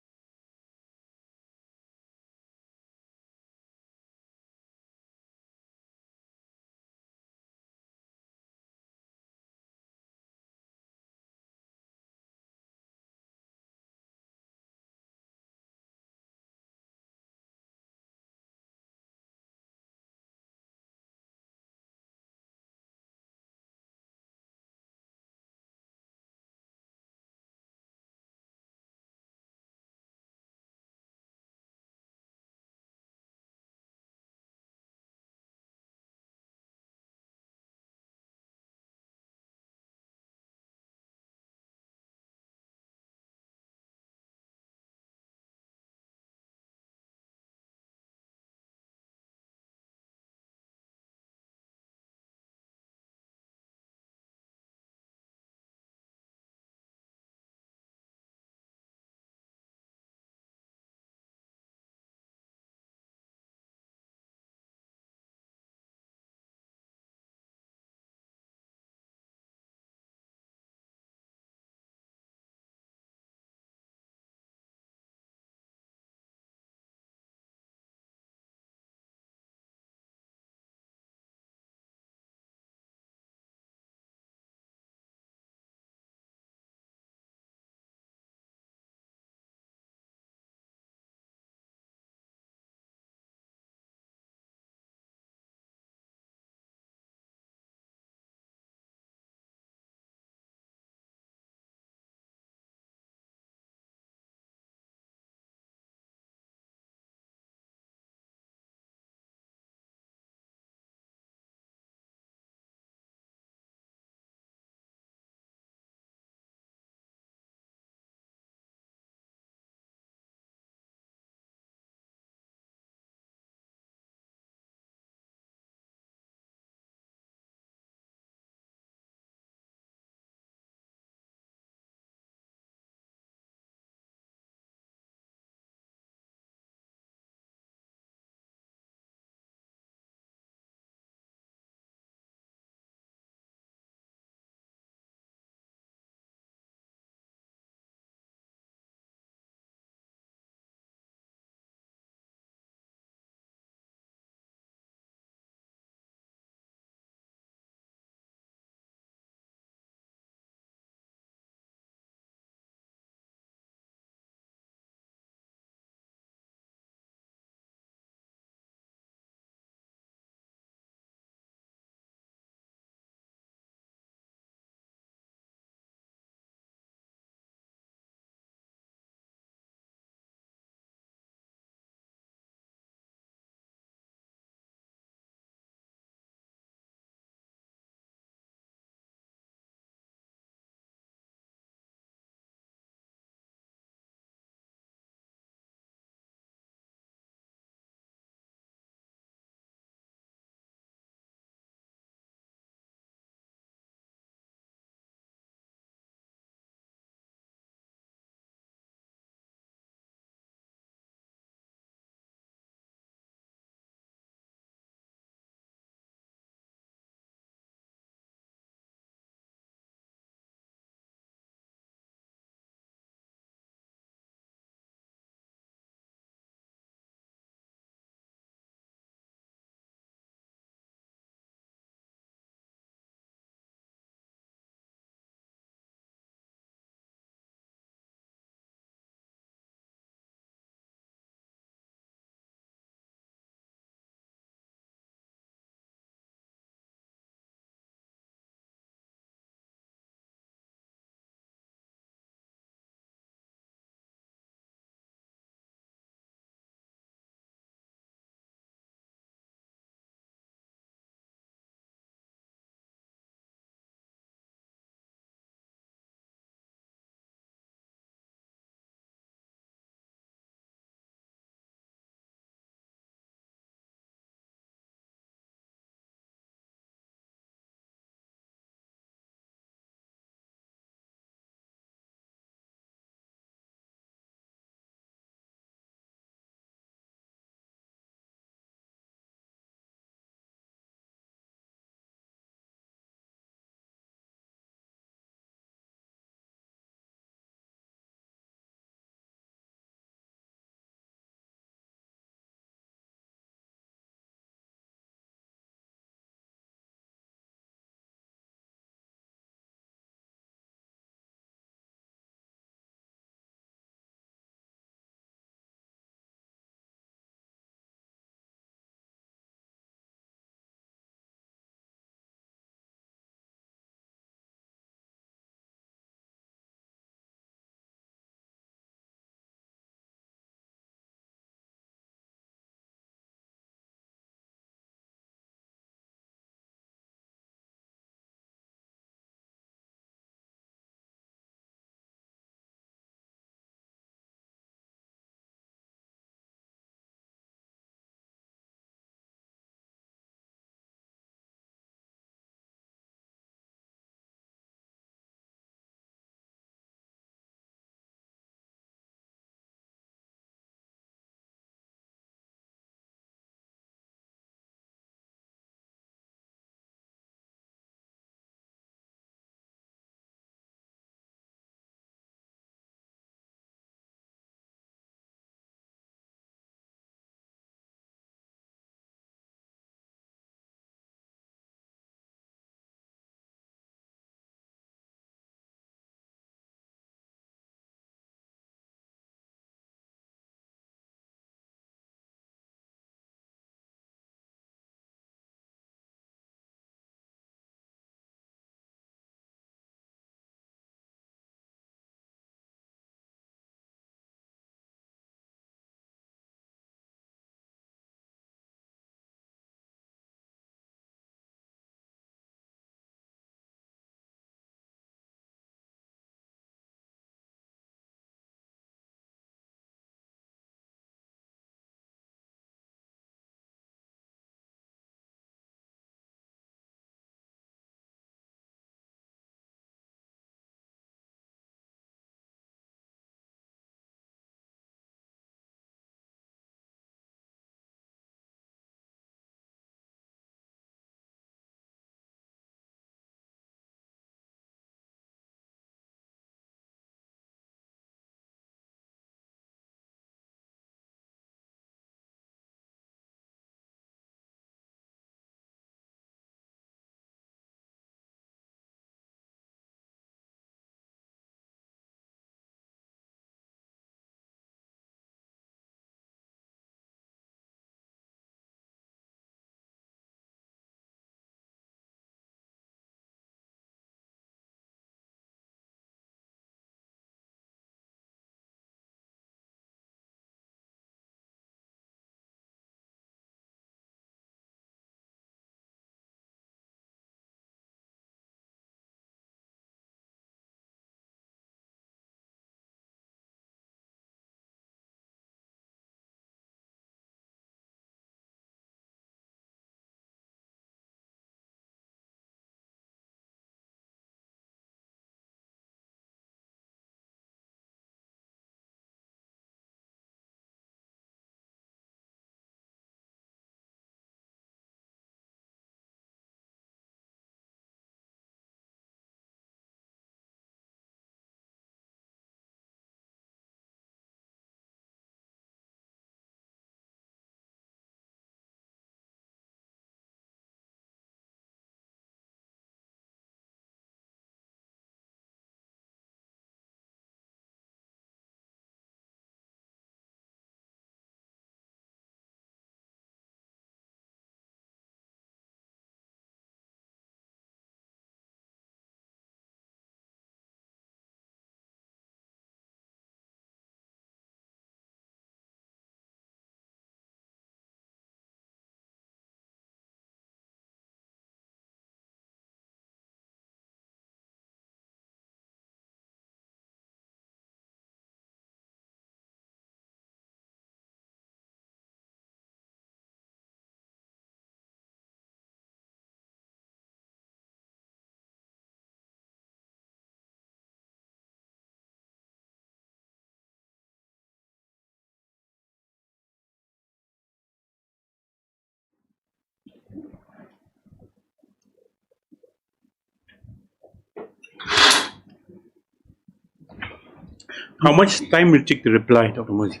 A: How much time will it take to reply, Dr. Muzika?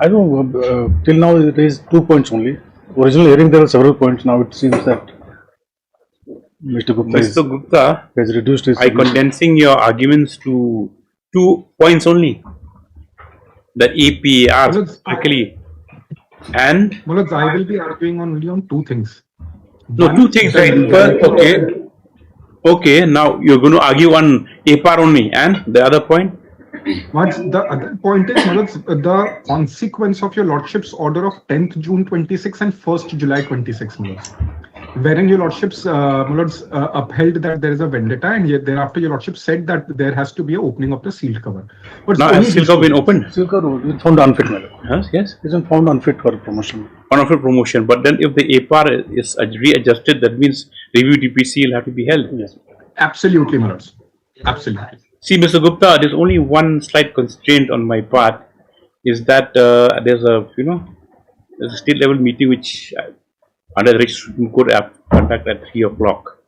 R: I don't know, till now it is 2 points only. Original hearing there were several points, now it seems that Mr. Gupta has reduced his...
A: Are condensing your arguments to 2 points only? The EPR strictly. And?
X: Mulad, I will be arguing only on 2 things.
A: No, 2 things, right? First, okay. Okay, now you're going to argue on APAR only, and the other point?
X: The other point is, Mulad, the consequence of your Lordship's order of 10th June 26 and 1st July 26, Mulad, wherein your Lordship's upheld that there is a vendetta, and yet thereafter your Lordship said that there has to be an opening of the sealed cover. But
A: now has sealed cover been opened?
R: Sealed cover is found unfit, Madam.
A: Yes?
R: It is found unfit for promotion.
A: Unfit promotion, but then if the APAR is readjusted, that means review DPC will have to be held.
R: Yes.
X: Absolutely, Mulad. Absolutely.
A: See, Mr. Gupta, there's only one slight constraint on my part, is that there's a state level meeting which under the Supreme Court conduct at 3 o'clock.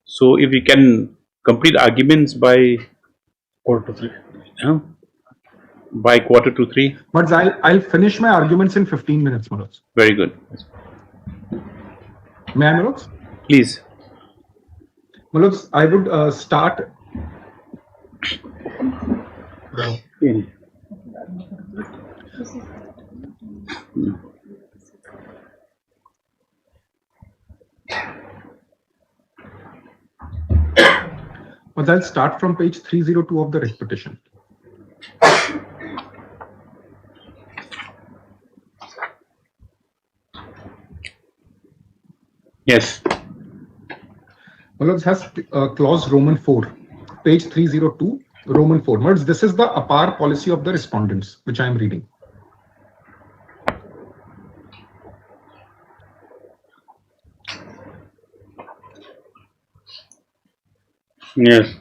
A: So if we can complete arguments by
R: quarter to 3.
A: By quarter to 3.
X: But I'll finish my arguments in 15 minutes, Manoj.
A: Very good.
X: May I, Manoj?
A: Please.
X: Manoj, I would start. But I'll start from page 302 of the writ petition.
A: Yes.
X: Manoj has clause Roman 4, page 302, Roman 4. Manoj, this is the APAR policy of the respondents, which I am reading.
A: Yes.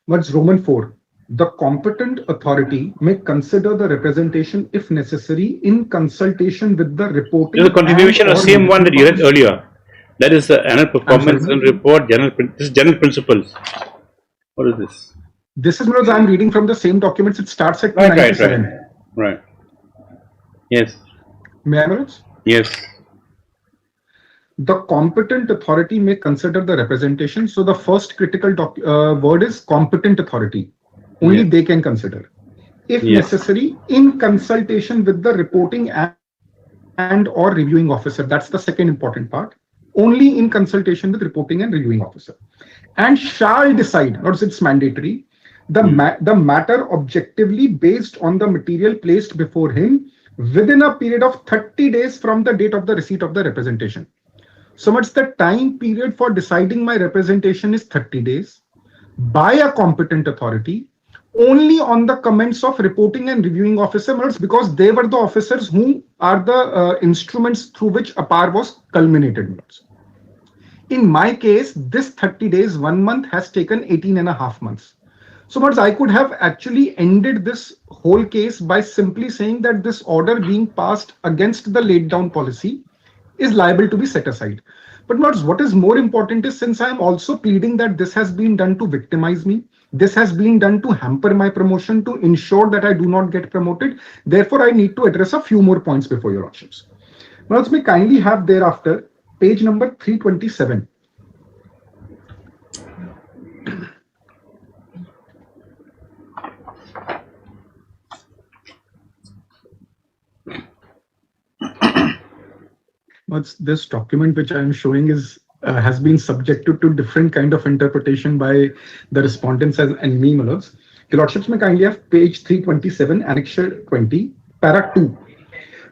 X: What's Roman 4? The competent authority may consider the representation, if necessary, in consultation with the reporting.
A: This is a continuation of the same one that you read earlier. That is the annual performance and report, this is general principles. What is this?
X: This is because I am reading from the same documents. It starts at 97.
A: Right. Yes.
X: May I, Manoj?
A: Yes.
X: The competent authority may consider the representation. So the first critical word is competent authority. Only they can consider. If necessary, in consultation with the reporting and or reviewing officer. That's the second important part. Only in consultation with reporting and reviewing officer. And shall decide, not it's mandatory, the matter objectively based on the material placed before him within a period of 30 days from the date of the receipt of the representation. So much the time period for deciding my representation is 30 days by a competent authority only on the comments of reporting and reviewing officers, because they were the officers who are the instruments through which APAR was culminated. In my case, this 30 days, 1 month has taken 18.5 months. So much I could have actually ended this whole case by simply saying that this order being passed against the laid down policy is liable to be set aside. But what is more important is, since I am also pleading that this has been done to victimize me, this has been done to hamper my promotion, to ensure that I do not get promoted. Therefore, I need to address a few more points before your lordships. Now, let me kindly have thereafter page number 327. But this document which I am showing is has been subjected to different kind of interpretation by the respondents and me, Manoj. Your lordships may kindly have page 327, annexure 20, para 2.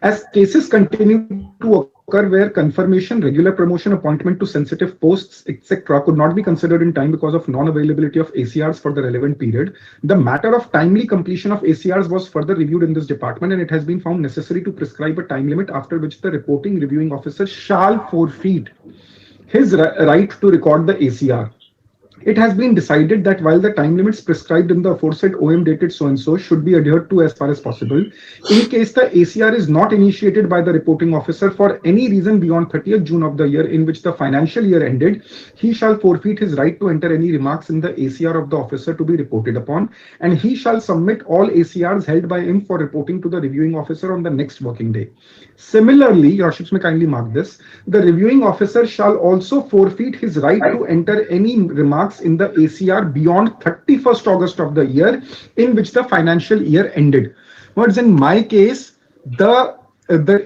X: As cases continue to occur where confirmation, regular promotion, appointment to sensitive posts, etc. could not be considered in time because of non-availability of ACRs for the relevant period, the matter of timely completion of ACRs was further reviewed in this department, and it has been found necessary to prescribe a time limit after which the reporting reviewing officer shall forfeit his right to record the ACR.
J: It has been decided that while the time limits prescribed in the aforesaid OM dated so-and-so should be adhered to as far as possible, in case the ACR is not initiated by the reporting officer for any reason beyond 30th June of the year in which the financial year ended, he shall forfeit his right to enter any remarks in the ACR of the officer to be reported upon, and he shall submit all ACRs held by him for reporting to the reviewing officer on the next working day. Similarly, your Worships may kindly mark this, the reviewing officer shall also forfeit his right to enter any remarks in the ACR beyond 31st August of the year in which the financial year ended. What's in my case, the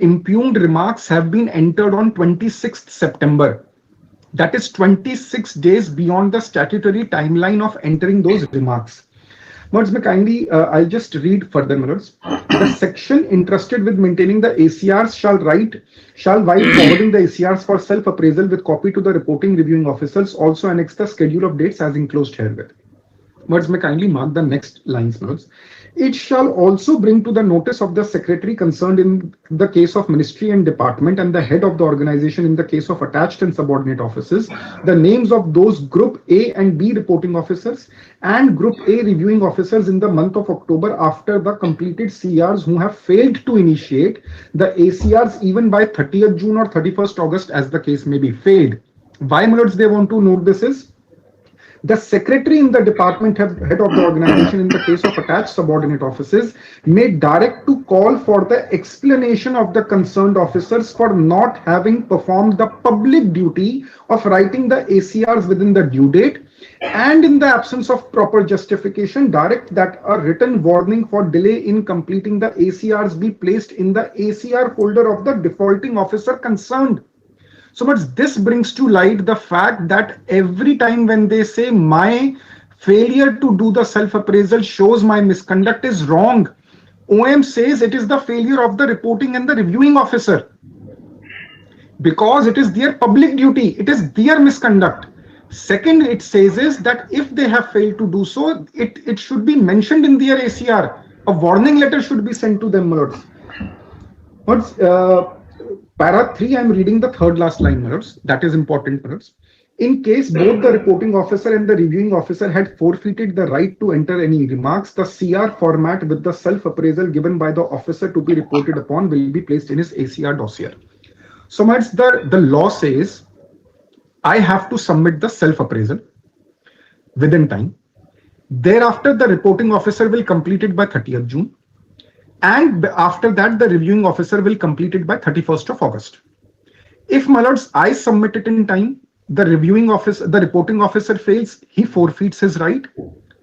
J: impugned remarks have been entered on 26th September. That is 26 days beyond the statutory timeline of entering those remarks. Lords, may kindly, I'll just read further, Lords. The section entrusted with maintaining the ACRs shall while forwarding the ACRs for self-appraisal with copy to the reporting reviewing officers, also annex the schedule of dates as enclosed herewith. Words may kindly mark the next lines, Lords. It shall also bring to the notice of the secretary concerned in the case of ministry and department and the head of the organization in the case of attached and subordinate offices, the names of those Group A and B reporting officers and Group A reviewing officers in the month of October after the completed CRs who have failed to initiate the ACRs even by 30th June or 31st August as the case may be failed. Why, my lords, they want to note this is the secretary in the department head of the organization in the case of attached subordinate offices may direct to call for the explanation of the concerned officers for not having performed the public duty of writing the ACRs within the due date, and in the absence of proper justification direct that a written warning for delay in completing the ACRs be placed in the ACR folder of the defaulting officer concerned. So much this brings to light the fact that every time when they say my failure to do the self-appraisal shows my misconduct is wrong, OM says it is the failure of the reporting and the reviewing officer because it is their public duty, it is their misconduct. Second, it says is that if they have failed to do so, it should be mentioned in their ACR. A warning letter should be sent to them, lords. Para 3, I am reading the third last line, lords. That is important, lords. In case both the reporting officer and the reviewing officer had forfeited the right to enter any remarks, the CR format with the self-appraisal given by the officer to be reported upon will be placed in his ACR dossier. So much the law says I have to submit the self-appraisal within time. Thereafter, the reporting officer will complete it by 30th June. And after that, the reviewing officer will complete it by 31st of August. If, my lords, I submit it in time, the reviewing officer, the reporting officer fails, he forfeits his right.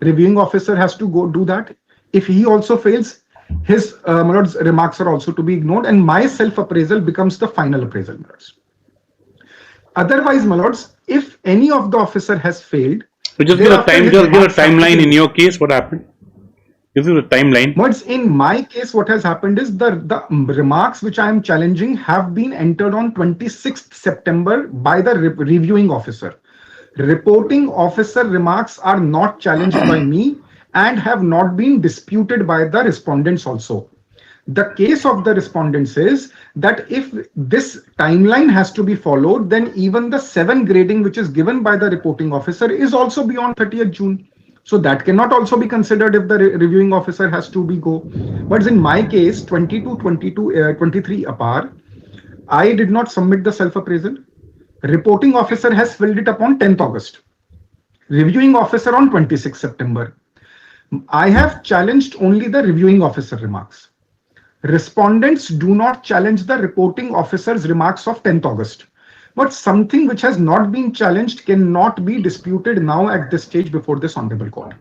J: Reviewing officer has to go do that. If he also fails, his my lords, remarks are also to be ignored, and my self-appraisal becomes the final appraisal, my lords. Otherwise, my lords, if any of the officer has failed,
A: so just give a timeline in your case. What happened? This is a timeline.
J: But in my case, what has happened is the remarks which I am challenging have been entered on 26th September by the reviewing officer. Reporting officer remarks are not challenged by me and have not been disputed by the respondents also. The case of the respondents is that if this timeline has to be followed, then even the 7 grading which is given by the reporting officer is also beyond 30th June. So that cannot also be considered if the reviewing officer has to be go. But in my case, 23 apar, I did not submit the self-appraisal. Reporting officer has filled it upon 10th August. Reviewing officer on 26th September. I have challenged only the reviewing officer remarks. Respondents do not challenge the reporting officer's remarks of 10th August. But something which has not been challenged cannot be disputed now at this stage before this Honorable Court.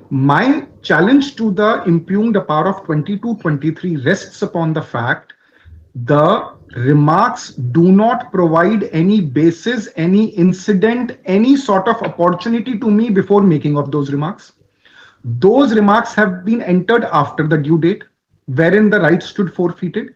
J: My challenge to the impugned apar of 22-23 rests upon the fact the remarks do not provide any basis, any incident, any sort of opportunity to me before making of those remarks. Those remarks have been entered after the due date, wherein the rights stood forfeited.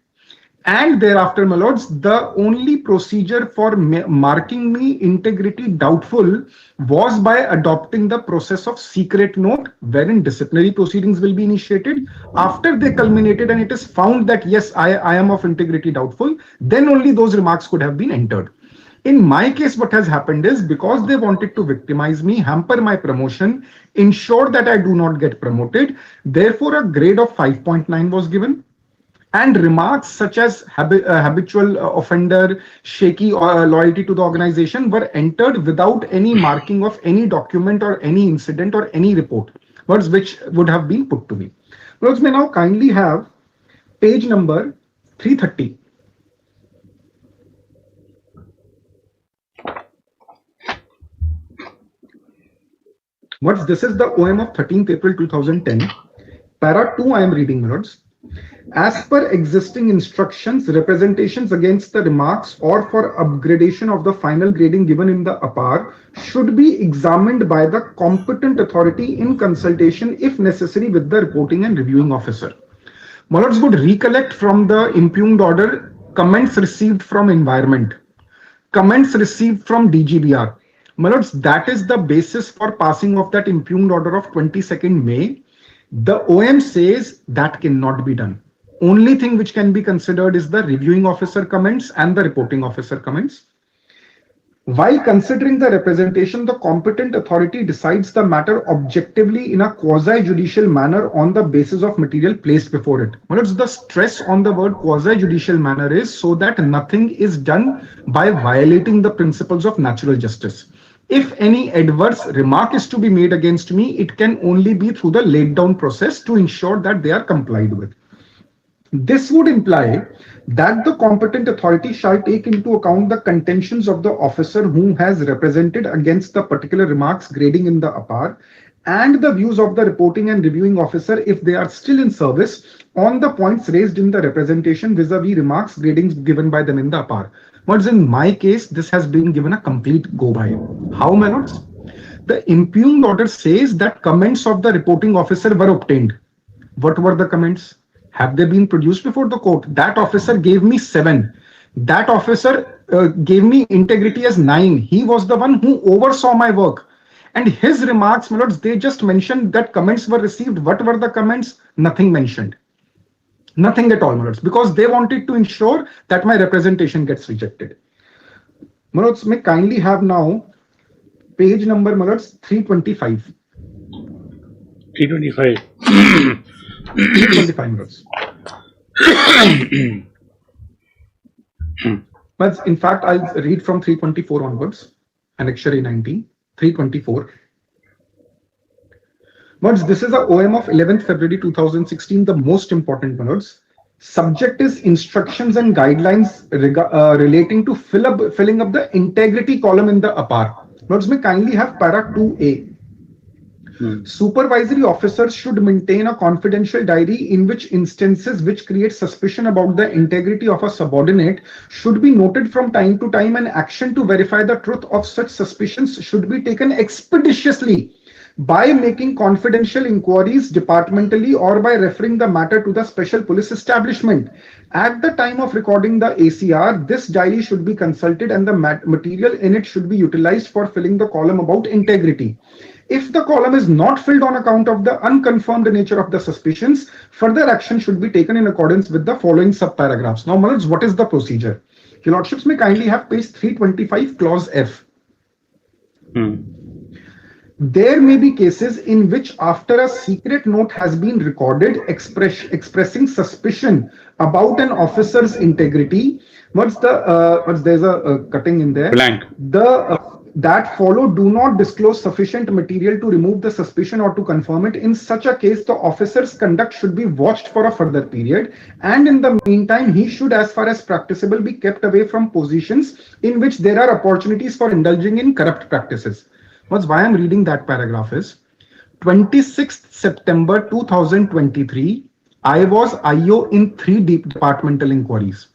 J: And thereafter, my lords, the only procedure for marking me integrity doubtful was by adopting the process of secret note, wherein disciplinary proceedings will be initiated. After they culminated and it is found that yes, I am of integrity doubtful, then only those remarks could have been entered. In my case, what has happened is because they wanted to victimize me, hamper my promotion, ensure that I do not get promoted, therefore a grade of 5.9 was given. And remarks such as habitual offender, shaky loyalty to the organization were entered without any marking of any document or any incident or any report, words which would have been put to me. Words may now kindly have page number 330. Words, this is the OM of 13th April 2010. Para 2 I am reading, words. As per existing instructions, representations against the remarks or for upgradation of the final grading given in the APAR should be examined by the competent authority in consultation, if necessary, with the reporting and reviewing officer. My lords would recollect from the impugned order comments received from environment, comments received from DGBR. My lords, that is the basis for passing of that impugned order of 22nd May. The OM says that cannot be done. Only thing which can be considered is the reviewing officer comments and the reporting officer comments. While considering the representation, the competent authority decides the matter objectively in a quasi-judicial manner on the basis of material placed before it. The stress on the word quasi-judicial manner is so that nothing is done by violating the principles of natural justice. If any adverse remark is to be made against me, it can only be through the laid down process to ensure that they are complied with. This would imply that the competent authority shall take into account the contentions of the officer who has represented against the particular remarks grading in the APAR and the views of the reporting and reviewing officer if they are still in service on the points raised in the representation vis-a-vis remarks gradings given by them in the APAR. But in my case, this has been given a complete go-by. How, my lords? The impugned order says that comments of the reporting officer were obtained. What were the comments? Have they been produced before the court? That officer gave me 7. That officer gave me integrity as 9. He was the one who oversaw my work. And his remarks, my lords, they just mentioned that comments were received. What were the comments? Nothing mentioned. Nothing at all, my lords, because they wanted to ensure that my representation gets rejected. My lords, may kindly have now page number, my lords, 325.
A: 325.
J: 325 minutes. But in fact, I'll read from 324 onwards, Annexure A19, 324. But this is a OM of 11th February 2016, the most important minutes. Subject is instructions and guidelines relating to filling up the integrity column in the APAR. Notes may kindly have para 2A. Supervisory officers should maintain a confidential diary in which instances which create suspicion about the integrity of a subordinate should be noted from time to time, and action to verify the truth of such suspicions should be taken expeditiously by making confidential inquiries departmentally or by referring the matter to the special police establishment. At the time of recording the ACR, this diary should be consulted and the material in it should be utilized for filling the column about integrity. If the column is not filled on account of the unconfirmed nature of the suspicions, further action should be taken in accordance with the following subparagraphs. Now, my lords, what is the procedure? Your lordships may kindly have page 325, clause F. There may be cases in which after a secret note has been recorded expressing suspicion about an officer's integrity, there's a cutting in there.
A: Blank.
J: That follow do not disclose sufficient material to remove the suspicion or to confirm it. In such a case, the officer's conduct should be watched for a further period, and in the meantime, he should, as far as practicable, be kept away from positions in which there are opportunities for indulging in corrupt practices. What's why I'm reading that paragraph is 26th September 2023, I was IO in 3 departmental inquiries.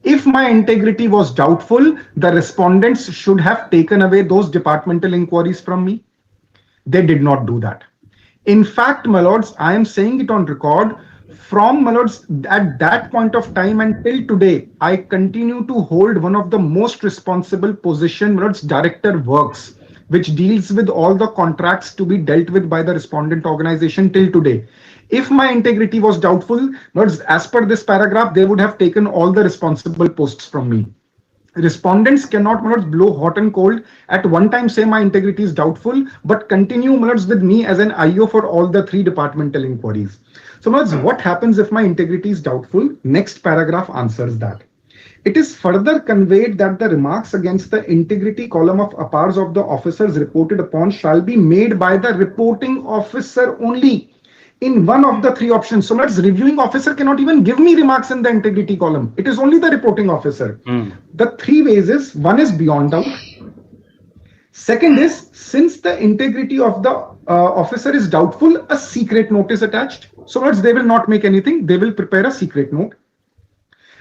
J: If my integrity was doubtful, the respondents should have taken away those departmental inquiries from me. They did not do that. In fact, my lords, I am saying it on record, from, my lords, at that point of time until today, I continue to hold one of the most responsible position, my lords, director works, which deals with all the contracts to be dealt with by the respondent organization till today. If my integrity was doubtful, as per this paragraph, they would have taken all the responsible posts from me. Respondents cannot, my lords, blow hot and cold. At one time say my integrity is doubtful, but continue, my lords, with me as an IO for all the 3 departmental inquiries. So, my lords, what happens if my integrity is doubtful? Next paragraph answers that. It is further conveyed that the remarks against the integrity column of APARs of the officers reported upon shall be made by the reporting officer only in one of the 3 options. So, let's reviewing officer cannot even give me remarks in the integrity column. It is only the reporting officer. The 3 ways is, one is beyond doubt. Second is, since the integrity of the officer is doubtful, a secret note is attached. So, let's they will not make anything. They will prepare a secret note.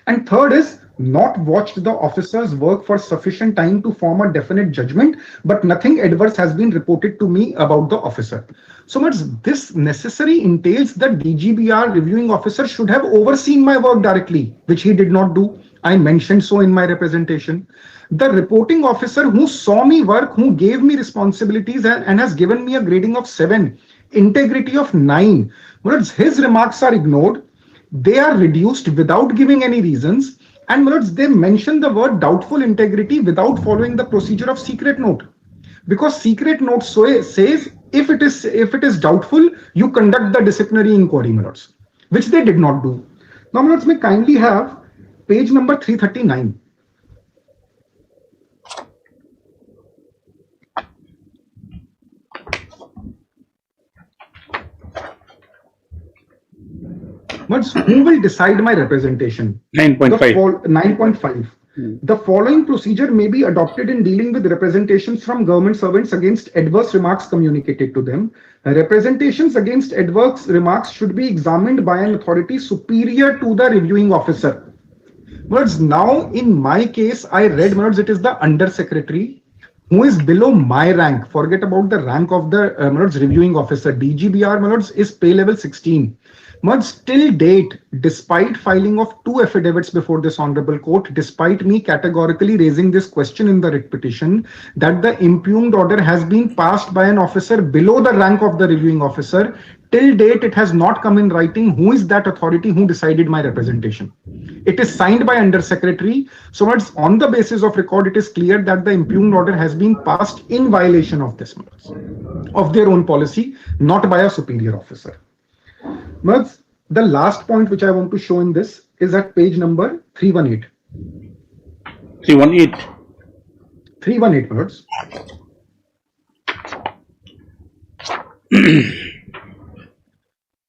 J: And third is, not watched the officer's work for sufficient time to form a definite judgment, but nothing adverse has been reported to me about the officer. So much this necessary entails that DGBR reviewing officer should have overseen my work directly, which he did not do. I mentioned so in my representation. The reporting officer who saw me work, who gave me responsibilities and has given me a grading of 7, integrity of 9. His remarks are ignored. They are reduced without giving any reasons. And they mention the word doubtful integrity without following the procedure of secret note. Because secret note says if it is doubtful, you conduct the disciplinary inquiry, which they did not do. Now, may kindly have page number 339. Who will decide my representation?
A: 9.5.
J: 9.5. The following procedure may be adopted in dealing with representations from government servants against adverse remarks communicated to them. Representations against adverse remarks should be examined by an authority superior to the reviewing officer. Now in my case, I read, it is the undersecretary who is below my rank. Forget about the rank of the reviewing officer. DGBR is pay level 16. Till date, despite filing of 2 affidavits before this honorable court, despite me categorically raising this question in the writ petition that the impugned order has been passed by an officer below the rank of the reviewing officer, till date it has not come in writing who is that authority who decided my representation. It is signed by undersecretary. So on the basis of record, it is clear that the impugned order has been passed in violation of this, of their own policy, not by a superior officer. The last point which I want to show in this is at page number 318.
A: 318.
J: 318 words.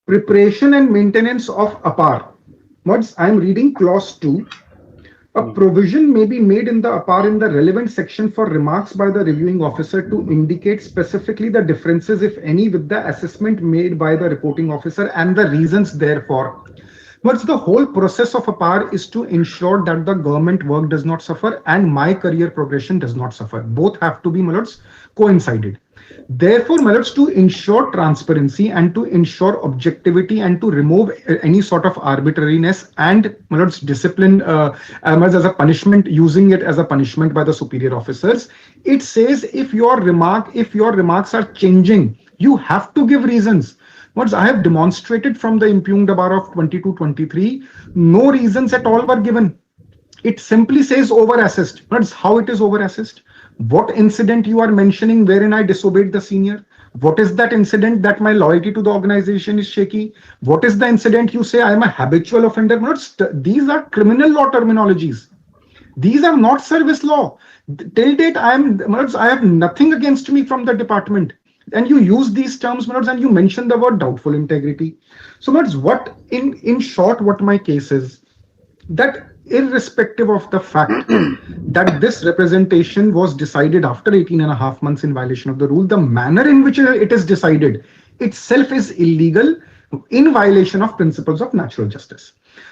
J: Preparation and maintenance of APAR. I am reading clause 2. A provision may be made in the APAR in the relevant section for remarks by the reviewing officer to indicate specifically the differences, if any, with the assessment made by the reporting officer and the reasons therefore. The whole process of APAR is to ensure that the government work does not suffer and my career progression does not suffer. Both have to be, coincided. Therefore, to ensure transparency and to ensure objectivity and to remove any sort of arbitrariness and discipline as a punishment, using it as a punishment by the superior officers, it says if your remarks are changing, you have to give reasons. I have demonstrated from the impugned APAR of 22-23, no reasons at all were given. It simply says over-assessed. How it is over-assessed? What incident you are mentioning wherein I disobeyed the senior? What is that incident that my loyalty to the organization is shaky? What is the incident you say I am a habitual offender? These are criminal law terminologies. These are not service law. Till date, I have nothing against me from the department. And you use these terms, and you mention the word doubtful integrity. So, what in short, what my case is, that irrespective of the fact that this representation was decided after 18.5 months in violation of the rule, the manner in which it is decided itself is illegal, in violation of principles of natural justice.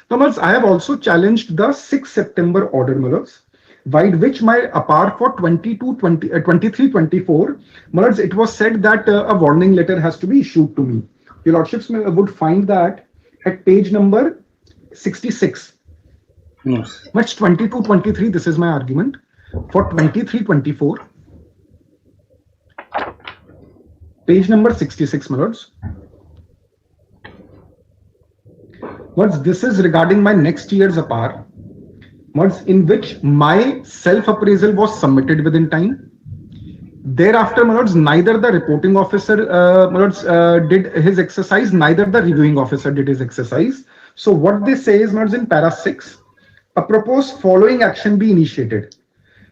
J: Now, I have also challenged the 6 September order, by which my APAR for 23-24, it was said that a warning letter has to be issued to me. Your Lordships would find that at page number 66.
A: Yes.
J: 22-23, this is my argument. For 23-24, page number 66, my lords. This is regarding my next year's APAR. in which my self-appraisal was submitted within time. Thereafter, neither the reporting officer did his exercise, neither the reviewing officer did his exercise. So what they say is, in para 6, a proposed following action be initiated.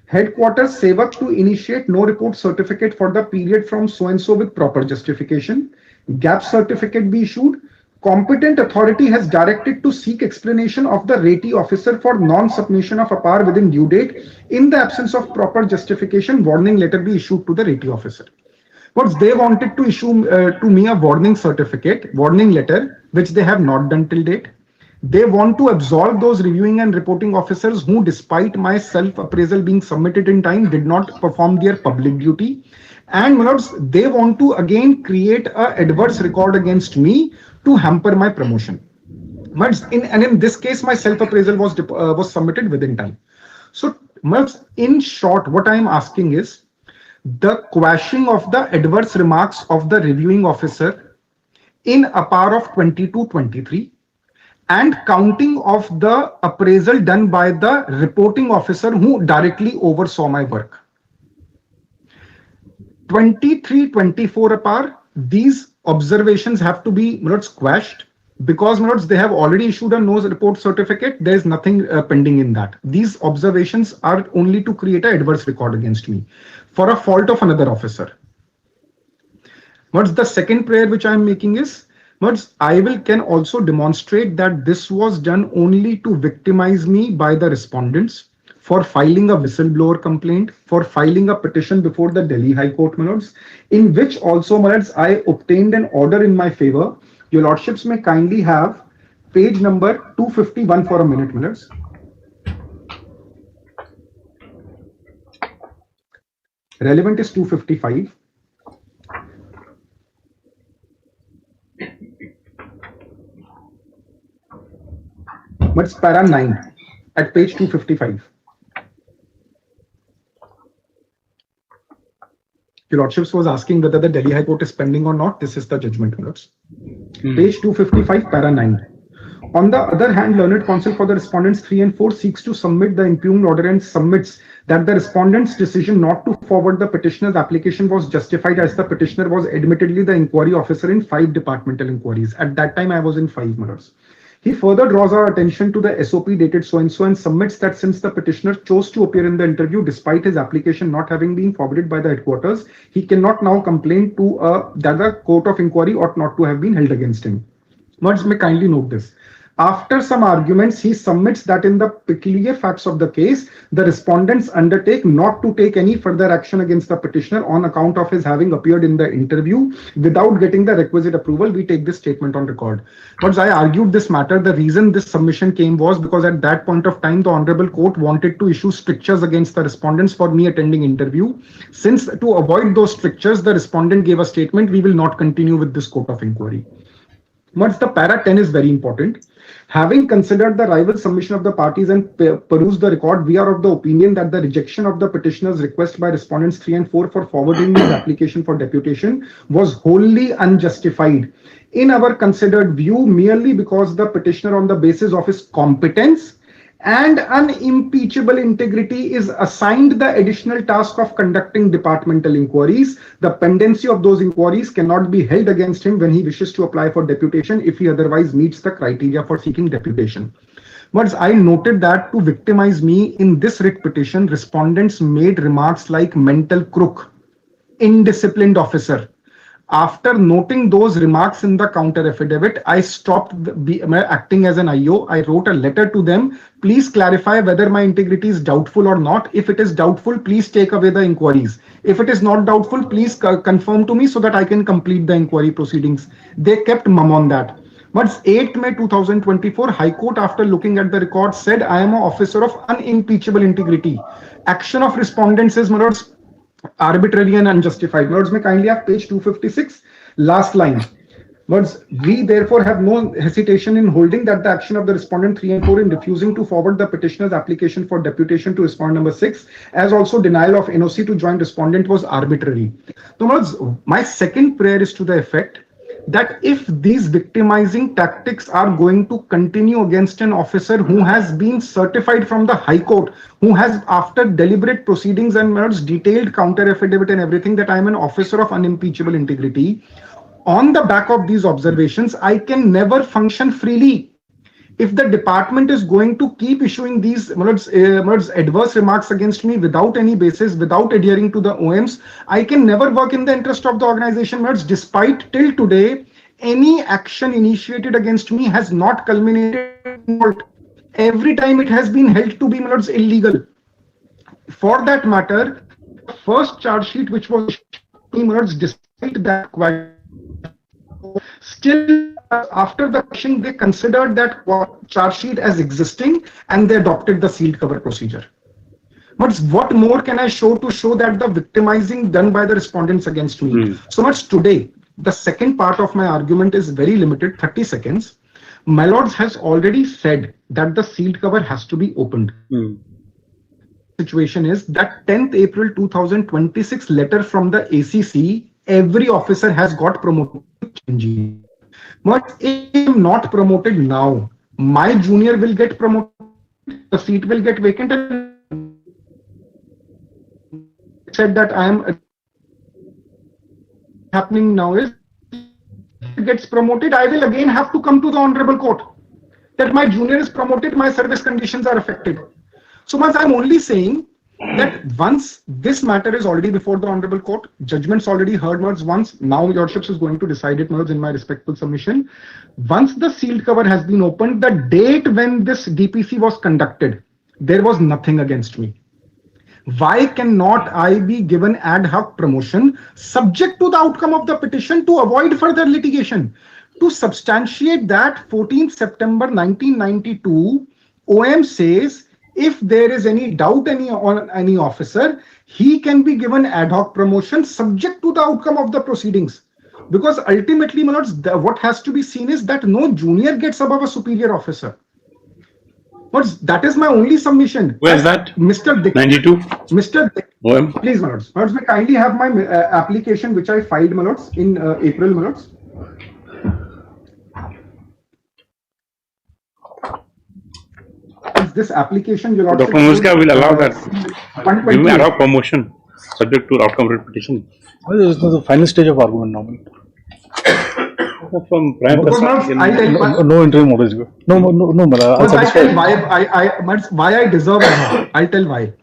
J: Headquarters Sevak to initiate no report certificate for the period from so and so with proper justification. Gap certificate be issued. Competent authority has directed to seek explanation of the ratee officer for non-submission of APAR within due date. In the absence of proper justification, warning letter be issued to the ratee officer. But they wanted to issue to me a warning certificate, warning letter, which they have not done till date. They want to absolve those reviewing and reporting officers who, despite my self-appraisal being submitted in time, did not perform their public duty. And they want to again create an adverse record against me to hamper my promotion. In this case, my self-appraisal was submitted within time. So, in short, what I am asking is the quashing of the adverse remarks of the reviewing officer in APAR of 22-23 and counting of the appraisal done by the reporting officer who directly oversaw my work. 23-24 APAR, these observations have to be quashed because they have already issued a no report certificate. There is nothing pending in that. These observations are only to create an adverse record against me for a fault of another officer. The second prayer which I am making is, I can also demonstrate that this was done only to victimize me by the respondents for filing a whistleblower complaint, for filing a petition before the Delhi High Court, in which also, I obtained an order in my favor. Your Lordships may kindly have page number 251 for a minute, Relevant is 255. But it's para 9 at page 255. Your Lordships was asking whether the Delhi High Court is pending or not. This is the judgment, Page 255, para 9. On the other hand, Learned Counsel for the respondents 3 and 4 seeks to submit the impugned order and submits that the respondent's decision not to forward the petitioner's application was justified as the petitioner was admittedly the inquiry officer in 5 departmental inquiries. At that time, I was in 5 murders. He further draws our attention to the SOP dated so-and-so and submits that since the petitioner chose to appear in the interview despite his application not having been forwarded by the headquarters, he cannot now complain to that the court of inquiry ought not to have been held against him. May kindly note this. After some arguments, he submits that in the peculiar facts of the case, the respondents undertake not to take any further action against the petitioner on account of his having appeared in the interview without getting the requisite approval. We take this statement on record. But I argued this matter. The reason this submission came was because at that point of time, the Honorable Court wanted to issue strictures against the respondents for me attending interview. Since to avoid those strictures, the respondent gave a statement, we will not continue with this court of inquiry. But the para 10 is very important. Having considered the rival submission of the parties and perused the record, we are of the opinion that the rejection of the petitioner's request by respondents 3 and 4 for forwarding his application for deputation was wholly unjustified. In our considered view, merely because the petitioner on the basis of his competence and unimpeachable integrity is assigned the additional task of conducting departmental inquiries, the pendency of those inquiries cannot be held against him when he wishes to apply for deputation if he otherwise meets the criteria for seeking deputation. But I noted that to victimize me in this writ petition, respondents made remarks like mental crook, indisciplined officer. After noting those remarks in the counter affidavit, I stopped acting as an IO. I wrote a letter to them. Please clarify whether my integrity is doubtful or not. If it is doubtful, please take away the inquiries. If it is not doubtful, please confirm to me so that I can complete the inquiry proceedings. They kept mum on that. But 8 May 2024, High Court, after looking at the record, said I am an officer of unimpeachable integrity. Action of respondents is arbitrary and unjustified. Words may kindly have page 256, last line. Words, we therefore have no hesitation in holding that the action of the respondent 3 and 4 in refusing to forward the petitioner's application for deputation to respondent number 6, as also denial of NOC to joint respondent was arbitrary. So words, my second prayer is to the effect that if these victimizing tactics are going to continue against an officer who has been certified from the High Court, who has, after deliberate proceedings and detailed counter affidavit and everything, that I am an officer of unimpeachable integrity, on the back of these observations, I can never function freely. If the department is going to keep issuing these adverse remarks against me without any basis, without adhering to the OMs, I can never work in the interest of the organization. Despite till today, any action initiated against me has not culminated in court. Every time it has been held to be illegal. For that matter, first charge sheet which was despite that still after the question, they considered that charge sheet as existing and they adopted the sealed cover procedure. But what more can I show to show that the victimizing done by the respondents against me? So much today, the second part of my argument is very limited, 30 seconds. My lords has already said that the sealed cover has to be opened. Situation is that 10th April 2026 letter from the ACC, every officer has got promoted. But if I am not promoted now, my junior will get promoted, the seat will get vacant, and said that I am happening now is gets promoted, I will again have to come to the honorable court that my junior is promoted, my service conditions are affected. So much I'm only saying that once this matter is already before the honorable court, judgment's already heard once, now your lordships is going to decide it in my respectful submission. Once the sealed cover has been opened, the date when this DPC was conducted, there was nothing against me. Why cannot I be given ad hoc promotion subject to the outcome of the petition to avoid further litigation? To substantiate that, 14th September 1992, OM says, if there is any doubt on any officer, he can be given ad hoc promotion subject to the outcome of the proceedings. Because ultimately, my lords, what has to be seen is that no junior gets above a superior officer. But that is my only submission.
A: Where is that?
J: Mr. Dick,
A: 92?
J: Mr. Dick,
A: OM?
J: please, my lords. My lords, may kindly have my application which I filed, my lords, in April, my lords. This application, your lordship,
A: Dr. Muska will allow that.
J: 120.
A: Give me ad hoc promotion subject to outcome repetition.
R: Well, this is the final stage of argument normally.
A: From Prime
R: No interim orders. No, I'll satisfy.
J: Why I deserve it. I'll tell why.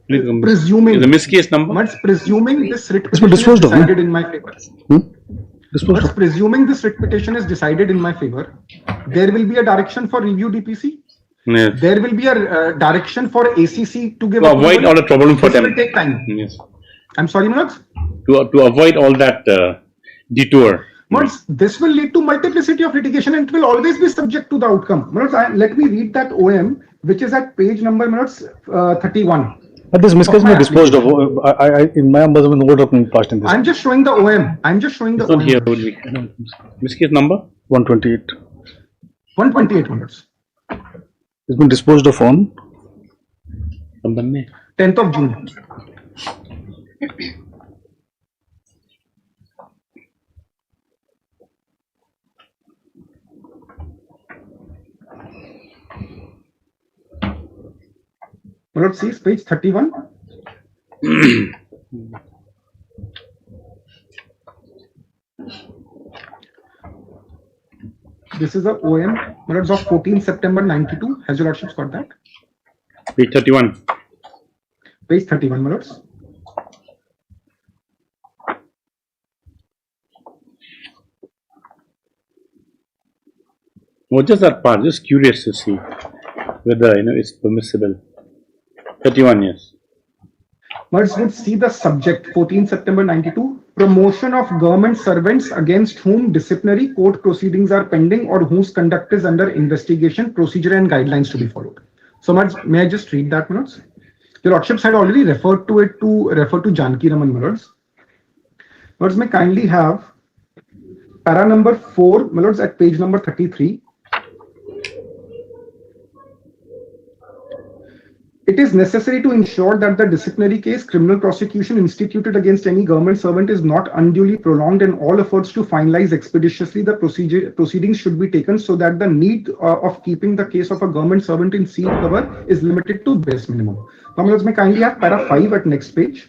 J: Presuming
A: the miscase number.
J: Presuming this writ
R: It's been
J: petition is
R: disposed of,
J: decided in my favor.
R: Disposed of.
J: Presuming this writ petition is decided in my favor, there will be a direction for review DPC.
A: Yes.
J: There will be a direction for ACC to give.
A: To avoid all the problem for them.
J: This will take time.
A: Yes.
J: I'm sorry, Manoj?
A: To avoid all that detour.
J: Manoj, this will lead to multiplicity of litigation and it will always be subject to the outcome. Manoj, let me read that OM, which is at page number 31.
R: But this miscase may disposed of. In my ombudsman, no order being passed in this.
J: I'm just showing the OM. I'm just showing the OM.
A: Here only. Miscase number?
R: 128.
J: 128 minutes.
R: It's been disposed of on
J: 10th of June. Let's see, page 31. This is the OM minutes of 14 September 92. Has your lordships got that?
A: Page 31.
J: Page 31 minutes.
A: What is that part? Just curious to see whether it's permissible. 31 years.
J: Let's see the subject. 14 September 92. Promotion of government servants against whom disciplinary court proceedings are pending or whose conduct is under investigation, procedure and guidelines to be followed. So may I just read that, Manoj? Your lordships had already referred to it to refer to Janki Raman, Manoj. Manoj, may kindly have para number 4, Manoj, at page number 33. It is necessary to ensure that the disciplinary case, criminal prosecution instituted against any government servant is not unduly prolonged, and all efforts to finalize expeditiously the proceedings should be taken so that the need of keeping the case of a government servant in sealed cover is limited to base minimum. Now, may kindly have para 5 at next page.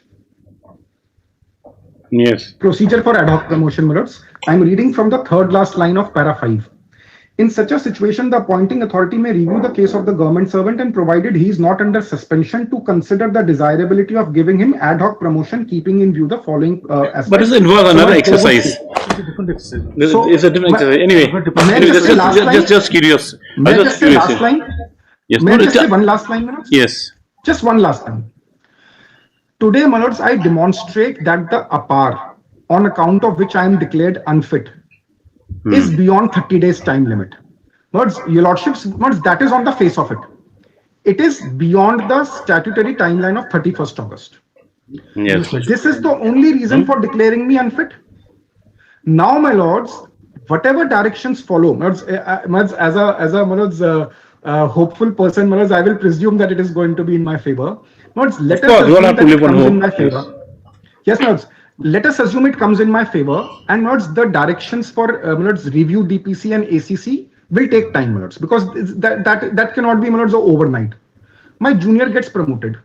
A: Yes.
J: Procedure for ad hoc promotion, my lords. I am reading from the third last line of para 5. In such a situation, the appointing authority may review the case of the government servant and, provided he is not under suspension, to consider the desirability of giving him ad hoc promotion, keeping in view the following aspects.
A: But does it involve another exercise?
R: It's a different exercise.
A: It's a different exercise. Anyway, just curious.
J: May I just say last line?
A: Yes.
J: May I just say one last line, my lords?
A: Yes.
J: Just one last line. Today, my lords, I demonstrate that the APAR, on account of which I am declared unfit, is beyond 30 days time limit. Lords, your lordships, lords, that is on the face of it. It is beyond the statutory timeline of 31st August.
A: Yes.
J: This is the only reason for declaring me unfit. Now, my lords, whatever directions follow, lords, as a my lords, hopeful person, my lords, I will presume that it is going to be in my favor. Lords, let us assume that it comes in my favor. Yes, lords. Let us assume it comes in my favor, and lords, the directions for lords, review DPC and ACC will take time, lords, because that cannot be, lords, overnight. My junior gets promoted.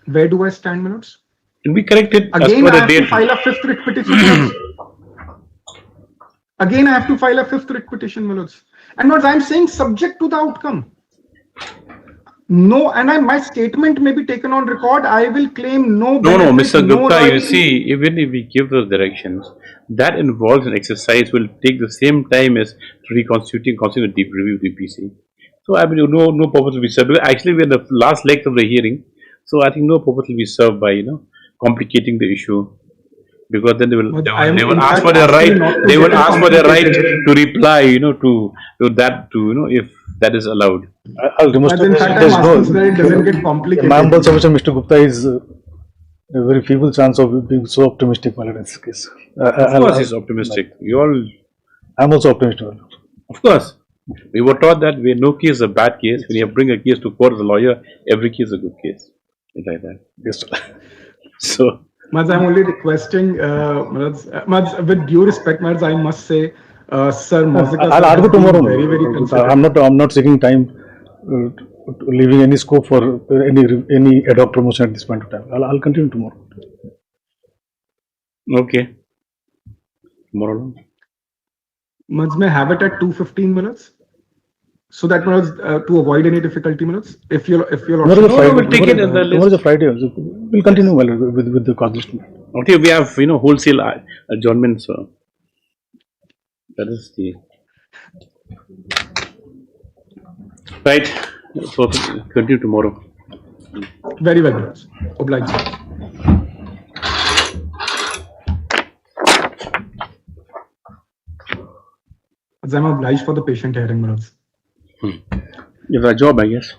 J: Where do I stand, lords?
A: Can be corrected
J: again. I have to file a 5th writ petition. Again, I have to file a 5th writ petition, lords. And lords, I am saying subject to the outcome. No, and my statement may be taken on record. I will claim no.
A: No, Mr. Gupta, you see, even if we give those directions, that involves an exercise will take the same time as reconstituting the deep review DPC. So I mean, no purpose will be served. Actually, we're in the last leg of the hearing, so I think no purpose will be served by complicating the issue, because then they will ask for their right. They will ask for their right to reply, to that, if that is allowed.
R: I'll demonstrate.
J: It doesn't get complicated.
R: My humble submission, Mr. Gupta, is a very feeble chance of being so optimistic in this case.
A: Of course, he's optimistic.
R: I'm also optimistic.
A: Of course, we were taught that no case is a bad case. When you bring a case to court as a lawyer, every case is a good case. It's like that.
R: Yes.
A: So.
J: Mads, I'm only requesting, Mads, with due respect, Mads, I must say, Sir Mazika,
R: I'll argue tomorrow.
J: Very
R: I'm not seeking time, leaving any scope for any ad hoc promotion at this point of time. I'll continue tomorrow.
A: Okay. Tomorrow.
J: Mads, may I have it at 2:15 minutes, so that to avoid any difficulty, minutes. If you're
A: we'll take it in the list.
R: Tomorrow is a Friday. We'll continue with the cause.
A: Okay, we have wholesale adjournment, so that is the right. So continue tomorrow.
J: Very well, obliged. I'm obliged for the patient hearing, minutes.
A: You have a job, I guess.